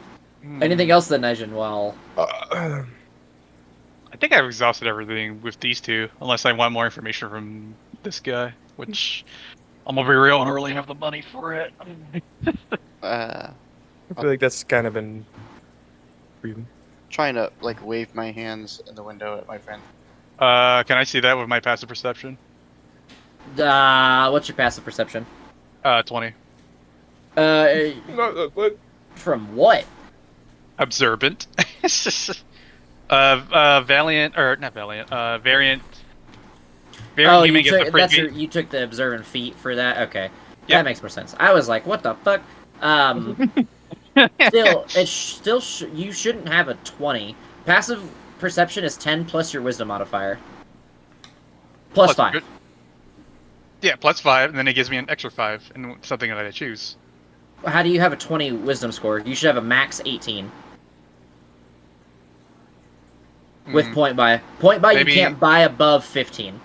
Anything else then, Nijin, while... I think I've exhausted everything with these two, unless I want more information from this guy, which I'm gonna be real, I don't really have the money for it. I feel like that's kind of been... Trying to like wave my hands in the window at my friend. Can I see that with my passive perception? What's your passive perception? 20. From what? Observant. Valiant, or not Valiant, Variant. Oh, Human you gets took, a free feat. you took the observant feat for that? Okay. Yep. That makes more sense. I was like, what the fuck? Still, you shouldn't have a 20. Passive perception is 10 plus your wisdom modifier. Plus 5. Yeah, plus 5, and then it gives me an extra 5, and something that I choose. How do you have a 20 wisdom score? You should have a max 18. with point buy. Point buy, Maybe- you can't buy above 15.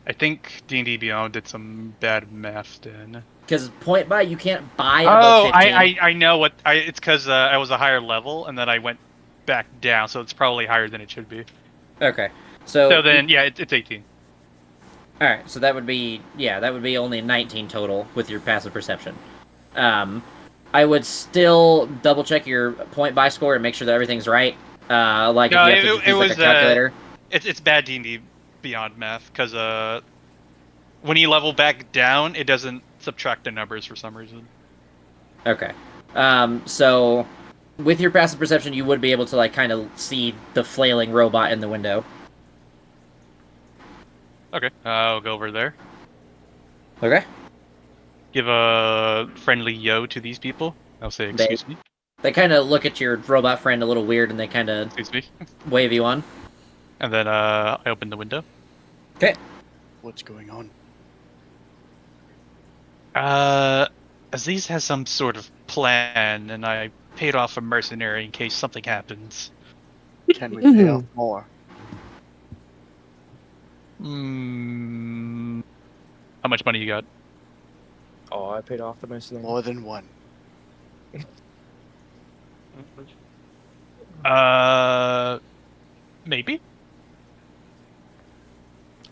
I think D&D Beyond did some bad math then. Because point buy, you can't buy above 15. I know what. It's because I was a higher level, and then I went back down, so it's probably higher than it should be. Okay. So then, yeah, it's 18. All right, so that would be only 19 total with your passive perception. I would still double check your point buy score and make sure that everything's right. Like No, if you have to use like a calculator. It's bad D&D Beyond math because when you level back down, it doesn't subtract the numbers for some reason. Okay. So with your passive perception, you would be able to like kind of see the flailing robot in the window. Okay, I'll go over there. Okay. Give a friendly yo to these people. I'll say, excuse me. They kind of look at your robot friend a little weird, and they kind of Excuse me. wave you on. And then I open the window. Okay. What's going on? Aziz has some sort of plan, and I paid off a mercenary in case something happens. Can we pay off more? How much money you got? Oh, I paid off the mercenary. More than one. Maybe?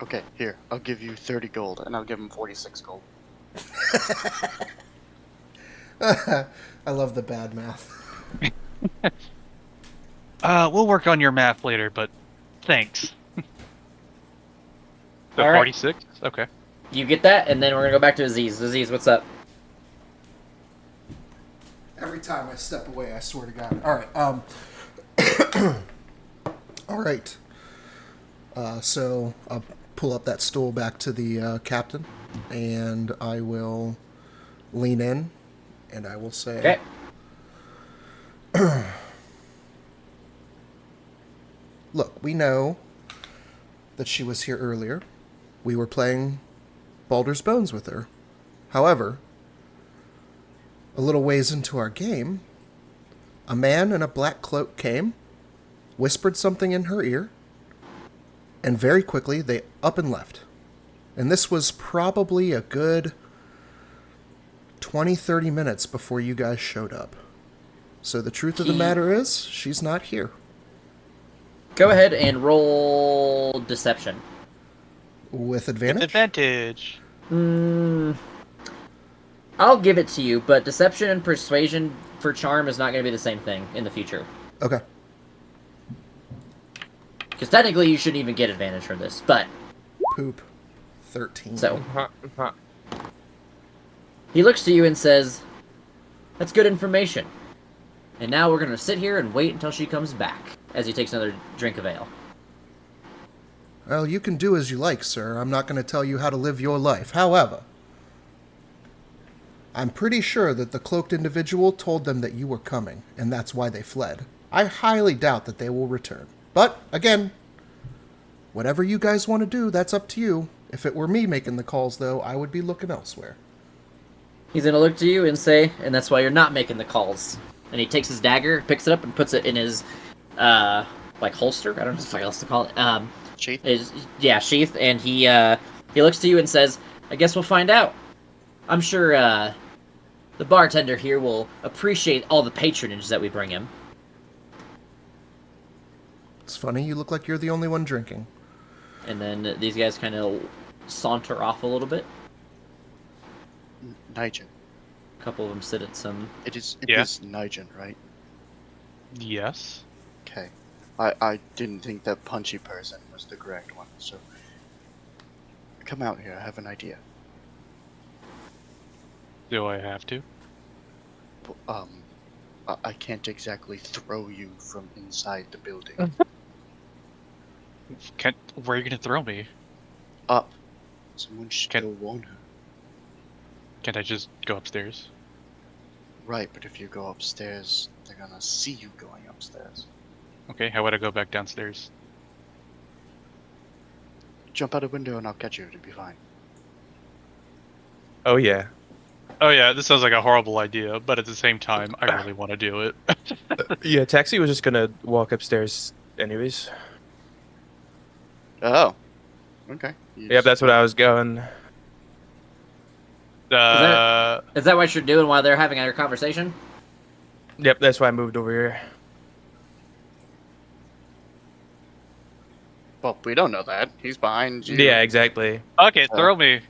Okay, here. I'll give you 30 gold, and I'll give him 46 gold. I love the bad math. We'll work on your math later, but thanks. So All right. 46? Okay. You get that, and then we're gonna go back to Aziz. Aziz, what's up? Every time I step away, I swear to God. All right. All right. So I'll pull up that stool back to the captain, and I will lean in, and I will say, Okay. look, we know that she was here earlier. We were playing Baldur's Bones with her. However, a little ways into our game, a man in a black cloak came, whispered something in her ear, and very quickly they up and left. And this was probably a good 20-30 minutes before you guys showed up. So the truth of the matter is, she's not here. Go ahead and roll deception. With advantage? Advantage. I'll give it to you, but deception and persuasion for charm is not going to be the same thing in the future. Okay. Because technically you shouldn't even get advantage from this, but... Poop. 13. So, he looks to you and says, "That's good information. And now we're going to sit here and wait until she comes back," as he takes another drink of ale. Well, you can do as you like, sir. I'm not going to tell you how to live your life. However, I'm pretty sure that the cloaked individual told them that you were coming, and that's why they fled. I highly doubt that they will return. But, again, whatever you guys want to do, that's up to you. If it were me making the calls, though, I would be looking elsewhere. He's going to look to you and say, "And that's why you're not making the calls." And he takes his dagger, picks it up, and puts it in his, holster? I don't know what else to call it. Sheath? Sheath. And he looks to you and says, "I guess we'll find out. I'm sure, the bartender here will appreciate all the patronage that we bring him." It's funny, you look like you're the only one drinking. And then these guys kind of saunter off a little bit. Nigel. A couple of them sit at some... It is Yeah. Nigel, right? Yes. Okay. I didn't think that punchy person was the correct one, so... Come out here, I have an idea. Do I have to? I can't exactly throw you from inside the building. Where are you gonna throw me? Up. Someone should still warn her. Can't I just go upstairs? Right, but if you go upstairs, they're gonna see you going upstairs. Okay, how would I go back downstairs? Jump out a window and I'll catch you, it'll be fine. Oh, yeah. Oh yeah, this sounds like a horrible idea, but at the same time, I really want to do it. Yeah, Taxi was just gonna walk upstairs anyways. Oh. Okay. Yep, that's what I was going. Is that what you're doing while they're having a conversation? Yep, that's why I moved over here. Well, we don't know that. He's behind you. Yeah, exactly. Okay, throw me.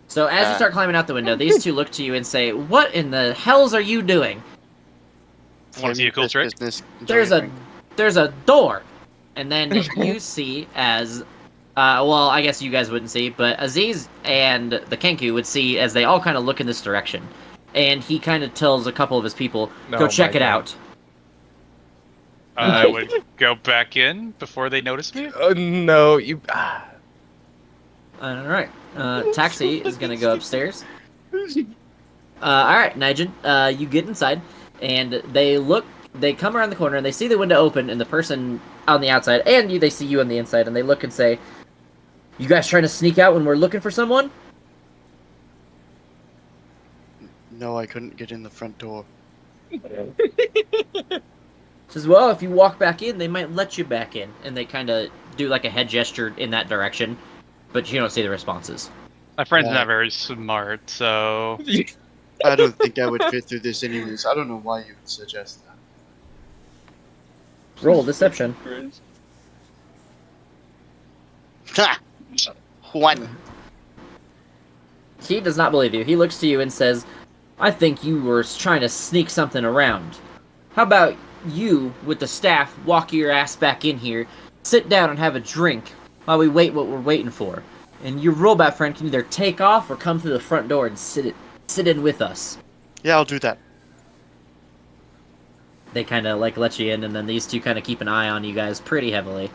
So as you start climbing out the window, these two look to you and say, "What in the hells are you doing?" Want to see a cool trick? There's a door, and then you see as, well, I guess you guys wouldn't see, but Aziz and the Kenku would see as they all kind of look in this direction, and he kind of tells a couple of his people, "Go check it out." I would go back in before they notice me. No, you. All right, Taxi is gonna go upstairs. All right, Nigel, you get inside, and they come around the corner, and they see the window open, and the person on the outside, and they see you on the inside, and they look and say, "You guys trying to sneak out when we're looking for someone?" No, I couldn't get in the front door. Says, "Well, if you walk back in, they might let you back in," and they kind of do like a head gesture in that direction, but you don't see the responses. My friend's not very smart, so I don't think I would fit through this anyways. I don't know why you would suggest that. Roll deception. Ha! 1. He does not believe you. He looks to you and says, "I think you were trying to sneak something around. How about you, with the staff, walk your ass back in here, sit down and have a drink while we wait what we're waiting for. And your robot friend can either take off or come through the front door and sit in with us." Yeah, I'll do that. They kind of like let you in, and then these two kind of keep an eye on you guys pretty heavily.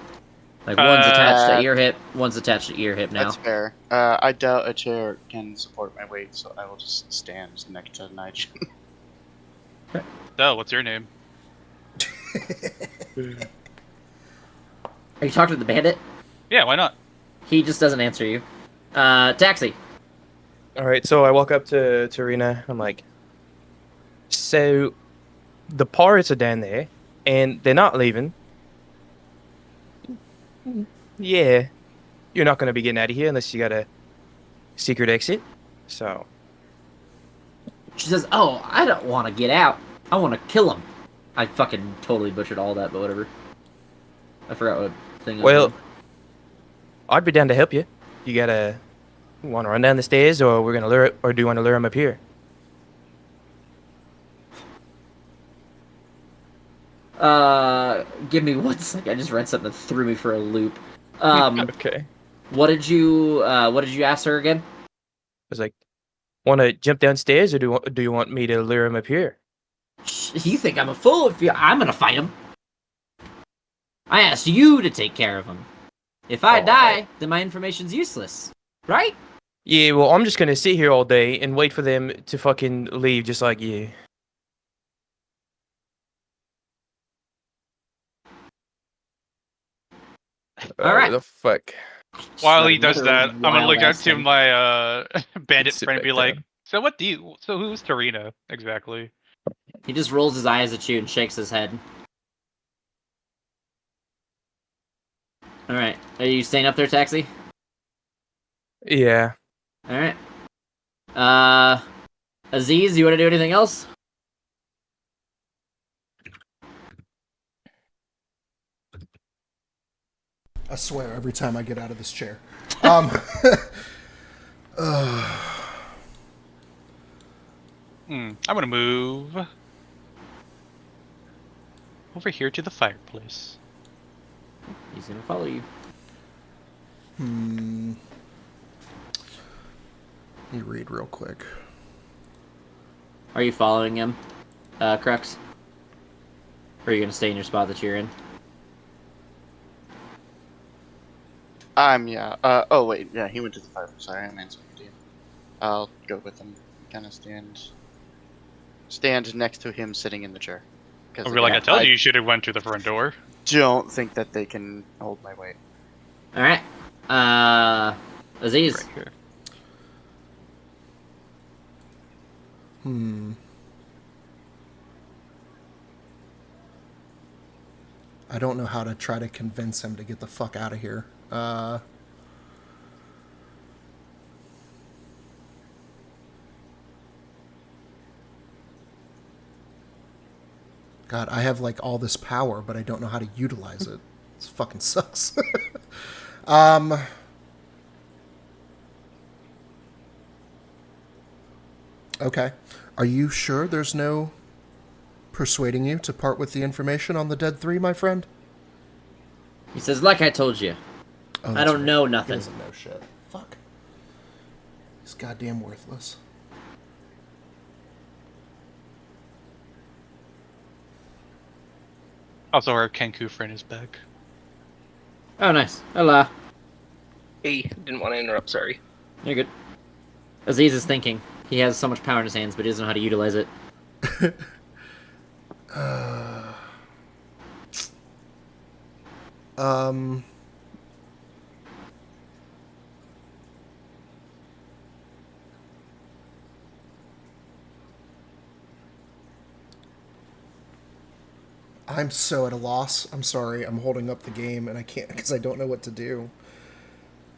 Like one's attached to ear hip, one's attached to ear hip now. That's fair. I doubt a chair can support my weight, so I will just stand next to Nigel. Oh, what's your name? Are you talking to the bandit? Yeah, why not? He just doesn't answer you. Taxi. All right, so I walk up to Rena. I'm like, so the pirates are down there, and they're not leaving. Yeah, you're not going to be getting out of here unless you got a secret exit. So She says, "Oh, I don't want to get out. I want to kill him." I fucking totally butchered all that, but whatever. I forgot what thing. Well, I'd be down to help you. You gotta want to run down the stairs, or we're gonna lure, or do you want to lure him up here? Give me 1 second. I just read something that threw me for a loop. Okay. What did you ask her again? I was like, want to jump downstairs, or do you want me to lure him up here? You think I'm a fool? I'm gonna fight him. I asked you to take care of him. If I die, then my information's useless, right? Yeah, well, I'm just gonna sit here all day and wait for them to fucking leave, just like you. All right. The fuck. While he does that, I'm gonna look wild-ass up to thing. my bandit Sit friend and back be like, down. so who's Tarina exactly? He just rolls his eyes at you and shakes his head. All right. Are you staying up there, Taxi? Yeah. All right. Aziz, you want to do anything else? I swear, every time I get out of this chair. I'm gonna move over here to the fireplace. He's gonna follow you. Let me read real quick. Are you following him, Crux? Or are you gonna stay in your spot that you're in? Yeah. Oh, wait. Yeah, he went to the fireplace. Sorry, I'm answering to you. I'll go with him. Kind of stand next to him sitting in the chair. I feel like I told you should have went to the front door. Don't think that they can hold my weight. All right. Aziz. Right here. I don't know how to try to convince him to get the fuck out of here. God, I have like all this power, but I don't know how to utilize it. This fucking sucks. Okay. Are you sure there's no persuading you to part with the information on the dead three, my friend? He says, like I told you, Oh, I that's don't right. know He nothing. doesn't know shit. Fuck. He's goddamn worthless. Also, our Kenku friend is back. Oh, nice. Hello. Hey, didn't want to interrupt. Sorry. You're good. Aziz is thinking. He has so much power in his hands, but he doesn't know how to utilize it. I'm so at a loss. I'm sorry. I'm holding up the game and I can't because I don't know what to do.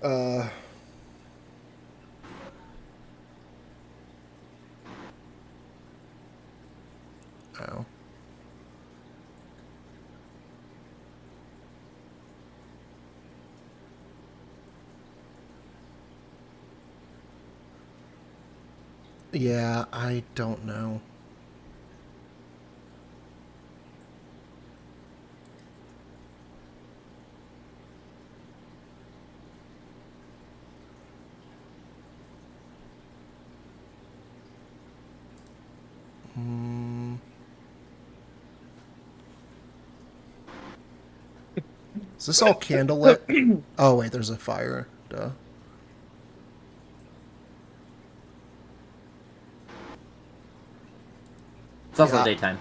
Oh. Yeah, I don't know. Is this all candlelit? Oh, wait, there's a fire. Duh. It's also Yeah. daytime.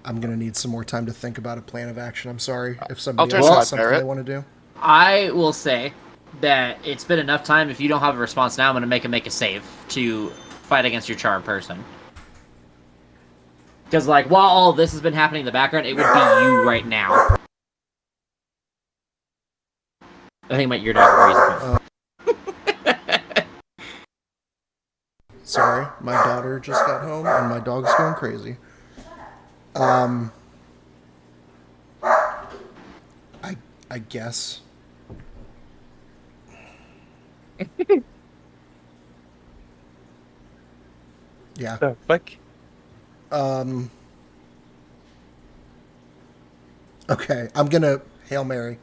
I'm gonna need some more time to think about a plan of action. I'm sorry if I'll somebody turn else to has something they Barrett. want to do. I will say that it's been enough time. If you don't have a response now, I'm going to make a save to fight against your charm person. Because, like, while all this has been happening in the background, it would be you right now. I think about your dog. Sorry, my daughter just got home and my dog's going crazy. I guess. Yeah. The fuck? Okay, I'm gonna Hail Mary.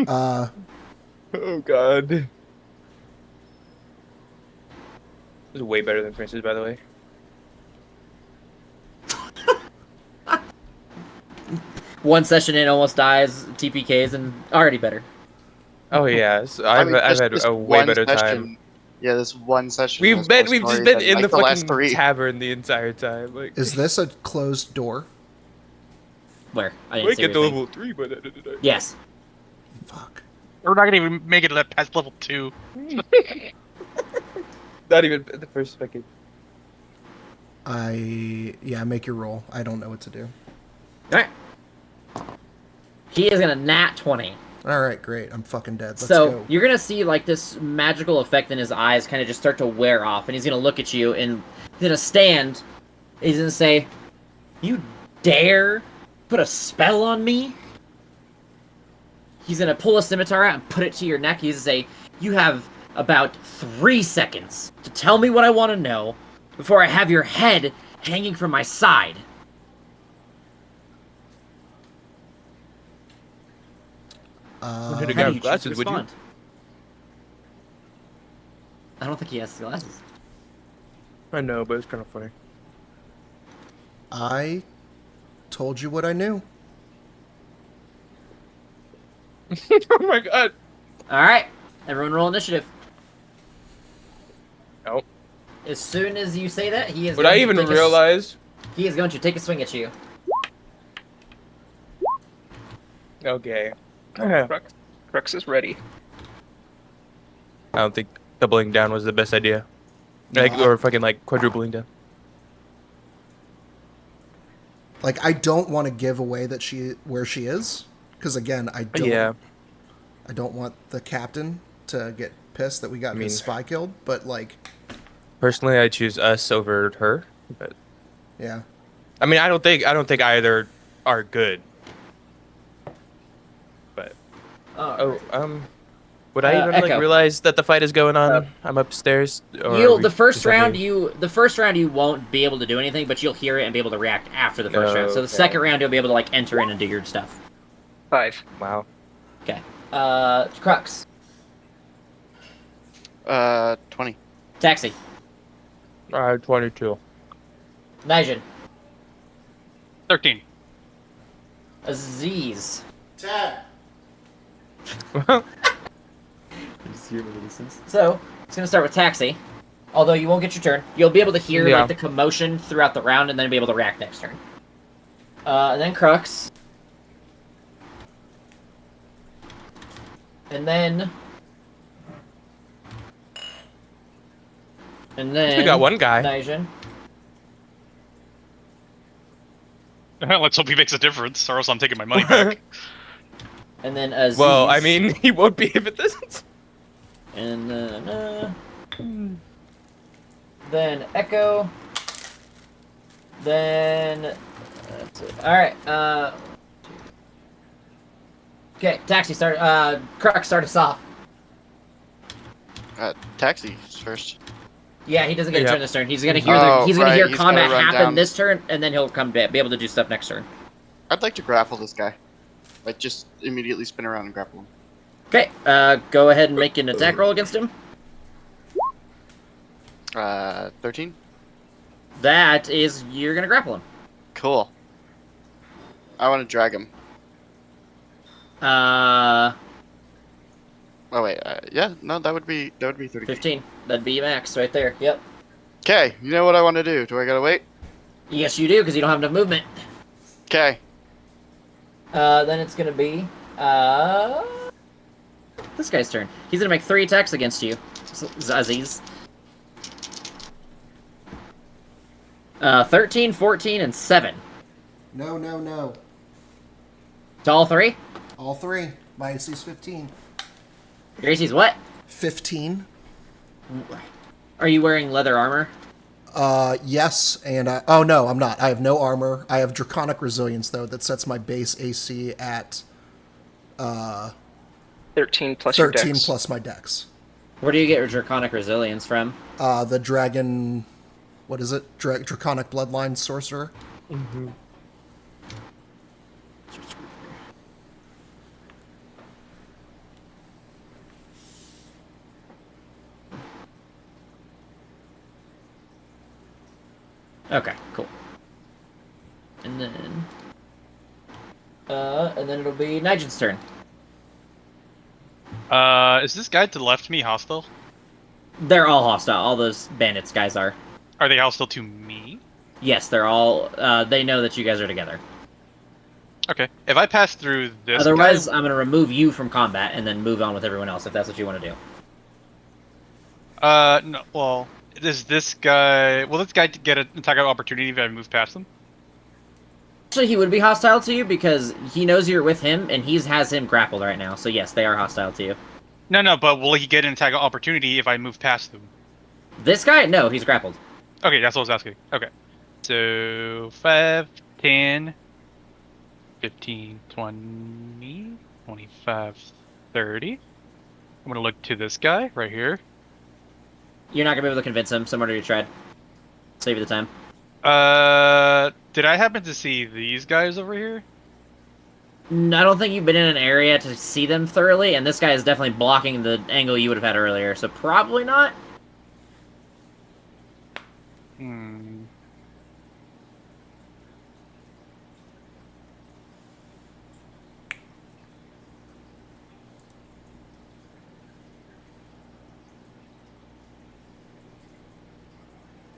Oh god. This is way better than Prince's, by the way. One session in, almost dies, TPKs, and already better. Oh yeah, so I I've mean, had this a way one better session, time. Yeah, this one session. We've has more just story been than, in like, the last fucking three. tavern the entire time. Like, Is this a closed door? Where? I didn't might see get to everything. level 3, but Yes. Fuck. We're not gonna even make it past level 2. not even the first second. Yeah, make your roll. I don't know what to do. Alright. He is gonna nat 20. Alright, great. I'm fucking dead. Let's So, go. you're gonna see, like, this magical effect in his eyes kind of just start to wear off, and he's gonna look at you, and he's gonna stand, he's gonna say, "You dare put a spell on me?" He's gonna pull a scimitar out and put it to your neck. He's gonna say, "You have about 3 seconds to tell me what I want to know before I have your head hanging from my side." How How do do you you choose glasses, to would you? respond? I don't think he has glasses. I know, but it's kind of funny. I told you what I knew. Oh my god. Alright, everyone roll initiative. Oh. As soon as you say that, he is Would going I to even take realize? he is going to take a swing at you. Okay. Crux is ready. I don't think doubling down was the best idea. Like, No. or fucking like quadrupling down. Like, I don't want to give away that where she is, because again, I don't want the captain to get pissed that we got his spy killed. But like, personally, I choose us over her. But yeah, I mean, I don't think either are good. But would I even like Echo. realize that the fight is going on? I'm upstairs. The first round you won't be able to do anything, but you'll hear it and be able to react after the first round. So the second round you'll be able to like enter in and do your stuff. 5. Wow. Okay. Crux. 20. Taxi. 22. Nigel. 13. Aziz. 10. So, it's going to start with Taxi. Although you won't get your turn. You'll be able to hear like the commotion throughout the round and then be able to react next turn. And then Crux. And then... We got one guy. Nijin. Let's hope he makes a difference, or else I'm taking my money back. And then Aziz. Well, I mean, he won't be if it doesn't. And then Echo. Then alright, okay, Taxi start Crux start us off. Taxi first. Yeah, he doesn't get a turn this turn. He's gonna hear hear He's combat gonna run happen down. this turn, and then he'll come back, be able to do stuff next turn. I'd like to grapple this guy. Like, just immediately spin around and grapple him. Okay, go ahead and make an attack roll against him. 13? That is, you're gonna grapple him. Cool. I want to drag him. Oh wait, yeah, no, that would be 30. 15. That'd be max right there. Yep. Okay, you know what I want to do? Do I gotta wait? Yes, you do, because you don't have enough movement. Okay. Then it's gonna be this guy's turn. He's gonna make 3 attacks against you, Aziz. 13, 14, and 7. No. To all 3? All 3. My AC's 15. Your AC's what? 15. Are you wearing leather armor? Yes, and oh no, I'm not. I have no armor. I have Draconic Resilience though. That sets my base AC at 13 plus your 13 dex. plus my dex. Where do you get your Draconic Resilience from? The dragon, what is it? Draconic Bloodline Sorcerer. Mm-hmm. Okay, cool. And then it'll be Nigel's turn. Is this guy to the left of me hostile? They're all hostile. All those bandits guys are. Are they hostile to me? Yes, they're all. They know that you guys are together. Okay. If I pass through this Otherwise, guy, I'm gonna remove you from combat and then move on with everyone else if that's what you want to do. no, well, does this guy... Will this guy get an attack of opportunity if I move past him? Actually, he would be hostile to you because he knows you're with him and he has him grappled right now. So yes, they are hostile to you. No, but will he get an attack of opportunity if I move past them? This guy? No, he's grappled. Okay, that's what I was asking. Okay. So, 5, 10, 15, 20, 25, 30. I'm going to look to this guy right here. You're not gonna be able to convince him, so murder you tried. Save you the time. Did I happen to see these guys over here? I don't think you've been in an area to see them thoroughly, and this guy is definitely blocking the angle you would have had earlier, so probably not.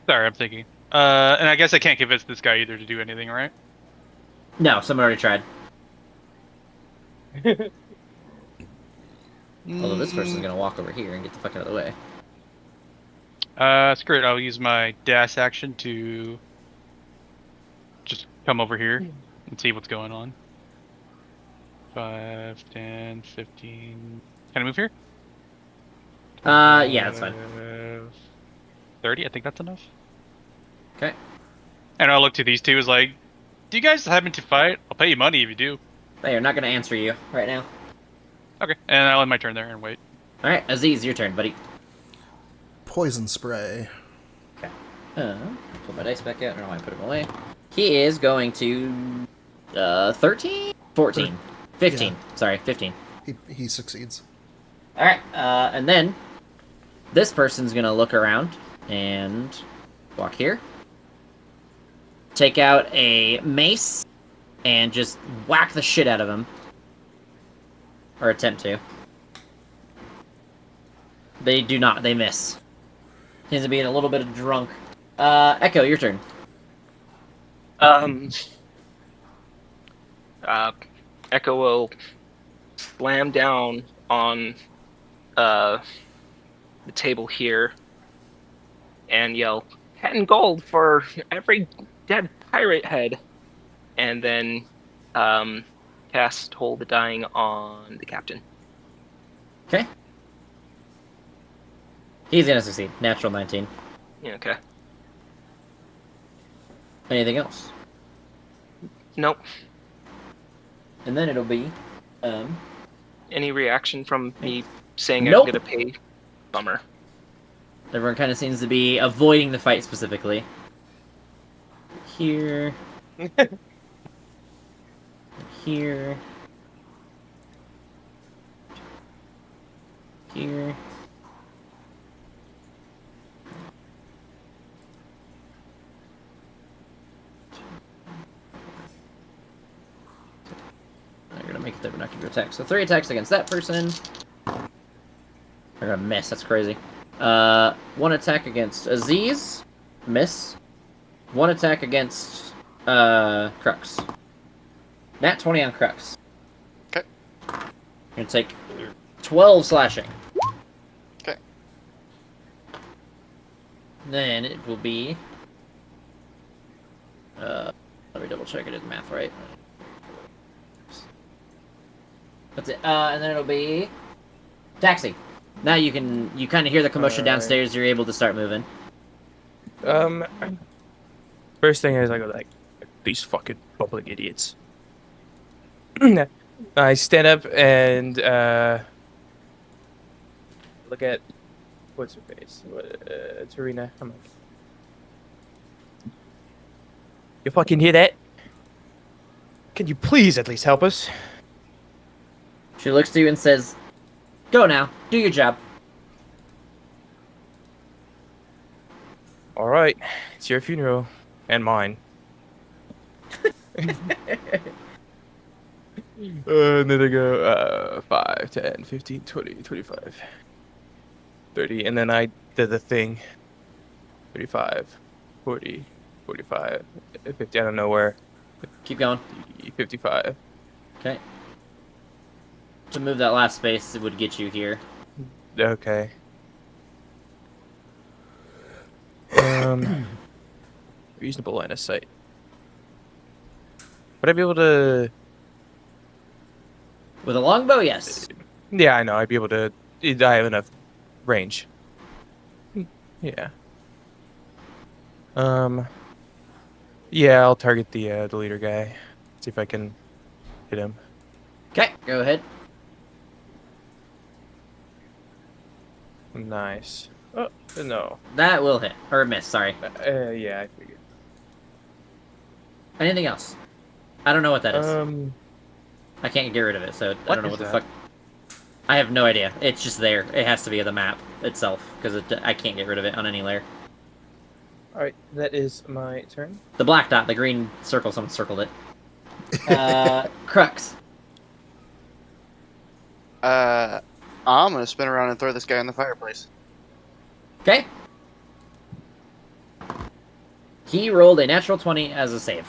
Sorry, I'm thinking. And I guess I can't convince this guy either to do anything, right? No, someone already tried. Although this person's gonna walk over here and get the fuck out of the way. Screw it. I'll use my dash action to just come over here and see what's going on. 5, 10, 15. Can I move here? Yeah, that's fine. 30, I think that's enough. Okay. And I'll look to these two as like, do you guys happen to fight? I'll pay you money if you do. They are not going to answer you right now. Okay, and I'll end my turn there and wait. All right, Aziz, your turn, buddy. Poison spray. Okay. Put my dice back out. I don't know why I put them away. He is going to 13, 14, 15. Yeah. Sorry, 15. He succeeds. All right, and then this person's gonna look around and walk here, take out a mace, and just whack the shit out of him, or attempt to. They do not. They miss. He's being a little bit drunk. Echo, your turn. Echo will slam down on the table here and yell 10 gold for every dead pirate head, and then cast Hold the Dying on the captain. Okay. He's gonna succeed. Natural 19. Yeah, okay. Anything else? Nope. And then it'll be Any reaction from me saying Nope. I'm gonna pay? Bummer. everyone kind of seems to be avoiding the fight specifically. Here. Here. Here. They're gonna make it. They're not gonna attack. So 3 attacks against that person. They're gonna miss. That's crazy. 1 attack against Aziz. Miss. 1 attack against Crux. Nat 20 on Crux. Okay. You're gonna take 12 slashing. Okay. Then it will be. Let me double check I did the math right. That's it. And then it'll be taxi. Now you kind of hear the commotion downstairs. You're able to start moving. First thing is I go like, these fucking bumbling idiots. I stand up and look at what's her face? Tarina. I'm like, you fucking hear that? Can you please at least help us? She looks to you and says, "Go now. Do your job." All right, it's your funeral and mine. And then I go 5, 10, 15, 20, 25, 30, and then I did the thing. 35, 40, 45, 50, I don't know where. Keep going. 55. Okay. To move that last space, it would get you here. Okay. Reasonable line of sight. Would I be able to... With a longbow, yes. Yeah, I know. I'd be able to... I have enough range. Yeah. Yeah, I'll target the leader guy. See if I can hit him. Okay, go ahead. Nice. Oh, no. That will hit. Or miss, sorry. Yeah, I figured. Anything else? I don't know what that is. Um, I can't get rid of it, so I what don't know is what the that? fuck. I have no idea. It's just there. It has to be the map itself, because I can't get rid of it on any layer. Alright, that is my turn. The black dot, the green circle, someone circled it. Crux. I'm gonna spin around and throw this guy in the fireplace. Okay. He rolled a natural 20 as a save.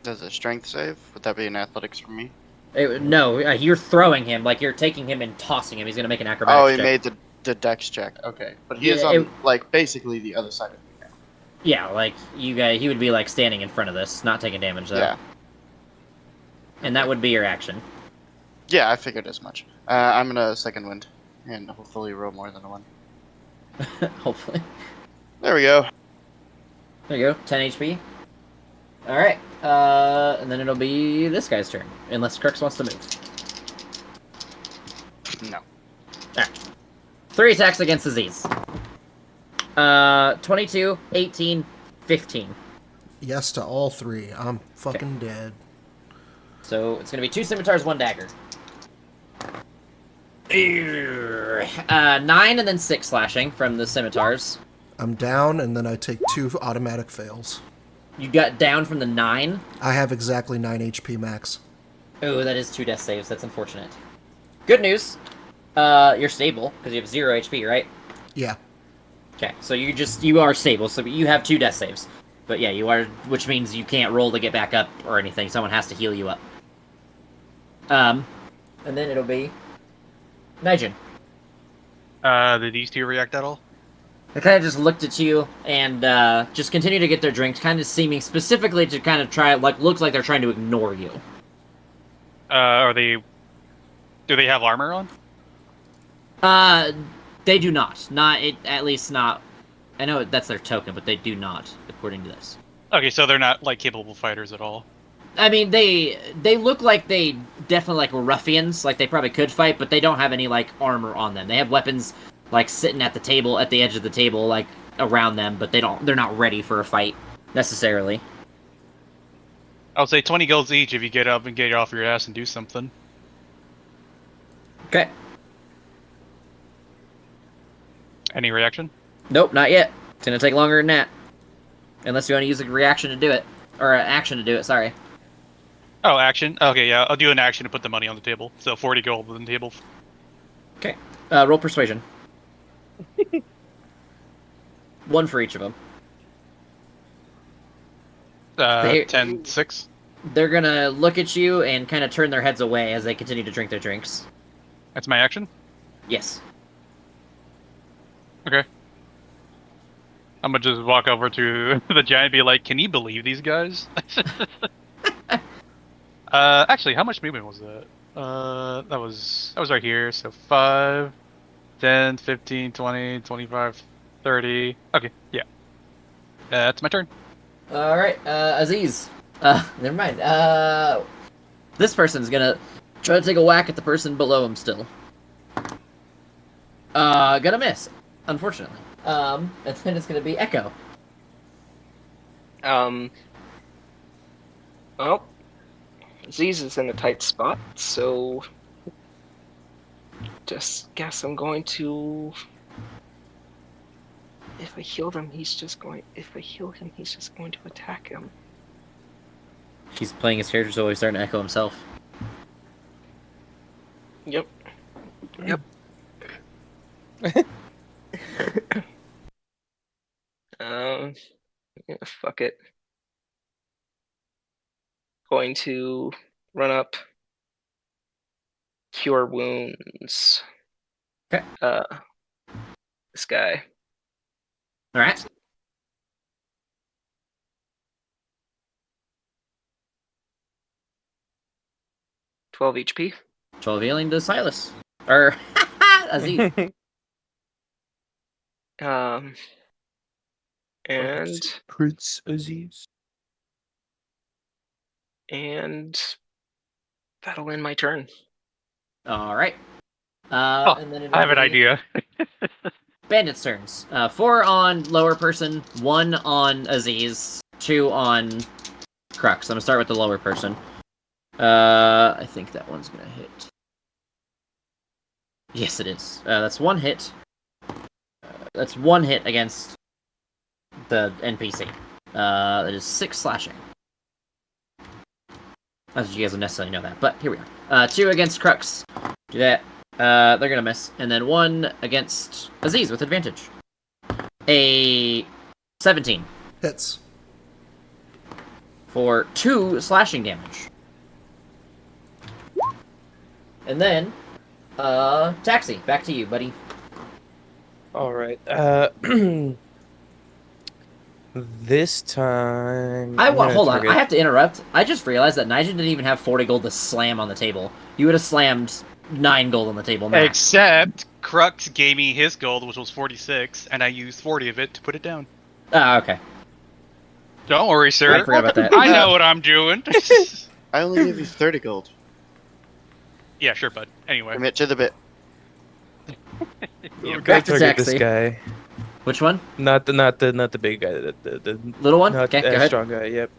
Does a strength save? Would that be an athletics for me? No, you're throwing him, like you're taking him and tossing him. He's gonna make an acrobatics Oh, he check. made the dex check. Okay, but he Yeah, is on like basically the other side of me now. Yeah, like you guys, he would be like standing in front of this, not taking damage though. Yeah. And that would be your action. Yeah, I figured as much. I'm gonna second wind, and hopefully roll more than a 1. Hopefully. There we go. There you go, 10 HP. Alright, and then it'll be this guy's turn, unless Crux wants to move. No. Alright. 3 attacks against Aziz. 22, 18, 15. Yes to all 3. I'm fucking dead. So it's gonna be 2 scimitars, 1 dagger. 9 and then 6 slashing from the scimitars. I'm down, and then I take 2 automatic fails. You got down from the 9. I have exactly 9 HP max. Oh, that is 2 death saves. That's unfortunate. Good news. You're stable because you have 0 HP, right? Yeah. Okay, so you are stable. So you have 2 death saves, but yeah, you are, which means you can't roll to get back up or anything. Someone has to heal you up. And then it'll be Nigel. Did these two react at all? They kind of just looked at you and just continue to get their drinks, kind of seeming specifically to kind of try, like, looks like they're trying to ignore you. Do they have armor on? They do not. At least not. I know that's their token, but they do not, according to this. Okay, so they're not, like, capable fighters at all. I mean, they look like they definitely, like, ruffians, like they probably could fight, but they don't have any, like, armor on them. They have weapons, like, sitting at the table, at the edge of the table, like, around them, but they're not ready for a fight, necessarily. I'll say 20 goals each if you get up and get off your ass and do something. Okay. Any reaction? Nope, not yet. It's gonna take longer than that. Unless you want to use a reaction to do it. Or an action to do it, sorry. Oh, action? Okay, yeah, I'll do an action to put the money on the table. So 40 gold on the table. Okay. Roll persuasion. 1 for each of them. 10, 6. They're gonna look at you and kind of turn their heads away as they continue to drink their drinks. That's my action? Yes. Okay. I'm gonna just walk over to the giant and be like, can you believe these guys? Actually, how much movement was that? That was right here, so 5, 10, 15, 20, 25, 30. Okay, yeah. That's my turn. Alright, Aziz. Never mind. This person's gonna try to take a whack at the person below him still. Gonna miss, unfortunately. And then it's gonna be Echo. Well, Aziz is in a tight spot, so just guess I'm going to. If I heal him, he's just going. If I heal him, he's just going to attack him. He's playing his character, so he's starting to echo himself. Yep. Yep. Yeah, fuck it. Going to run up. Cure wounds. Okay. This guy. All right. $12 HP. 12 healing to Silas. Or Aziz. And Prince Aziz. and that'll end my turn. All right. Oh, and then I have an idea. Bandits' turns. 4 on lower person, 1 on Aziz, 2 on Crux. I'm gonna start with the lower person. I think that one's gonna hit. Yes, it is. That's 1 hit. That's 1 hit against the NPC. That is 6 slashing. Not that you guys will necessarily know that, but here we are. 2 against Crux. Do that. They're gonna miss. And then 1 against Aziz with advantage. A 17. Hits. For 2 slashing damage. And then, Taxi, back to you, buddy. All right. This time. Hold on. I have to interrupt. I just realized that Nigel didn't even have 40 gold to slam on the table. You would have slammed 9 gold on the table max. Except Crux gave me his gold, which was 46, and I used 40 of it to put it down. Ah, okay. Don't worry, sir. I forgot about that. I know what I'm doing. I only gave you 30 gold. Yeah, sure, bud. Anyway. Commit to the bit. Yeah, Back to target this taxi. guy. Which one? Not the big guy. The Little one? not Okay, go that ahead. strong guy. Yep.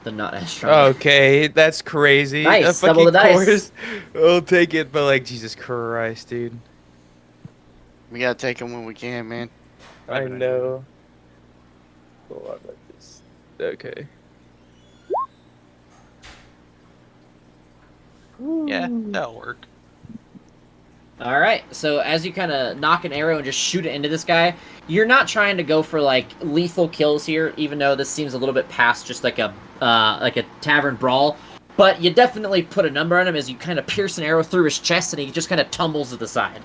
The not as strong. Okay, that's crazy. Nice, A double the fucking dice. course. I'll take it, but like Jesus Christ, dude. We gotta take them when we can, man. I know. A lot like this. Okay. Yeah, that'll work. All right. So as you kind of knock an arrow and just shoot it into this guy, you're not trying to go for like lethal kills here, even though this seems a little bit past just like a tavern brawl. But you definitely put a number on him as you kind of pierce an arrow through his chest, and he just kind of tumbles to the side.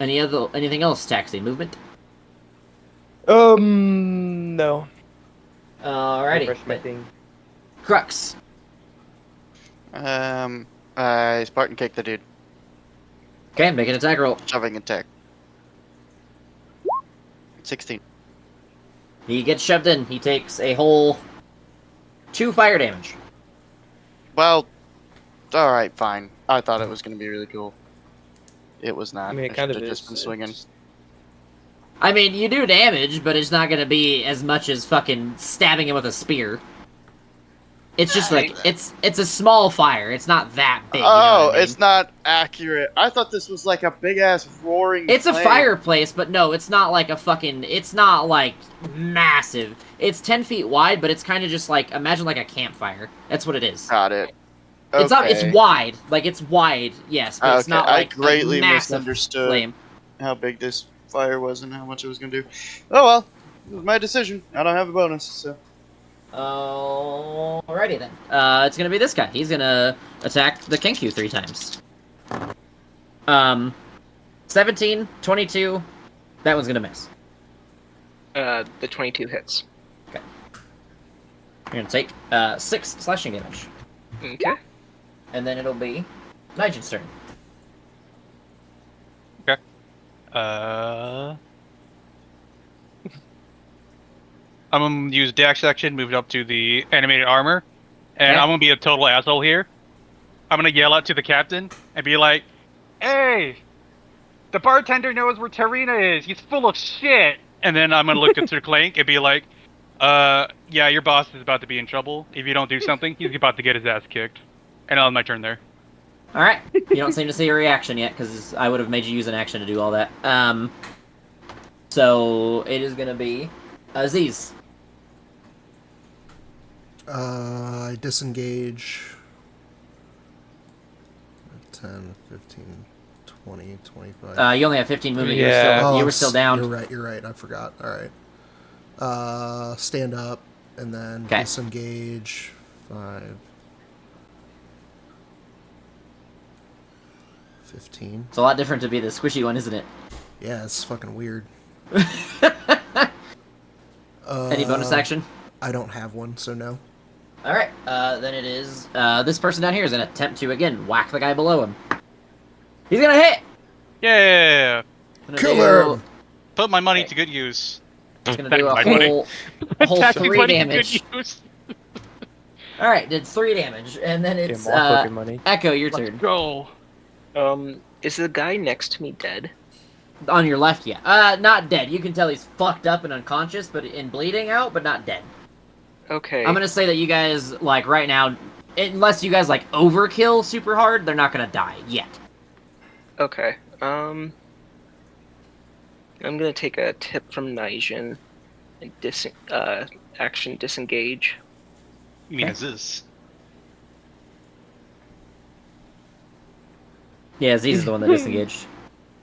Anything else? Taxi movement. No. Alrighty. Refresh my thing. Crux. I Spartan kick the dude. Okay, make an attack roll. Shoving attack. 16. He gets shoved in. He takes a whole 2 fire damage. Well, alright, fine. I thought it was gonna be really cool. It was not. I mean, it kind of should've is. just been swinging. I mean, you do damage, but it's not gonna be as much as fucking stabbing him with a spear. It's just like it's a small fire. It's not that big. You know what I mean? It's not accurate. I thought this was like a big ass roaring. It's a flame. fireplace, but no, it's not like a fucking. It's not like massive. It's 10 feet wide, but it's kind of just like imagine like a campfire. That's what it is. Got it. It's not. It's Okay. wide. Like it's wide. Yes, but it's Okay, not I like greatly a massive misunderstood. flame. How big this fire was and how much it was gonna do. Oh well, it was my decision. I don't have a bonus, so. Alrighty then. It's gonna be this guy. He's gonna attack the Kenku 3 times. 17, 22. That one's gonna miss. The 22 hits. You're gonna take 6 slashing damage, Okay. and then it'll be Nigel's turn. I'm gonna use dash action, move up to the animated armor, and Okay. I'm gonna be a total asshole here. I'm gonna yell out to the captain and be like, "Hey, the bartender knows where Tarina is. He's full of shit." And then I'm gonna look at Sir Clank and be like, yeah, your boss is about to be in trouble. If you don't do something, he's about to get his ass kicked." And I'll have my turn there. All right. You don't seem to see a reaction yet, because I would have made you use an action to do all that. So it is gonna be Aziz. I disengage. 10, 15, 20, 25. You only have 15 movement. Yeah. You were still down. You're right. I forgot. All right. Stand up and then 'Kay. disengage. 5, 15. It's a lot different to be the squishy one, isn't it? Yeah, it's fucking weird. Any bonus action? I don't have one, so no. All right. Then it is this person down here is gonna attempt to again whack the guy below him. He's gonna hit. Yeah, Gonna Kill do- him! put my money Okay. to good use. He's gonna do a My money. whole Taxi 3 money to damage. good use. All right, did 3 damage, and then Yeah, it's more fucking money. Echo. Your Let's turn. go. Is the guy next to me dead? On your left, yeah. Not dead. You can tell he's fucked up and unconscious, but and bleeding out, but not dead. Okay. I'm gonna say that you guys, like, right now, unless you guys, like, overkill super hard, they're not gonna die yet. Okay. I'm gonna take a tip from Nijin and action disengage. You mean Okay. is this? Yeah, Aziz is the one that disengaged.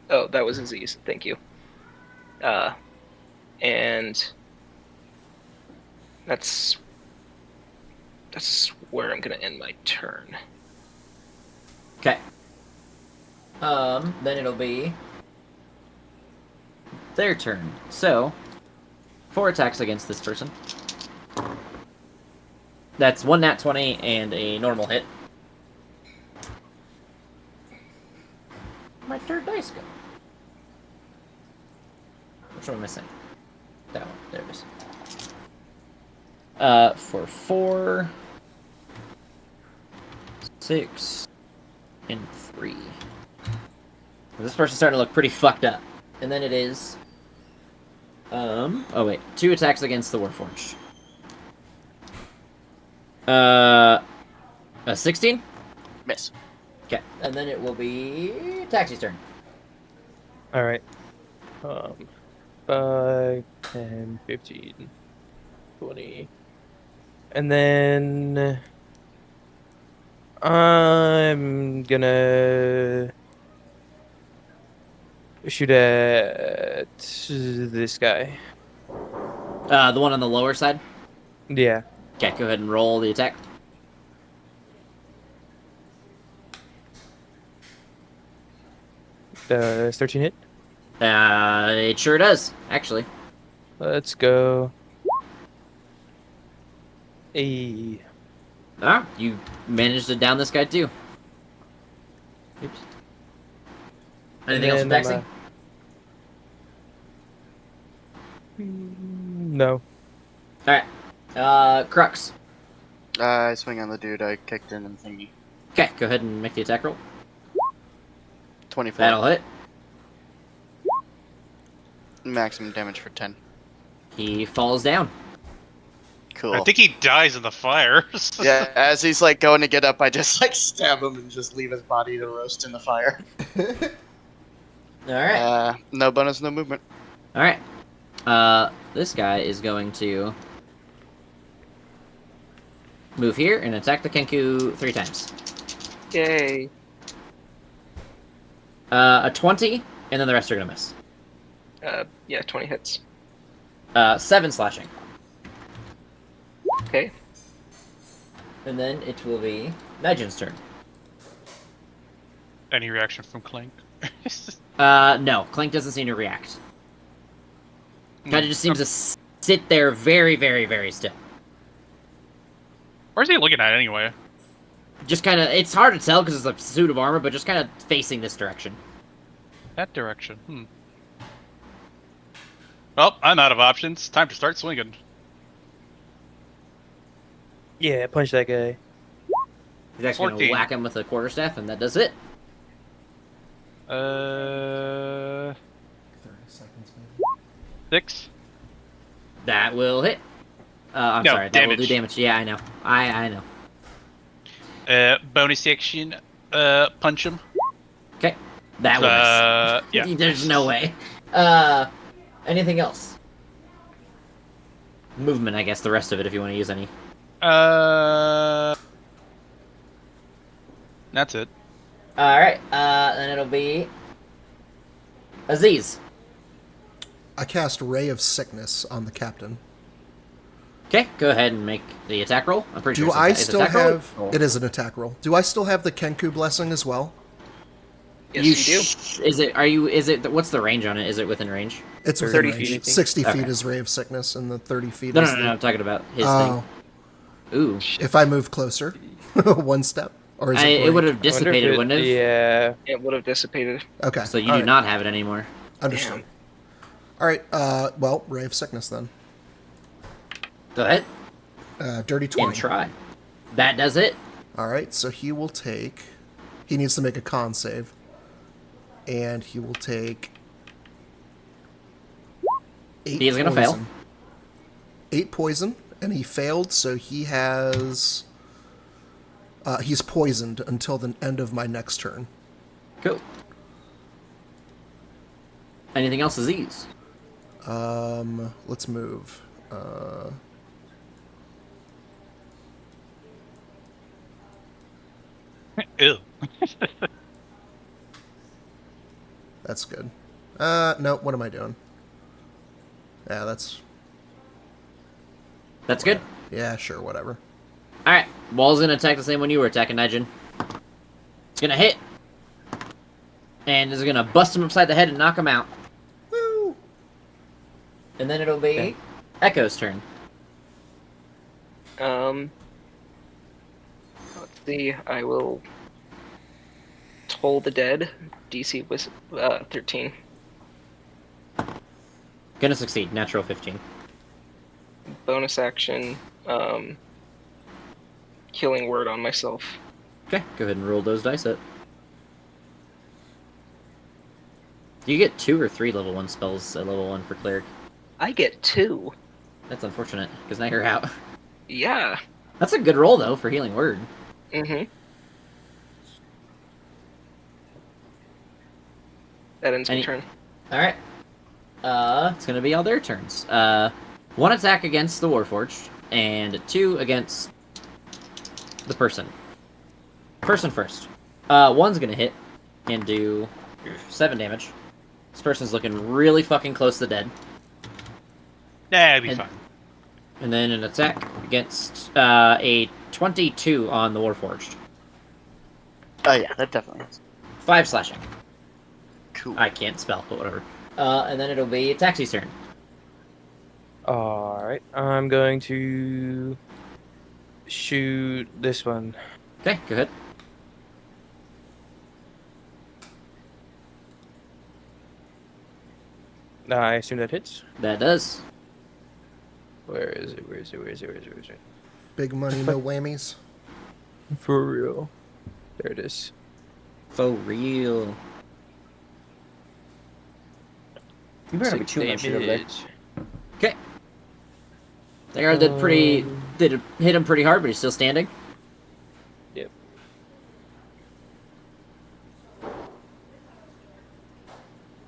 Oh, that was Aziz. Thank you. And that's where I'm gonna end my turn. Okay. Then it'll be their turn. So, 4 attacks against this person. That's 1 nat 20 and a normal hit. My third dice go. Which one am I missing? That one. There it is. For 4, 6, and 3. This person's starting to look pretty fucked up. And then it is... oh wait. 2 attacks against the Warforged. A 16? Miss. Okay. And then it will be Taxi's turn. Alright. 5, 10, 15, 20. And then... I'm gonna... shoot at this guy. The one on the lower side? Yeah. Okay, go ahead and roll the attack. Does 13 hit? It sure does, actually. Let's go. Hey. Ah, you managed to down this guy too. Oops. Anything else for Taxi? No. Alright. Crux. I swing on the dude I kicked in and thingy. Okay, go ahead and make the attack roll. 24. That'll hit. Maximum damage for 10. He falls down. Cool. I think he dies in the fire. Yeah, as he's like going to get up, I just like stab him and just leave his body to roast in the fire. Alright. No bonus, no movement. Alright. This guy is going to move here and attack the Kenku 3 times. Yay. A 20, and then the rest are gonna miss. Yeah, 20 hits. 7 slashing. Okay. And then it will be Nigen's turn. Any reaction from Clank? No, Clank doesn't seem to react. Kinda just seems to sit there very, very, very still. Where's he looking at anyway? Just kinda, it's hard to tell because it's a suit of armor, but just kinda facing this direction. That direction. Well, I'm out of options. Time to start swinging. Yeah, punch that guy. He's actually gonna 14. whack him with a quarterstaff, and that does it. 30 seconds, maybe. 6. That will hit. I'm No, sorry, that will do damage. damage. Yeah, I know. I know. Bonus action. Punch him. Okay. That will miss. Yeah. There's no way. Anything else? Movement, I guess, the rest of it, if you want to use any. That's it. Alright, then it'll be Aziz. I cast Ray of Sickness on the captain. Okay, go ahead and make the attack roll. I'm pretty Do sure I it's still attack roll? have... It is an attack roll. Do I still have the Kenku Blessing as well? Yes, you do. Is it, what's the range on it? Is it within range? It's 30 within range. feet, I think. 60 feet Okay. is Ray of Sickness, and the 30 feet No, is no, I'm talking about his Oh, thing. Ooh. if I move closer, one step, or is it? It would range? have dissipated, wouldn't it? Yeah. It would have dissipated. Okay. So you all do right. not have it anymore. Understood. Damn. All right. Well, Ray of Sickness then. Go ahead Dirty 20. and try. That does it. All right. So he will take. He needs to make a con save, and he will take 8 He is gonna fail. poison. 8 poison, and he failed. So he has. He's poisoned until the end of my next turn. Cool. Anything else, Aziz? Let's move. Ew. That's good. No, what am I doing? Yeah, that's... That's good. Yeah, sure, whatever. Alright, Wall's gonna attack the same one you were attacking, Nigel. It's gonna hit. And is gonna bust him upside the head and knock him out. Woo! And then it'll be Okay. Echo's turn. Let's see. I will toll the dead. DC was 13. Gonna succeed. Natural 15. Bonus action. Killing word on myself. Okay, go ahead and roll those dice up. Do you get 2 or 3 level 1 spells at level 1 for cleric? I get 2. That's unfortunate, because now you're out. Yeah. That's a good roll, though, for healing word. Mm-hmm. That ends my turn. Alright. It's gonna be all their turns. 1 attack against the Warforged, and 2 against the person. Person first. 1's gonna hit and do 7 damage. This person's looking really fucking close to dead. Nah, it'll be fine. And then an attack against a 22 on the Warforged. Oh yeah, that definitely is. 5 slashing. Cool. I can't spell, but whatever. And then it'll be Taxi's turn. Alright, I'm going to shoot this one. Okay, go ahead. I assume that hits. That does. Where is it? Where is it? Where is it? Where is it? Where is it? Big money, no whammies. For real. There it is. For real. You better be chewing that shit over there. Damage. Okay. They did hit him pretty hard, but he's still standing. Yep.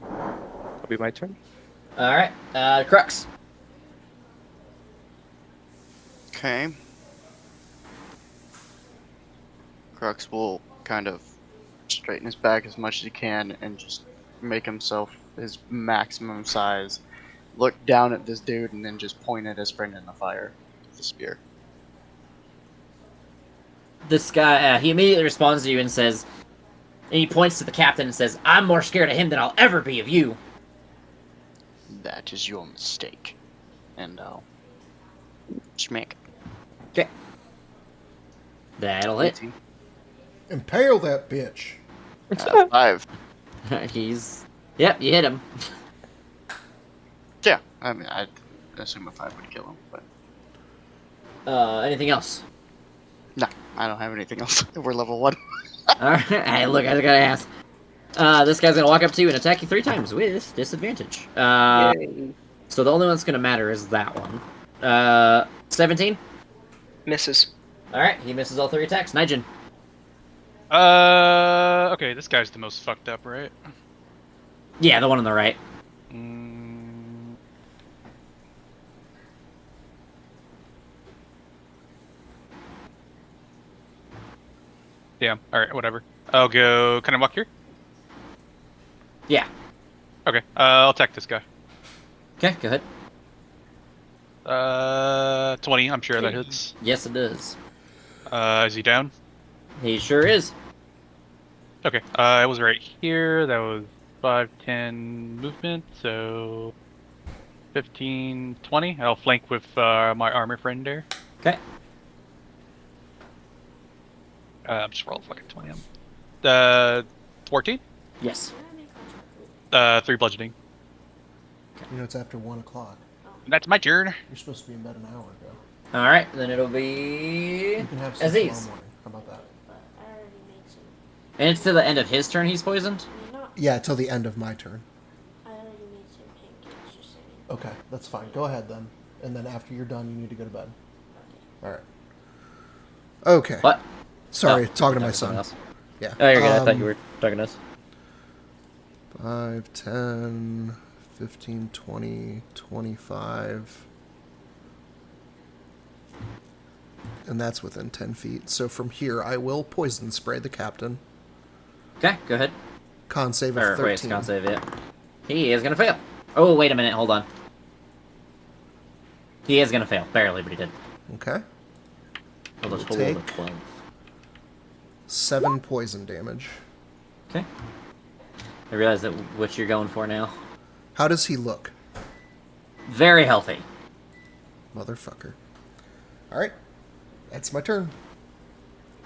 It'll be my turn. Alright, Crux. Okay. Crux will kind of straighten his back as much as he can and just make himself his maximum size. Look down at this dude and then just point at his friend in the fire with the spear. This guy, he immediately responds to you and says, and he points to the captain and says, "I'm more scared of him than I'll ever be of you." That is your mistake. And I'll schmack. Okay. That'll hit. 18. Impale that bitch. 5. Yep, you hit him. Yeah, I mean, I'd assume a 5 would kill him, but... Anything else? No, I don't have anything else. We're level 1. Alright, hey, look, I gotta ask. This guy's gonna walk up to you and attack you 3 times with disadvantage. Yay. So the only one that's gonna matter is that one. 17? Misses. Alright, he misses all 3 attacks. Nigel. Okay, this guy's the most fucked up, right? Yeah, the one on the right. Yeah, alright, whatever. I'll go... Can I walk here? Yeah. Okay, I'll attack this guy. Okay, go ahead. 20, I'm sure that hits. Yes, it does. Is he down? He sure is. Okay, it was right here. That was 5, 10 movement, so 15, 20. I'll flank with my armor friend there. Okay. I'm just roll fucking 20. 14? Yes. 3 bludgeoning. You know, it's after 1 o'clock. That's my turn. You're supposed to be in bed an hour ago. Alright, then it'll be You can have some Aziz. tomorrow morning. How about that? I already made some. And it's to the end of his turn he's poisoned? I mean, not. Yeah, till the end of my turn. I already made some pancakes, just saying. Okay, that's fine. Go ahead then. And then after you're done, you need to go to bed. Alright. Okay. What? Sorry, Oh, talking to my someone son. else. Yeah. Oh, you're good. I thought you were talking to us. 5, 10, 15, 20, 25. And that's within 10 feet. So from here, I will poison spray the captain. Okay, go ahead. Con save of Or, 13. wait, it's con save, yeah. He is gonna fail. Oh, wait a minute, hold on. He is gonna fail. Barely, but he did. Okay. Hold on, We'll hold take- on, 12. 7 poison damage. Okay. I realize that what you're going for now. How does he look? Very healthy. Motherfucker. All right, that's my turn.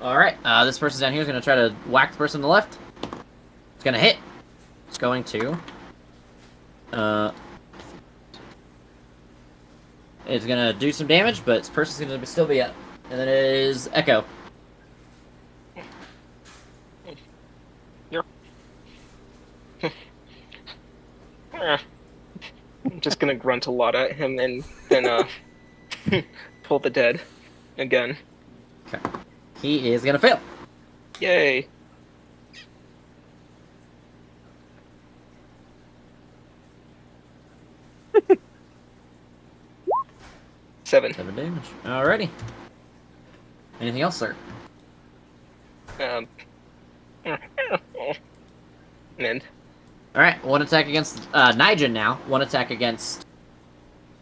All right. This person down here is going to try to whack the person on the left. It's going to hit. It's going to. It's going to do some damage, but this person's going to still be up. And then it is Echo. I'm just gonna grunt a lot at him and then pull the dead again. Okay. He is going to fail. Yay! Seven. 7 damage. Alrighty. Anything else, sir? And Alright, one attack against Nigel now. One attack against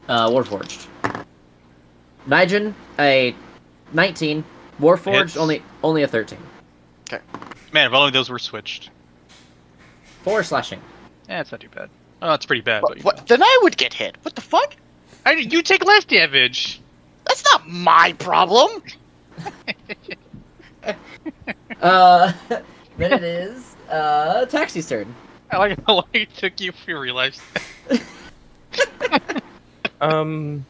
Warforged. Nigel, a 19. Warforged, Hits. only a 13. Man, if only those were switched. 4 slashing. Yeah, it's not too bad. Oh, it's pretty bad. But What? Then I would get hit. What the fuck? you take less damage. That's not my problem. Then it is Taxi's turn. I like how long it took you to realize that. I'm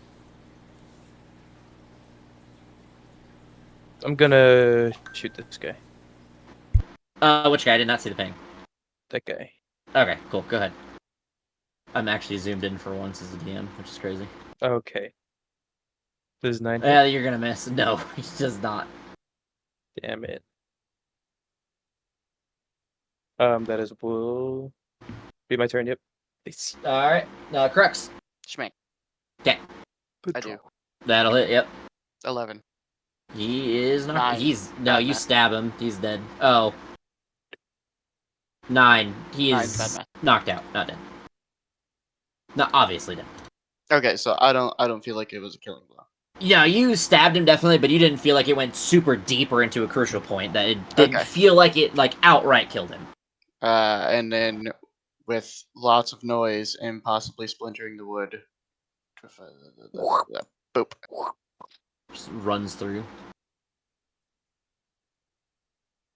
gonna shoot this guy. Which guy? I did not see the ping. That guy. Okay, cool. Go ahead. I'm actually zoomed in for once as a DM, which is crazy. Okay. This is 9. Yeah, you're gonna miss. No, he does not. Damn it. That will be my turn. Yep. Nice. All right, Crux. Schmack. Okay, I do. that'll hit. Yep. 11. He is not. 9. He's no. Bad You math. stab him. He's dead. Oh. 9. He 9, is bad math. knocked out. Not dead. Not obviously dead. Okay, so I don't feel like it was a killing blow. Yeah, you stabbed him definitely, but you didn't feel like it went super deep or into a crucial point. That it didn't Okay. feel like it outright killed him. And then with lots of noise and possibly splintering the wood. Boop. Just runs through.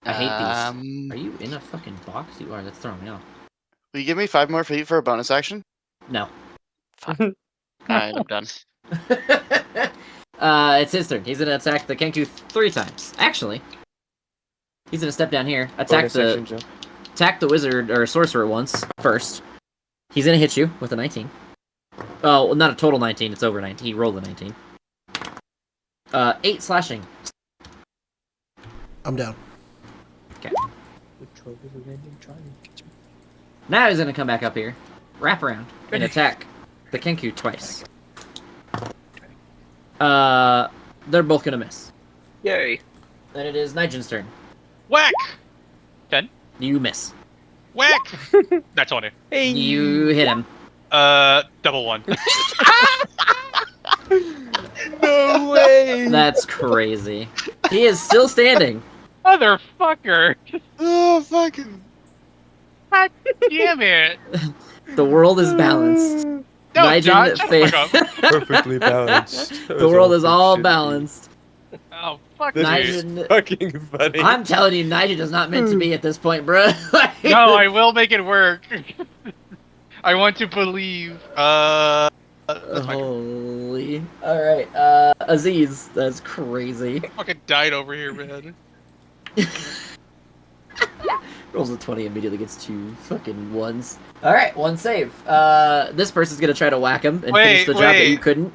I hate these. Are you in a fucking box? You are. That's throwing me off. Will you give me 5 more feet for a bonus action? No. Alright, I'm done. It's his turn. He's gonna attack the Kenku 3 times. Actually, he's gonna step down here, Bonus action jump. attack the wizard or sorcerer once first. He's gonna hit you with a 19. Oh, well, not a total 19. It's over 19. He rolled a 19. 8 slashing. I'm down. Now he's gonna come back up here, wrap around, and attack the Kenku twice. They're both gonna miss. yay! Then it is Nigel's turn. Whack! 10. You miss. Whack! That's 20. You hit him. Double 1. No way! That's crazy. He is still standing. Motherfucker! Oh, fucking. God damn it! The world is balanced. No, Nigel John, shut the failed. fuck up. Perfectly balanced. The world is all balanced. Oh, fuck you. Nigel, Fucking funny. I'm telling you, Nigel is not meant to be at this point, bro. No, I will make it work. I want to believe. That's my Holy. Alright, Aziz, that's crazy. fucking died over here, man. Rolls a 20, immediately gets 2 fucking 1s. Alright, 1 save. This person's gonna try to whack him and finish the job that you couldn't.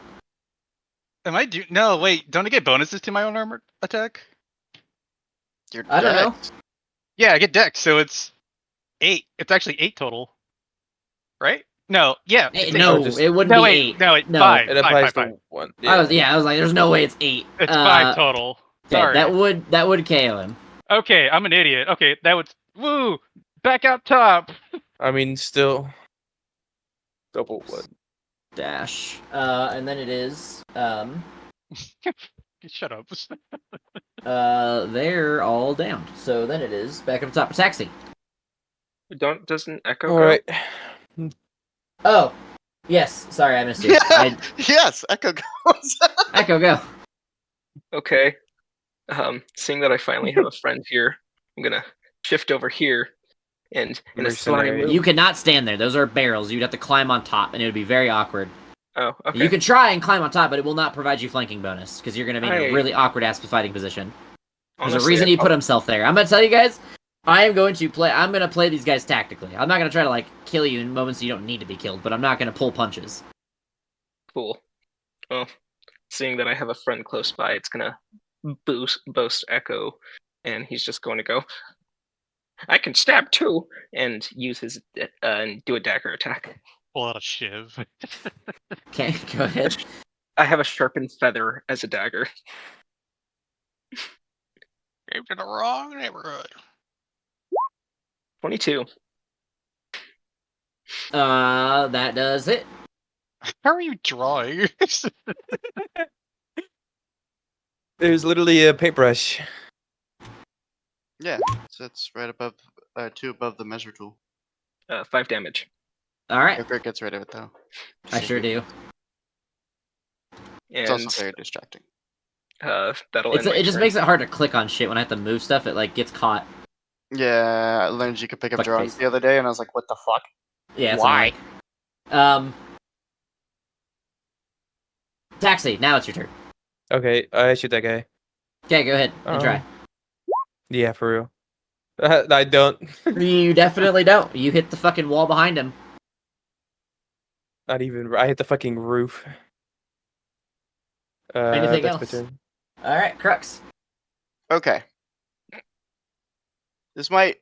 Am I No, wait. Don't I get bonuses to my own armor attack? You're I don't know. decked. Yeah, I get dex, so it's 8. It's actually 8 total. Right? No, yeah. Hey, it's no, eight. just- it wouldn't No, be wait. 8. No, wait. No. 5. It applies 5. to 1. I was like, there's no way it's 8. It's 5 total. Okay, Sorry. that would KO him. Okay, I'm an idiot. Okay, that would. Woo! Back out top! I mean, still. Double 1. Dash. And then it is, Shut up. they're all down. So then it is back up top. Taxi. Doesn't Echo go? Alright. Oh, Yes. Sorry, I missed you. Yeah. Yes, Echo goes. Echo, go. Okay. Seeing that I finally have a friend here, I'm gonna shift over here and in a slime Mercenary. move. You cannot stand there. Those are barrels. You'd have to climb on top, and it would be very awkward. Oh, okay. You can try and climb on top, but it will not provide you flanking bonus because you're going to be in a I- really awkward ass fighting position. There's a Honestly, reason I he put prob- himself there. I'm going to tell you guys, I'm going to play these guys tactically. I'm not going to try to like kill you in moments you don't need to be killed, but I'm not going to pull punches. Cool. Well, seeing that I have a friend close by, it's gonna boast Echo, and he's just going to go. I can stab too, and use his and do a dagger attack. Pull out a shiv. Okay, go ahead. I have a sharpened feather as a dagger. Came to the wrong neighborhood. 22. That does it. How are you drawing? There's literally a paintbrush. Yeah, so it's right above, 2 above the measure tool. 5 damage. All right, Grit gets rid of it though. I sure do. It's And also very distracting. that'll It end my just turn. makes it hard to click on shit when I have to move stuff. It like gets caught. Yeah, I learned you could pick up Fuck drawings face. the other day, and I was like, what the fuck? Yeah. It's Why? annoying. Taxi. Now it's your turn. Okay, I shoot that guy. Okay, go ahead and try. Yeah, for real. I don't. You definitely don't. You hit the fucking wall behind him. Not even. I hit the fucking roof. Anything that's else? my turn. All right, Crux. Okay. This might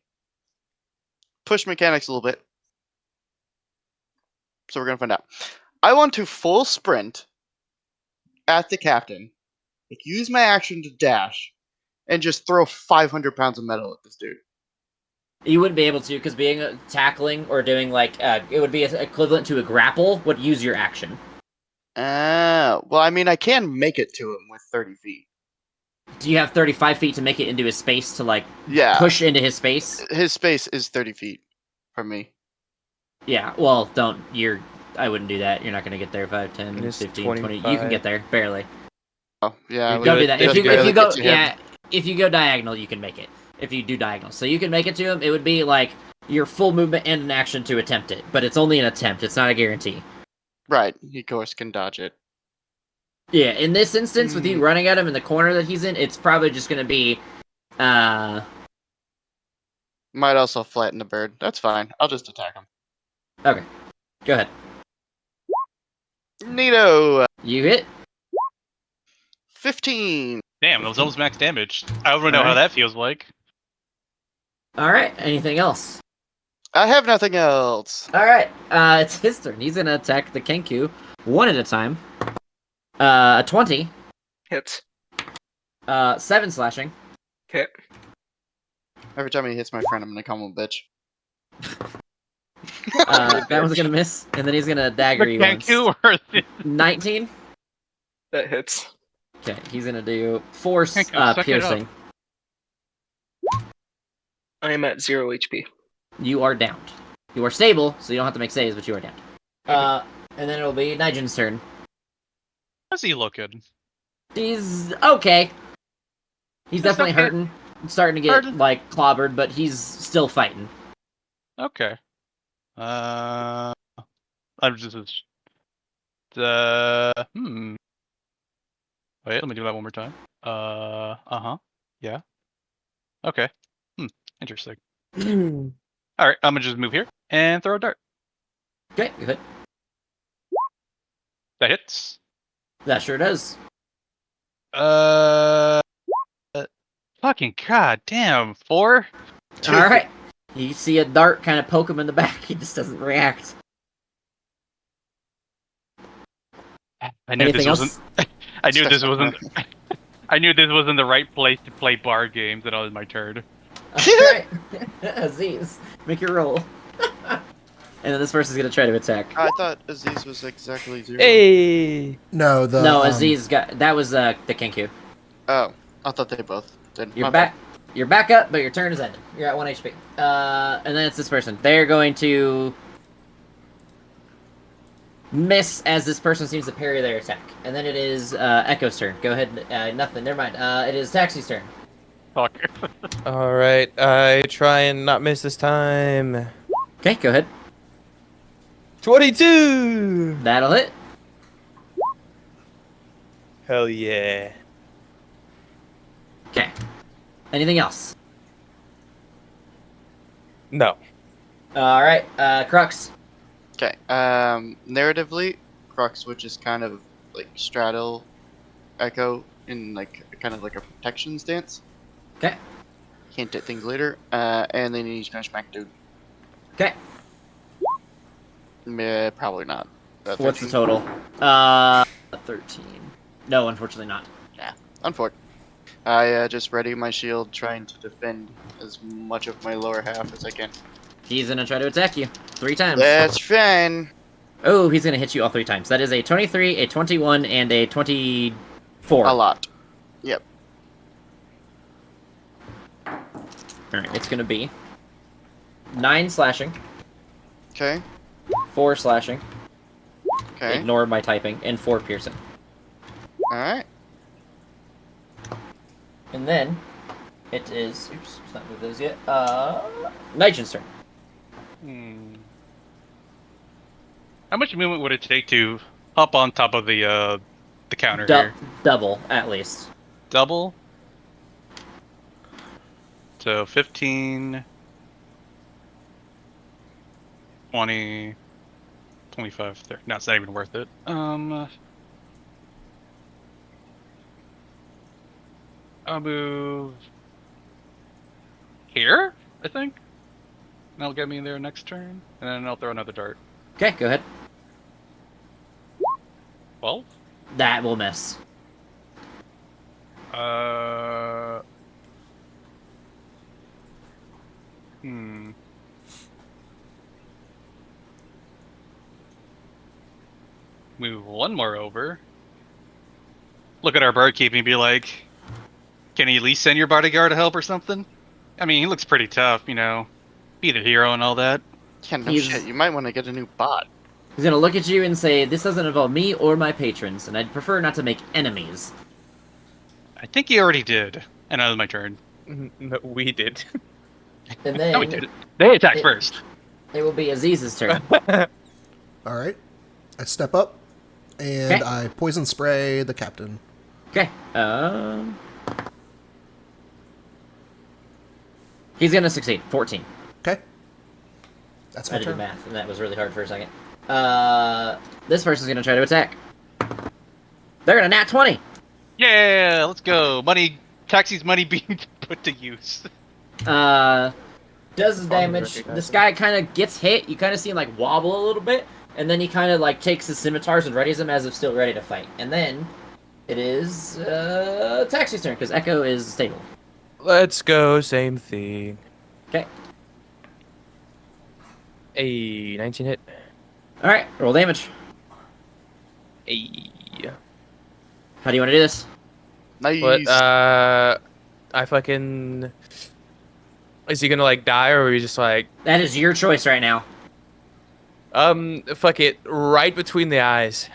push mechanics a little bit. So we're gonna find out. I want to full sprint at the captain, use my action to dash, and just throw 500 pounds of metal at this dude. You wouldn't be able to because being tackling or doing like it would be equivalent to a grapple would use your action. Well, I mean, I can make it to him with 30 feet. Do you have 35 feet to make it into his space to like Yeah, push into his space? his space is 30 feet from me. Yeah. Well, don't. I wouldn't do that. You're not going to get there. 5, 10, It's 15, 20. You can 25. get there barely. Oh, yeah. Don't do that. If you go, get to him. yeah. If you go diagonal, you can make it. If you do diagonal, so you can make it to him. It would be like your full movement and an action to attempt it, but it's only an attempt. It's not a guarantee. Right, he of course can dodge it. Yeah, in this instance, with you running at him in the corner that he's in, it's probably just going to be, Might also flatten the bird. That's fine. I'll just attack him. Okay, go ahead. Neato! You hit. 15! Damn, that was almost max damage. I don't know how Alright. that feels like. All right. Anything else? I have nothing else. All right. It's his turn. He's going to attack the Kenku one at a time. A 20. Hits. 7 slashing. Okay. Every time he hits my friend, I'm gonna call him a bitch. That one's going to miss, and then he's going to dagger you once. Kenku or the 19. That hits. Okay, he's gonna do force Heck, suck it up. piercing. I am at 0 HP. You are downed. You are stable, so you don't have to make saves, but you are downed. And then it'll be Nigen's turn. How's he looking? He's okay. He's definitely okay. hurting. Starting to get Hurting. like clobbered, but he's still fighting. Okay. I'm just. Wait, let me do that one more time. Yeah. Okay. Interesting. Alright, I'm gonna just move here and throw a dart. Okay, good. That hits. That sure does. Fucking goddamn, 4? All right. You see a dart kind of poke him in the back. He just doesn't react. I knew Anything this else? wasn't. I knew this wasn't. I knew this wasn't the right place to play bar games, and it was my turn. Alright. Aziz, make your roll. And then this person's gonna try to attack. I thought Aziz was exactly 0. Hey! No, the No, Aziz got that was the Kenku. Oh, I thought they both did. You're My back. You're back up, but your turn is ended. You're at 1 HP. And then it's this person. They're going to miss as this person seems to parry their attack. And then it is Echo's turn. Go ahead. Nothing. Never mind. It is Taxi's turn. Fuck. All right, I try and not miss this time. Okay, go ahead. 22. That'll hit. Hell yeah. Okay. Anything else? No. All right. Crux. Okay. Narratively, Crux would just kind of like straddle Echo in like kind of like a protection stance. Okay. Hint at things later. And then he's gonna smack dude. Okay. Meh, probably not. What's the 13? total? 13. No, unfortunately not. Yeah, unfortunately. I just ready my shield, trying to defend as much of my lower half as I can. He's gonna try to attack you 3 times. That's fine. Oh, he's gonna hit you all 3 times. That is a 23, a 21, and a 24. A lot. Yep. Alright, it's gonna be 9 slashing, Okay. 4 slashing, Okay. ignore my typing, and 4 piercing. Alright. And then it is. Oops, it's not moved those yet. Nigel's turn. How much movement would it take to hop on top of the counter here? Double, at least. Double? So 15, 20, 25, 30. No, it's not even worth it. I'll move here, I think. And that'll get me there next turn. And then I'll throw another dart. Okay, go ahead. 12? That will miss. Move one more over. Look at our barkeep and be like, can you at least send your bodyguard to help or something? I mean, he looks pretty tough, you know. Be the hero and all that. Yeah, no He's- shit. You might want to get a new bot. He's gonna look at you and say, "This doesn't involve me or my patrons, and I'd prefer not to make enemies." I think he already did. And that was my turn. No, we did. And then No, he did. They attacked first. it will be Aziz's turn. All right. I step up and Okay. I poison spray the captain. Okay. He's gonna succeed. 14. Okay. That's I my had to do turn. math, and that was really hard for a second. This person's gonna try to attack. They're gonna nat 20. Yeah, let's go. Money, taxi's money being put to use. Does his damage. recognize This him. guy kind of gets hit. You kind of see him like wobble a little bit, and then he kind of like takes his scimitars and readies them as if still ready to fight. And then it is Taxi's turn because Echo is stable. Let's go, same thing. Okay. A 19 hit. All right. Roll damage. A. How do you want to do this? Nice. But I fucking. Is he gonna like die, or are we just like That is your choice right now. fuck it, right between the eyes?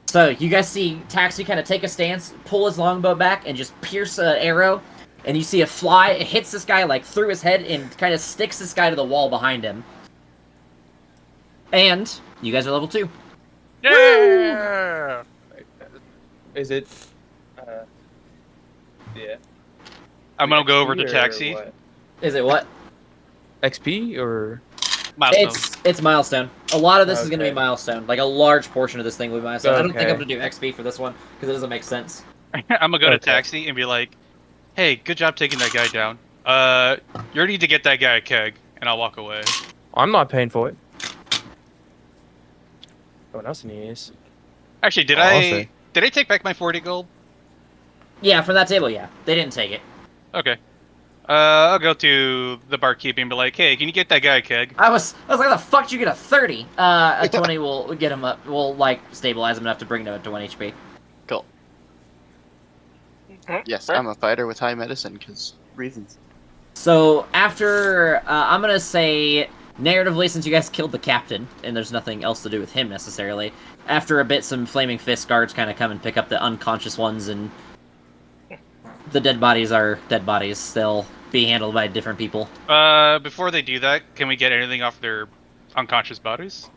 So you guys see Taxi kind of take a stance, pull his longbow back, and just pierce an arrow. And you see it fly. It hits this guy like through his head and kind of sticks this guy to the wall behind him. And you guys are level 2. Yeah! Is it? Yeah. I'm gonna go over XP to or taxi. what? Is it what? XP or? Milestone. It's milestone. A lot of this is going to be Okay. milestone. Like a large portion of this thing will be milestone. I don't think Okay. I'm going to do XP for this one because it doesn't make sense. I'm gonna go to Okay. taxi and be like, hey, good job taking that guy down. You need to get that guy a keg, and I'll walk away. I'm not paying for it. No one else needs. Actually, did I'll I say. take back my 40 gold? Yeah, from that table, yeah. They didn't take it. Okay. I'll go to the barkeep and be like, hey, can you get that guy a keg? I was like, how the fuck did you get a 30? A 20 will get him up. We'll, like, stabilize him enough to bring him up to 1 HP. Cool. Yes, I'm a fighter with high medicine because reasons. So, after, I'm gonna say narratively, since you guys killed the captain, and there's nothing else to do with him necessarily, after a bit, some Flaming Fist guards kind of come and pick up the unconscious ones, and the dead bodies are dead bodies. They'll be handled by different people. Before they do that, can we get anything off their unconscious bodies?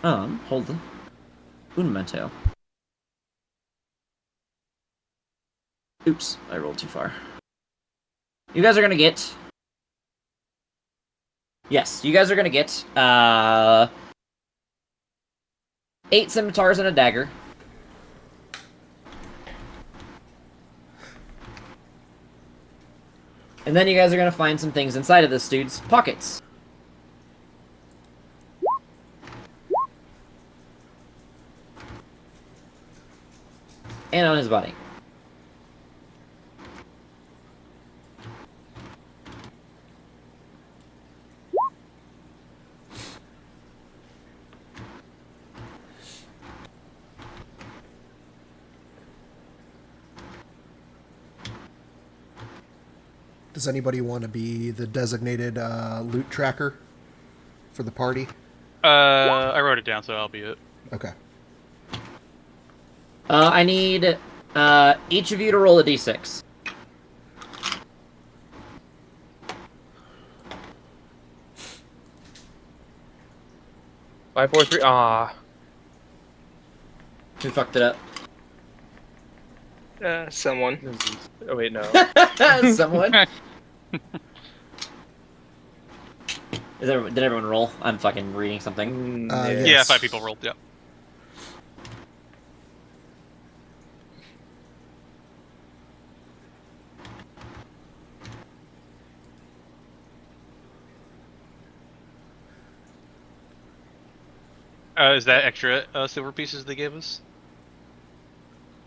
Hold on. Un momento. Oops, I rolled too far. You guys are gonna get... Yes, you guys are gonna get, 8 scimitars and a dagger. And then you guys are gonna find some things inside of this dude's pockets. And on his body. Does anybody want to be the designated loot tracker for the party? I wrote it down, so I'll be it. Okay. I need each of you to roll a d6. Five, four, three. Ah. Who fucked it up? Someone. Oh wait, no. Someone? Did everyone roll? I'm fucking reading something. Yes. Yeah, 5 people rolled. Yeah. Is that extra silver pieces they gave us?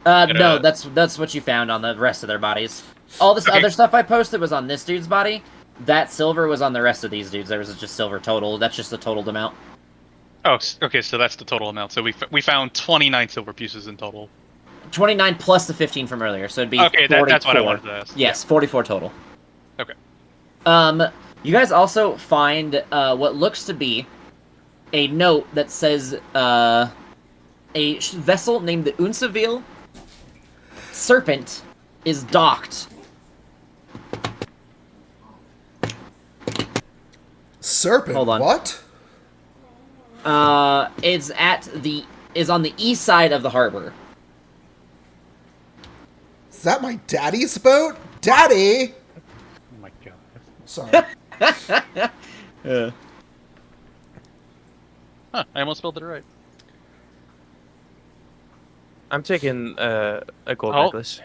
No, that's what you found on the rest of their bodies. All this other stuff I posted was on this dude's body. That silver was on the rest of these dudes. There was just silver total. That's just the totaled amount. Oh, okay, so that's the total amount. So we found 29 silver pieces in total. 29 plus the 15 from earlier, so it'd be okay. 44. That's what I wanted to ask. Yes, 44 total. Okay. You guys also find what looks to be a note that says a vessel named the Unsaville Serpent is docked. Serpent? Hold on. What? Is on the east side of the harbor. Is that my daddy's boat? Daddy! Oh my god. Sorry. Huh, I almost spelled it right. I'm taking a gold Oh. necklace.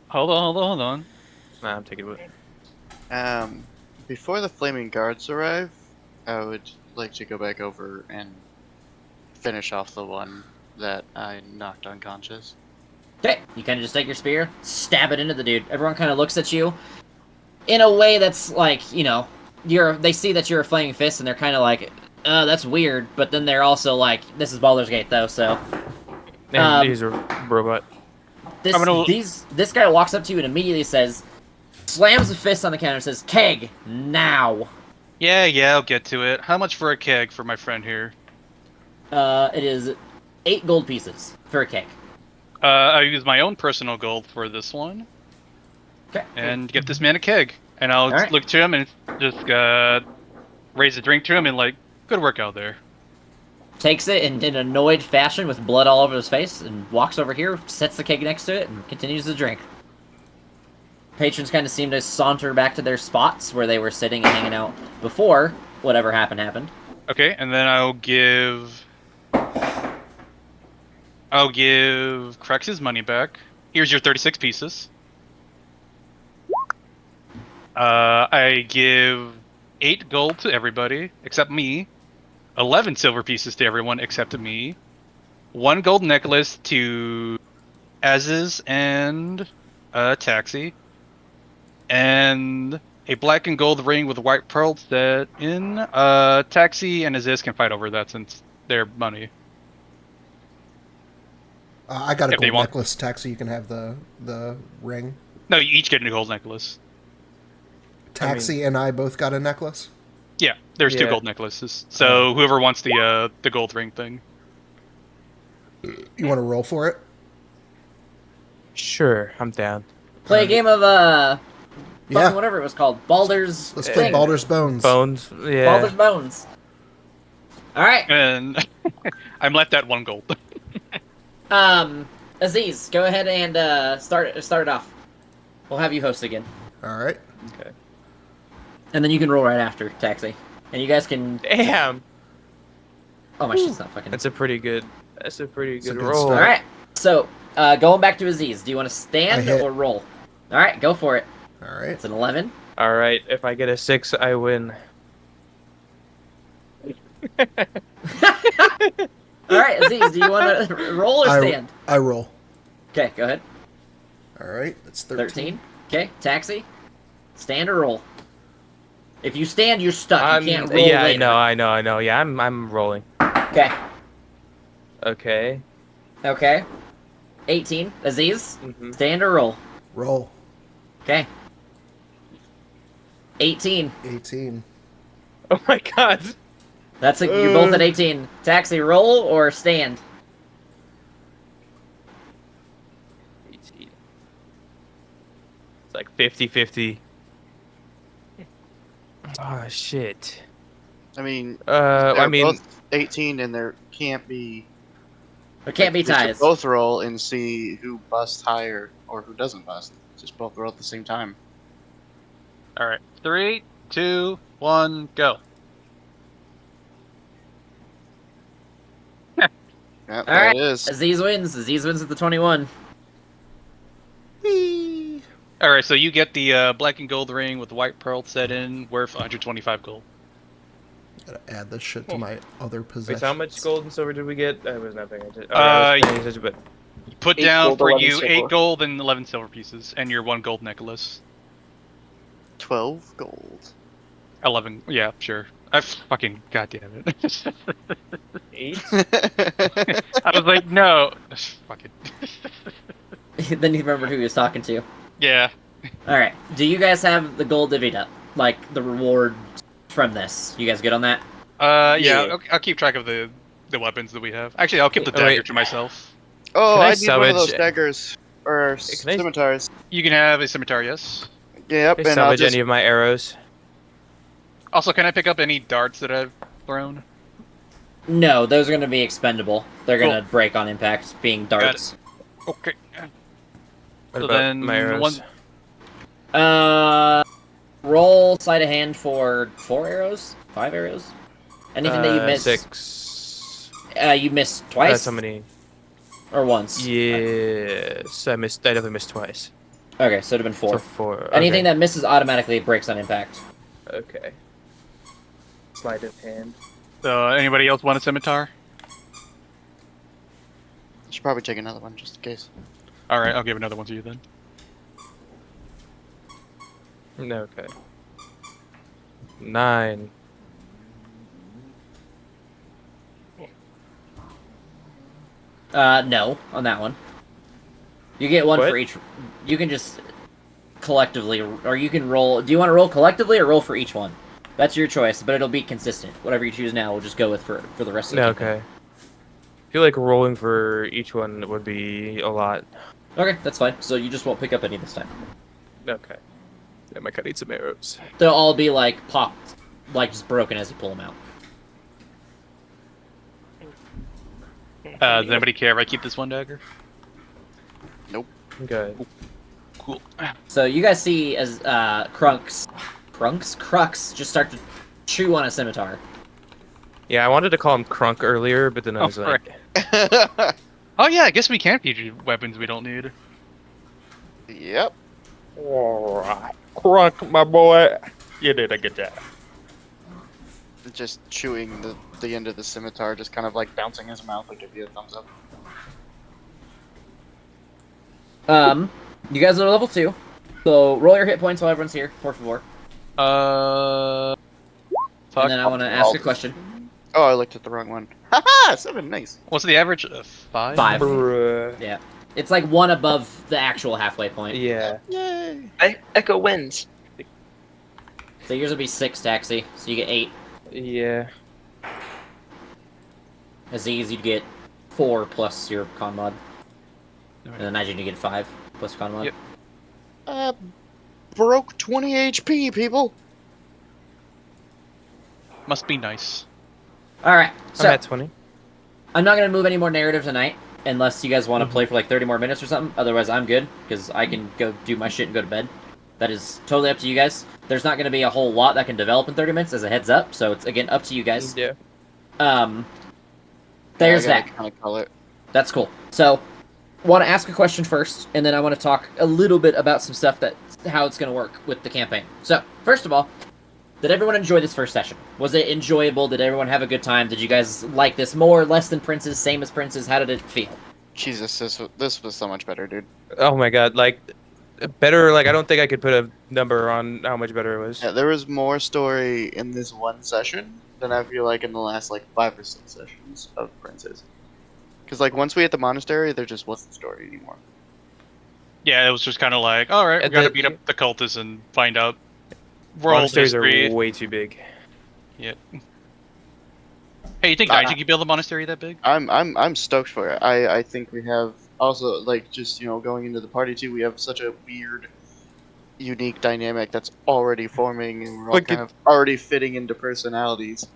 Hold on. Nah, I'm taking it. Before the flaming guards arrive, I would like to go back over and finish off the one that I knocked unconscious. Okay, you kind of just take your spear, stab it into the dude. Everyone kind of looks at you in a way that's like, you know, they see that you're a flaming fist, and they're kind of like, that's weird. But then they're also like, this is Baldur's Gate, though, so. And he's a robot. This guy walks up to you and immediately says, slams a fist on the counter and says, "Keg, now." Yeah, I'll get to it. How much for a keg for my friend here? It is 8 gold pieces for a keg. I use my own personal gold for this one. Okay. And get this man a keg. And I'll Alright. look to him and just raise a drink to him and like, good work out there. Takes it in an annoyed fashion with blood all over his face and walks over here, sets the keg next to it, and continues to drink. Patrons kind of seem to saunter back to their spots where they were sitting and hanging out before whatever happened. Okay, and then I'll give Crux his money back. Here's your 36 pieces. I give 8 gold to everybody except me. 11 silver pieces to everyone except me. 1 gold necklace to Aziz and Taxi. And a black and gold ring with white pearls that in Taxi and Aziz can fight over that since they're money. I got a If they gold want. necklace, Taxi. You can have the ring. No, you each get a gold necklace. Taxi and I both got a necklace. Yeah, there's 2 Yeah. gold necklaces. So whoever wants the gold ring thing. You want to roll for it? Sure, I'm down. Play a game of Yeah. fucking whatever it was called, Baldur's. Let's play thing. Baldur's Bones. Bones, yeah. Baldur's Bones. All right. And I'm left at 1 gold. Aziz, go ahead and start it off. We'll have you host again, All right. Okay. and then you can roll right after Taxi, and you guys can. Damn! Oh my shit's not fucking. That's a pretty good a roll. good All start. right. So going back to Aziz, do you want to I stand hit. or roll? All right, go for it. All right. It's an 11. Alright, if I get a 6, I win. All right, Aziz, do you want to roll or stand? I roll. Okay, go ahead. All right. That's 13. 13. Okay, Taxi, stand or roll. If you stand, you're stuck. You can't roll yeah, later. I know. Yeah, I'm rolling. Okay. Okay. Okay. 18. Aziz, Mhm. stand or roll. Roll. Okay. 18. 18. Oh my god. That's you're both at 18. Taxi, roll or stand. 18. It's like 50-50. Oh shit. I mean, I they're mean, both 18, and there can't be. There can't be we should ties. both roll and see who busts higher or who doesn't bust. Just both roll at the same time. All right, 3, 2, 1, go. Yeah, All there right. it is. Aziz wins. Aziz wins at the 21. Whee! All right, so you get the black and gold ring with the white pearl set in, worth 125 gold. Gotta add this shit to my other wait, possessions. so how much gold and silver did we get? I was not paying attention. Uh, I was paying attention, but Put 8 down gold, for 11 you silver. 8 gold and 11 silver pieces, and your 1 gold necklace. 12 gold. 11, yeah, sure. I fucking goddamn it. 8? I was like, no. Fuck it. Then he remembered who he was talking to. Yeah. Alright. Do you guys have the gold divvied up? Like, the reward from this? You guys good on that? Yeah, Yeah. I'll keep track of the weapons that we have. Actually, I'll keep the Oh, wait. dagger to myself. Oh, Can I I need one of those salvage- daggers. Or Can I- scimitars. You can have a scimitar, yes. Yep, Can I and I'll salvage just... any of my arrows? Also, can I pick up any darts that I've thrown? No, those are going to be expendable. They're going to Cool. break on impact, being darts. Okay. What So about then my arrows? Roll sleight of hand for 4 arrows? 5 arrows? Anything that you miss? 6. You missed twice? That's how many? Or once? Yes, I definitely missed twice. Okay, so it would have been 4. So 4. Anything that misses automatically breaks on impact. Okay. Sleight of hand. So, anybody else want a scimitar? I should probably take another one just in case. Alright, I'll give another one to you then. No, okay. 9. No, on that one. You get one What? for each. You can just collectively, or you can roll. Do you want to roll collectively or roll for each one? That's your choice, but it'll be consistent. Whatever you choose now, we'll just go with for the rest of the No, people. okay. I feel like rolling for each one would be a lot. Okay, that's fine. So you just won't pick up any this time. Okay. Yeah, I need some arrows. They'll all be like popped, like just broken as you pull them out. Does anybody care if I keep this one dagger? Okay. Cool. So you guys see as Crux just start to chew on a scimitar. Yeah, I wanted to call him Crunk earlier, but then I was Oh, like, Oh yeah, I guess we can feature weapons we don't need. Yep. alright, Crunk, my boy. You did a good job. Just chewing the end of the scimitar, just kind of like bouncing his mouth will give you a thumbs up. You guys are level 2, so roll your hit points while everyone's here, por favor. Fuck. And then I want to ask a question. Oh, I looked at the wrong one. Haha, 7, nice. What's the average? 5? 5. Bruh. Yeah, it's like 1 above the actual halfway point. Yeah. Yay. Echo wins. So yours will be 6, Taxi. So you get 8. Yeah. Aziz, you'd get 4 plus your con mod. Alright. And then Nigel, you get 5 plus con mod. Yep. Broke 20 HP, people. Must be nice. Alright, I'm so at 20. I'm not going to move any more narrative tonight, unless you guys want to play for like 30 more minutes or something. Otherwise, I'm good, because I can go do my shit and go to bed. That is totally up to you guys. There's not going to be a whole lot that can develop in 30 minutes as a heads up, so it's, again, up to you guys. Yeah. There's Yeah, I that. gotta kinda call it. That's cool. So, want to ask a question first, and then I want to talk a little bit about some stuff how it's going to work with the campaign. So, first of all, did everyone enjoy this first session? Was it enjoyable? Did everyone have a good time? Did you guys like this more, less than Prince's, same as Prince's? How did it feel? Jesus, this was so much better, dude. Oh my god, like, better, like, I don't think I could put a number on how much better it was. Yeah, there was more story in this one session than I feel like in the last, like, 5 or 6 sessions of Princes. Because, like, once we hit the monastery, there just wasn't story anymore. Yeah, it was just kind of like, all right, we And gotta the- beat up the cultists and find out world Monasteries history. are way too big. Yeah. Hey, you think Uh, Nigel could build a monastery that big? I'm stoked for it. I think we have also, like, just, you know, going into the party too, we have such a weird, unique dynamic that's already forming, and we're all Look kind at- of already fitting into personalities.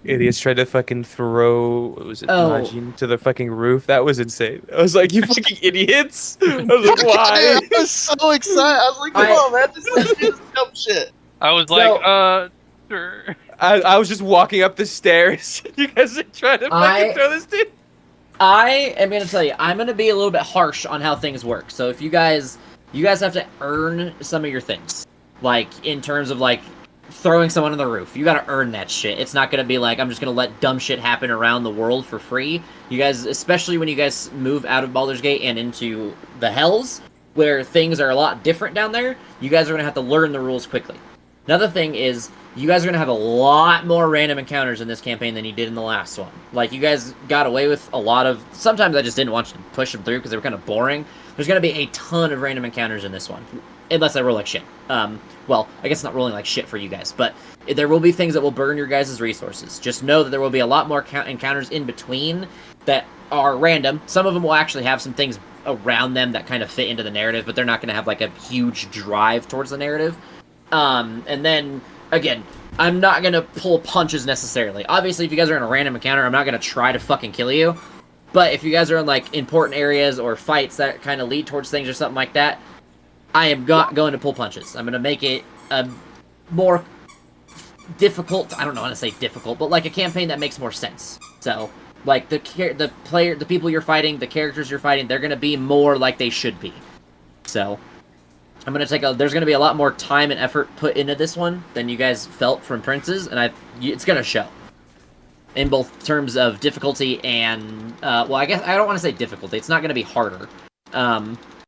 Idiots tried to fucking throw, what was it, Oh. Najin to the fucking roof. That was insane. I was like, you fucking idiots! I was like, why? I was so excited. I was like, come on, man, just like do this dumb shit. I was So- like, sure. I was just walking up the stairs. You guys are trying to fucking throw this dude. I am going to tell you, I'm going to be a little bit harsh on how things work. So if you guys have to earn some of your things. Like, in terms of, like, throwing someone on the roof. You gotta earn that shit. It's not gonna be like, I'm just gonna let dumb shit happen around the world for free. You guys, especially when you guys move out of Baldur's Gate and into the Hells, where things are a lot different down there, you guys are gonna have to learn the rules quickly. Another thing is, you guys are gonna have a lot more random encounters in this campaign than you did in the last one. Like, you guys got away with a lot of... Sometimes I just didn't want you to push them through because they were kind of boring. There's gonna be a ton of random encounters in this one. Unless I roll like shit. Well, I guess not rolling like shit for you guys, but there will be things that will burn your guys' resources. Just know that there will be a lot more encounters in between that are random. Some of them will actually have some things around them that kind of fit into the narrative, but they're not going to have like a huge drive towards the narrative. And then, again, I'm not going to pull punches necessarily. Obviously, if you guys are in a random encounter, I'm not going to try to fucking kill you. But if you guys are in like important areas or fights that kind of lead towards things or something like that, I am going to pull punches. I'm going to make it more difficult. I don't know how to say difficult, but like a campaign that makes more sense. So, like the people you're fighting, the characters you're fighting, they're going to be more like they should be. So, I'm going to there's going to be a lot more time and effort put into this one than you guys felt from Prince's, and it's going to show. In both terms of difficulty and, well, I guess I don't want to say difficulty. It's not going to be harder.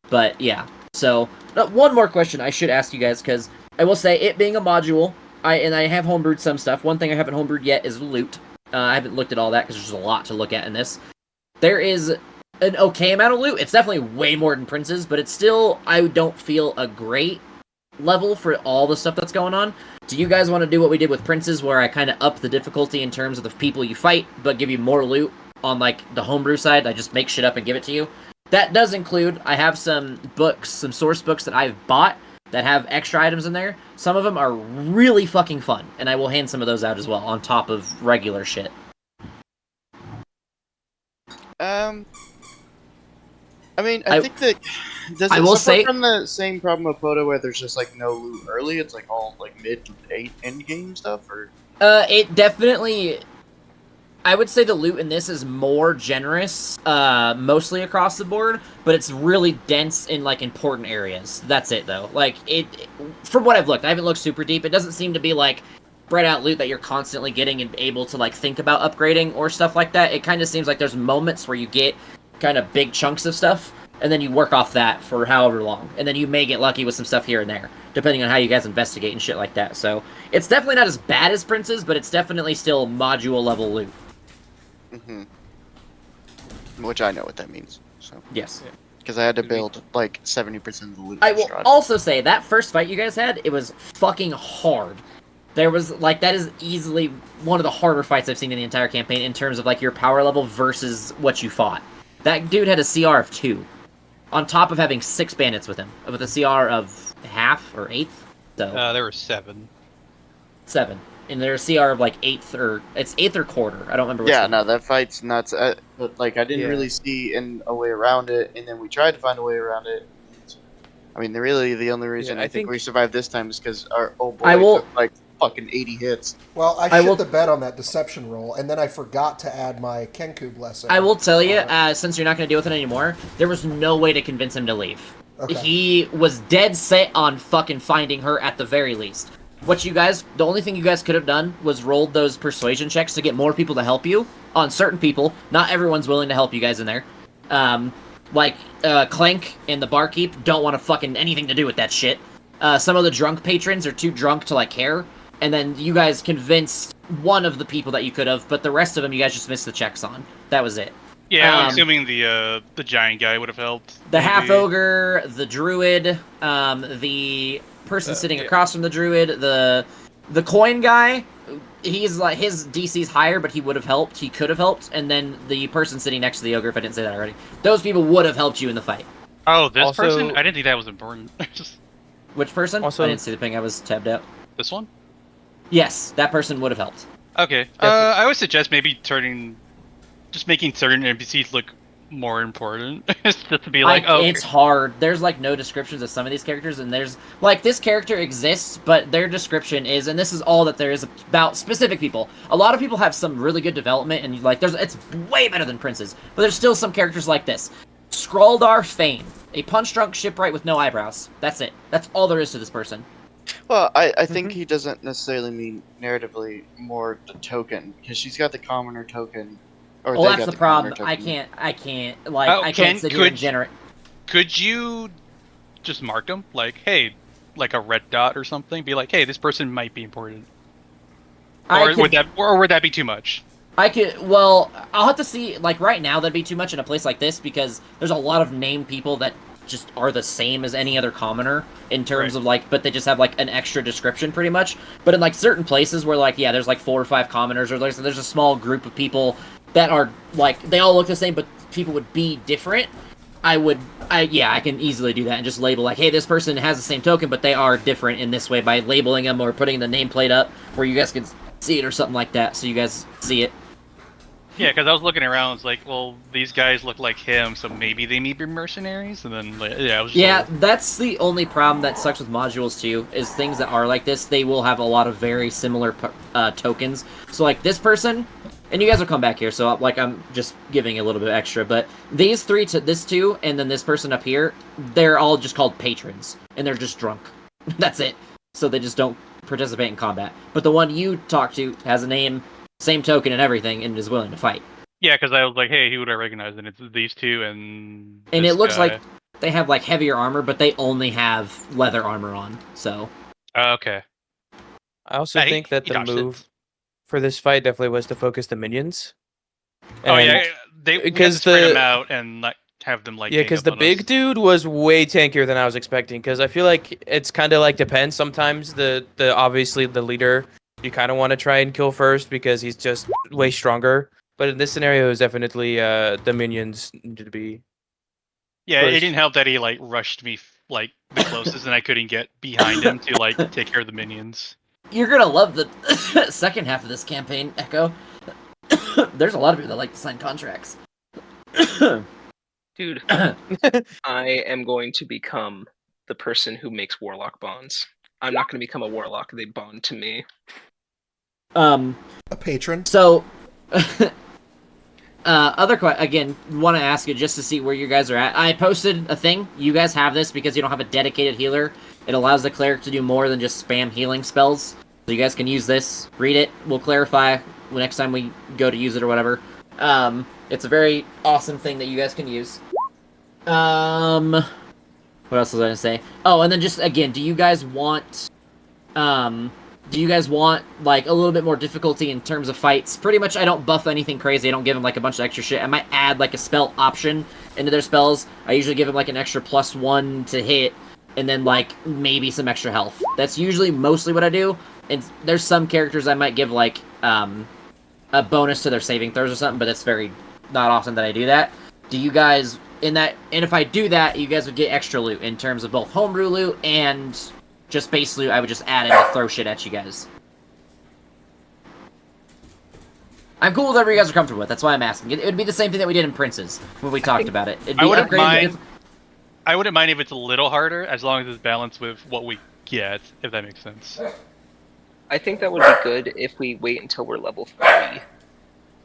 But yeah. So, one more question I should ask you guys, because I will say, it being a module, I have homebrewed some stuff. One thing I haven't homebrewed yet is loot. I haven't looked at all that, because there's just a lot to look at in this. There is an okay amount of loot. It's definitely way more than Prince's, but it's still, I don't feel, a great level for all the stuff that's going on. Do you guys want to do what we did with Prince's, where I kind of up the difficulty in terms of the people you fight, but give you more loot on, like, the homebrew side? I just make shit up and give it to you. That does include, I have some books, some source books that I've bought that have extra items in there. Some of them are really fucking fun, and I will hand some of those out as well, on top of regular shit. I mean, I think that does I it will suffer say- from the same problem of Poda where there's just like no loot early. It's like all like mid to late end game stuff, or It definitely... I would say the loot in this is more generous, mostly across the board, but it's really dense in, like, important areas. That's it, though. Like, from what I've looked, I haven't looked super deep, it doesn't seem to be, like, spread out loot that you're constantly getting and able to, like, think about upgrading or stuff like that. It kind of seems like there's moments where you get kind of big chunks of stuff, and then you work off that for however long. And then you may get lucky with some stuff here and there, depending on how you guys investigate and shit like that. So, it's definitely not as bad as Prince's, but it's definitely still module-level loot. which I know what that means. So Yes. Because I had to build like 70% of the loot. I will Strata. also say that first fight you guys had, it was fucking hard. There was like that is easily one of the harder fights I've seen in the entire campaign in terms of like your power level versus what you fought. That dude had a CR of 2, on top of having 6 bandits with him, with a CR of half or eighth. So there were 7. 7, and there's a CR of like eighth or quarter. I don't remember. Which one. No, that fight's nuts. But like, I didn't Yeah. really see a way around it, and then we tried to find a way around it. I mean, really, the only reason Yeah, I I think we think- survived this time is because our old boy I will- took like fucking 80 hits. Well, I I shit will- the bed on that deception roll, and then I forgot to add my Kenku blessing. I will tell you, since you're not going to deal with it anymore, there was no way to convince him to leave. Okay. He was dead set on fucking finding her at the very least. The only thing you guys could have done was rolled those persuasion checks to get more people to help you on certain people. Not everyone's willing to help you guys in there. Clank and the barkeep don't want to fucking anything to do with that shit. Some of the drunk patrons are too drunk to like care. And then you guys convinced one of the people that you could have, but the rest of them you guys just missed the checks on. That was it. Yeah, I'm assuming the giant guy would have helped. The maybe. half ogre, the druid, the person sitting across from the druid, the coin guy. He's like his DC's higher, but he would have helped. He could have helped, and then the person sitting next to the ogre. If I didn't say that already, those people would have helped you in the fight. Oh, this Also- person? I didn't think that was important. Just Which person? Also- I didn't see the ping. I was tabbed out. this one? Yes, that person would have helped. Okay. I would suggest maybe just making certain NPCs look more important. Just to be like, It's hard. There's like no descriptions of some of these characters, and there's like this character exists, but their description is, and this is all that there is about specific people. A lot of people have some really good development, and like it's way better than Prince's, but there's still some characters like this. Skruldar Fane, a punch-drunk shipwright with no eyebrows. That's it. That's all there is to this person. Well, I think he doesn't necessarily mean narratively more the token, because she's got the commoner token. Or Well, they that's got the the problem. commoner I token. can't, I can't sit here and generate. Could you just mark them? Like, hey, like a red dot or something? Be like, hey, this person might be important. Or would that be too much? Well, I'll have to see, like, right now that'd be too much in a place like this, because there's a lot of named people that just are the same as any other commoner, in terms of, like, but they just have, like, an extra description, pretty much. But in, like, certain places where, like, yeah, there's, like, 4 or 5 commoners, or there's a small group of people that are, like, they all look the same, but people would be different, I can easily do that and just label, like, hey, this person has the same token, but they are different in this way, by labeling them or putting the nameplate up where you guys can see it or something like that, so you guys see it. Yeah, because I was looking around, it's like, well, these guys look like him, so maybe they may be mercenaries, and then, like, yeah, I was just that's the only problem that sucks with modules, too, is things that are like this, they will have a lot of very similar tokens. So, like, this person, and you guys will come back here, so, like, I'm just giving a little bit extra, but these three, this two, and then this person up here, they're all just called patrons, and they're just drunk. That's it. So they just don't participate in combat. But the one you talk to has a name, same token and everything, and is willing to fight. Yeah, because I was like, hey, who would I recognize? And it's these two and And this it looks guy. like they have, like, heavier armor, but they only have leather armor on, so... Okay. I also Yeah, think that he the dodged it. move for this fight definitely was to focus the minions. Oh, And- yeah, we had to because spread the- them out and like have them, like, Yeah, gang because up the on big us. dude was way tankier than I was expecting. Because I feel like it's kind of like depends. Sometimes the obviously the leader you kind of want to try and kill first because he's just way stronger. But in this scenario, it was definitely the minions needed to be. Yeah, it first. didn't help that he, like, rushed me, like, the closest, and I couldn't get behind him to, like, take care of the minions. You're gonna love the second half of this campaign, Echo. There's a lot of people that like to sign contracts. Dude, I am going to become the person who makes warlock bonds. I'm not going to become a warlock. They bond to me. A patron. So, again, want to ask you just to see where you guys are at. I posted a thing. You guys have this because you don't have a dedicated healer. It allows the cleric to do more than just spam healing spells. So you guys can use this. Read it. We'll clarify next time we go to use it or whatever. It's a very awesome thing that you guys can use. What else was I gonna say? Oh, and then just, again, do you guys want, Do you guys want, like, a little bit more difficulty in terms of fights? Pretty much, I don't buff anything crazy. I don't give them, like, a bunch of extra shit. I might add, like, a spell option into their spells. I usually give them, like, an extra +1 to hit, and then, like, maybe some extra health. That's usually mostly what I do. And there's some characters I might give, like, a bonus to their saving throws or something, but it's very not often that I do that. Do you guys, and if I do that, you guys would get extra loot in terms of both homebrew loot and just base loot. I would just add in to throw shit at you guys. I'm cool with whatever you guys are comfortable with. That's why I'm asking. It would be the same thing that we did in Princes when we talked about it. It'd be I wouldn't mind. if- I wouldn't mind if it's a little harder, as long as it's balanced with what we get, if that makes sense. I think that would be good if we wait until we're level 3.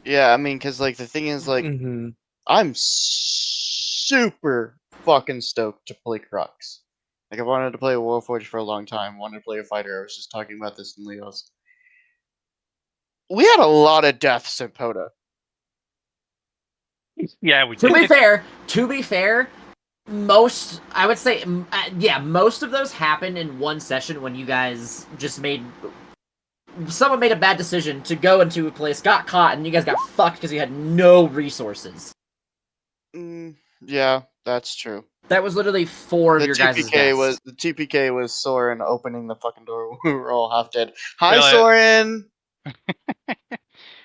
Yeah, I mean, because, like, the thing is, like, Mm-hmm. I'm super fucking stoked to play Crux. Like, I wanted to play a Warforged for a long time, wanted to play a fighter. I was just talking about this in Leo's. We had a lot of deaths in Poda. Yeah, we To did. be fair, most, I would say, most of those happened in one session when you guys just someone made a bad decision to go into a place, got caught, and you guys got fucked because you had no resources. Yeah, that's true. That was literally 4 of The your guys' deaths. TPK was Soren opening the fucking door. We were all half dead. Hi, Really? Soren.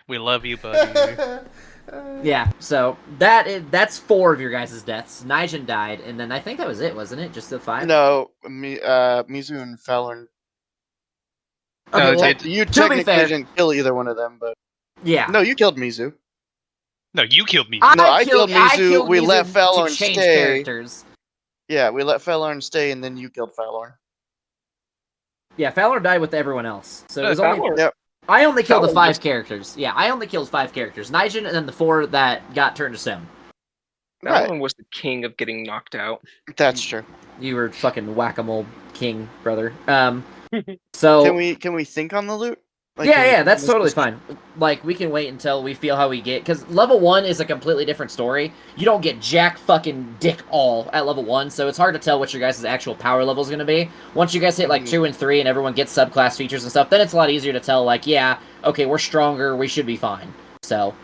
We love you, buddy. Yeah, so that's 4 of your guys' deaths. Nijin died, and then I think that was it, wasn't it? Just the 5? No, Mizu and Fallon. Okay, No, well, it's- You to be technically fair, didn't kill either one of them, but yeah. no, you killed Mizu. No, you killed me. No, I killed Mizu, we let Fallon to change stay. characters. Yeah, we let Fallon stay, and then you killed Fallon. Yeah, Fowler died with everyone else. So it was only... Fowler- Yep. I only killed the Fowler 5 just- characters. Yeah, I only killed 5 characters. Nijin and then the 4 that got turned to stone. That Right. one was the king of getting knocked out. That's true. You were fucking whack-a-mole king, brother. So... Can we think on the loot? Like, yeah, that's this- totally this- fine. Like, we can wait until we feel how we get... Because level 1 is a completely different story. You don't get jack fucking dick all at level 1, so it's hard to tell what your guys' actual power level is going to be. Once you guys hit, like, 2 and 3 and everyone gets subclass features and stuff, then it's a lot easier to tell, like, yeah, okay, we're stronger, we should be fine. So...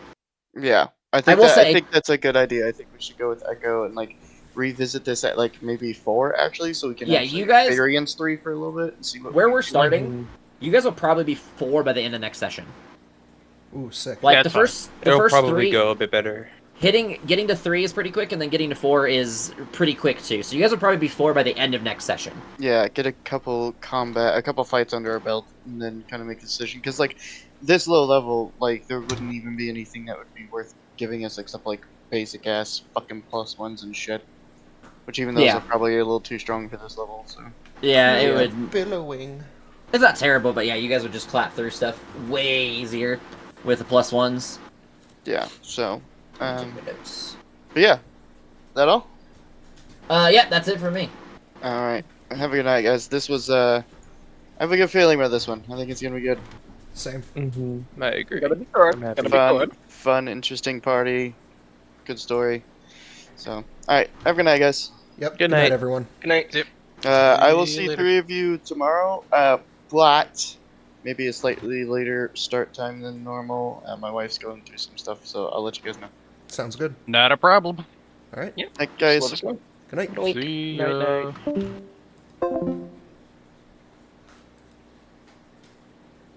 Yeah, I will think say- that's a good idea. I think we should go with Echo and, like, revisit this at, like, maybe 4, actually, so we can Yeah, actually you guys- experience 3 for a little bit and see what Where we we're can do. starting, you guys will probably be 4 by the end of next session. Ooh, sick. Like, Yeah, the it's fine. first It'll probably 3... go a bit better. Getting to 3 is pretty quick, and then getting to 4 is pretty quick, too. So you guys will probably be 4 by the end of next session. Yeah, get a couple fights under our belt, and then kind of make a decision. Because, like, this low level, like, there wouldn't even be anything that would be worth giving us except, like, basic ass fucking +1s and shit. Which even those Yeah. are probably a little too strong for this level, so. Yeah, it would... Billowing. It's not terrible, but yeah, you guys would just clap through stuff way easier with the +1s. Yeah, so. Take my notes. But yeah. That all? Yeah, that's it for me. Alright. Have a good night, guys. This was, I have a good feeling about this one. I think it's gonna be good. Same. Mm-hmm. I agree. Gotta be good. I'm happy. Gotta be good. Fun, interesting party. Good story. So, alright. Have a good night, guys. Yep. Good night. everyone. Good night. I will See see you later. 3 of you tomorrow, but maybe a slightly later start time than normal. My wife's going through some stuff, so I'll let you guys know. Sounds good. Not a problem. All right. Yeah. Night, guys. Let us know. Good night. Good week. See Night, ya. night.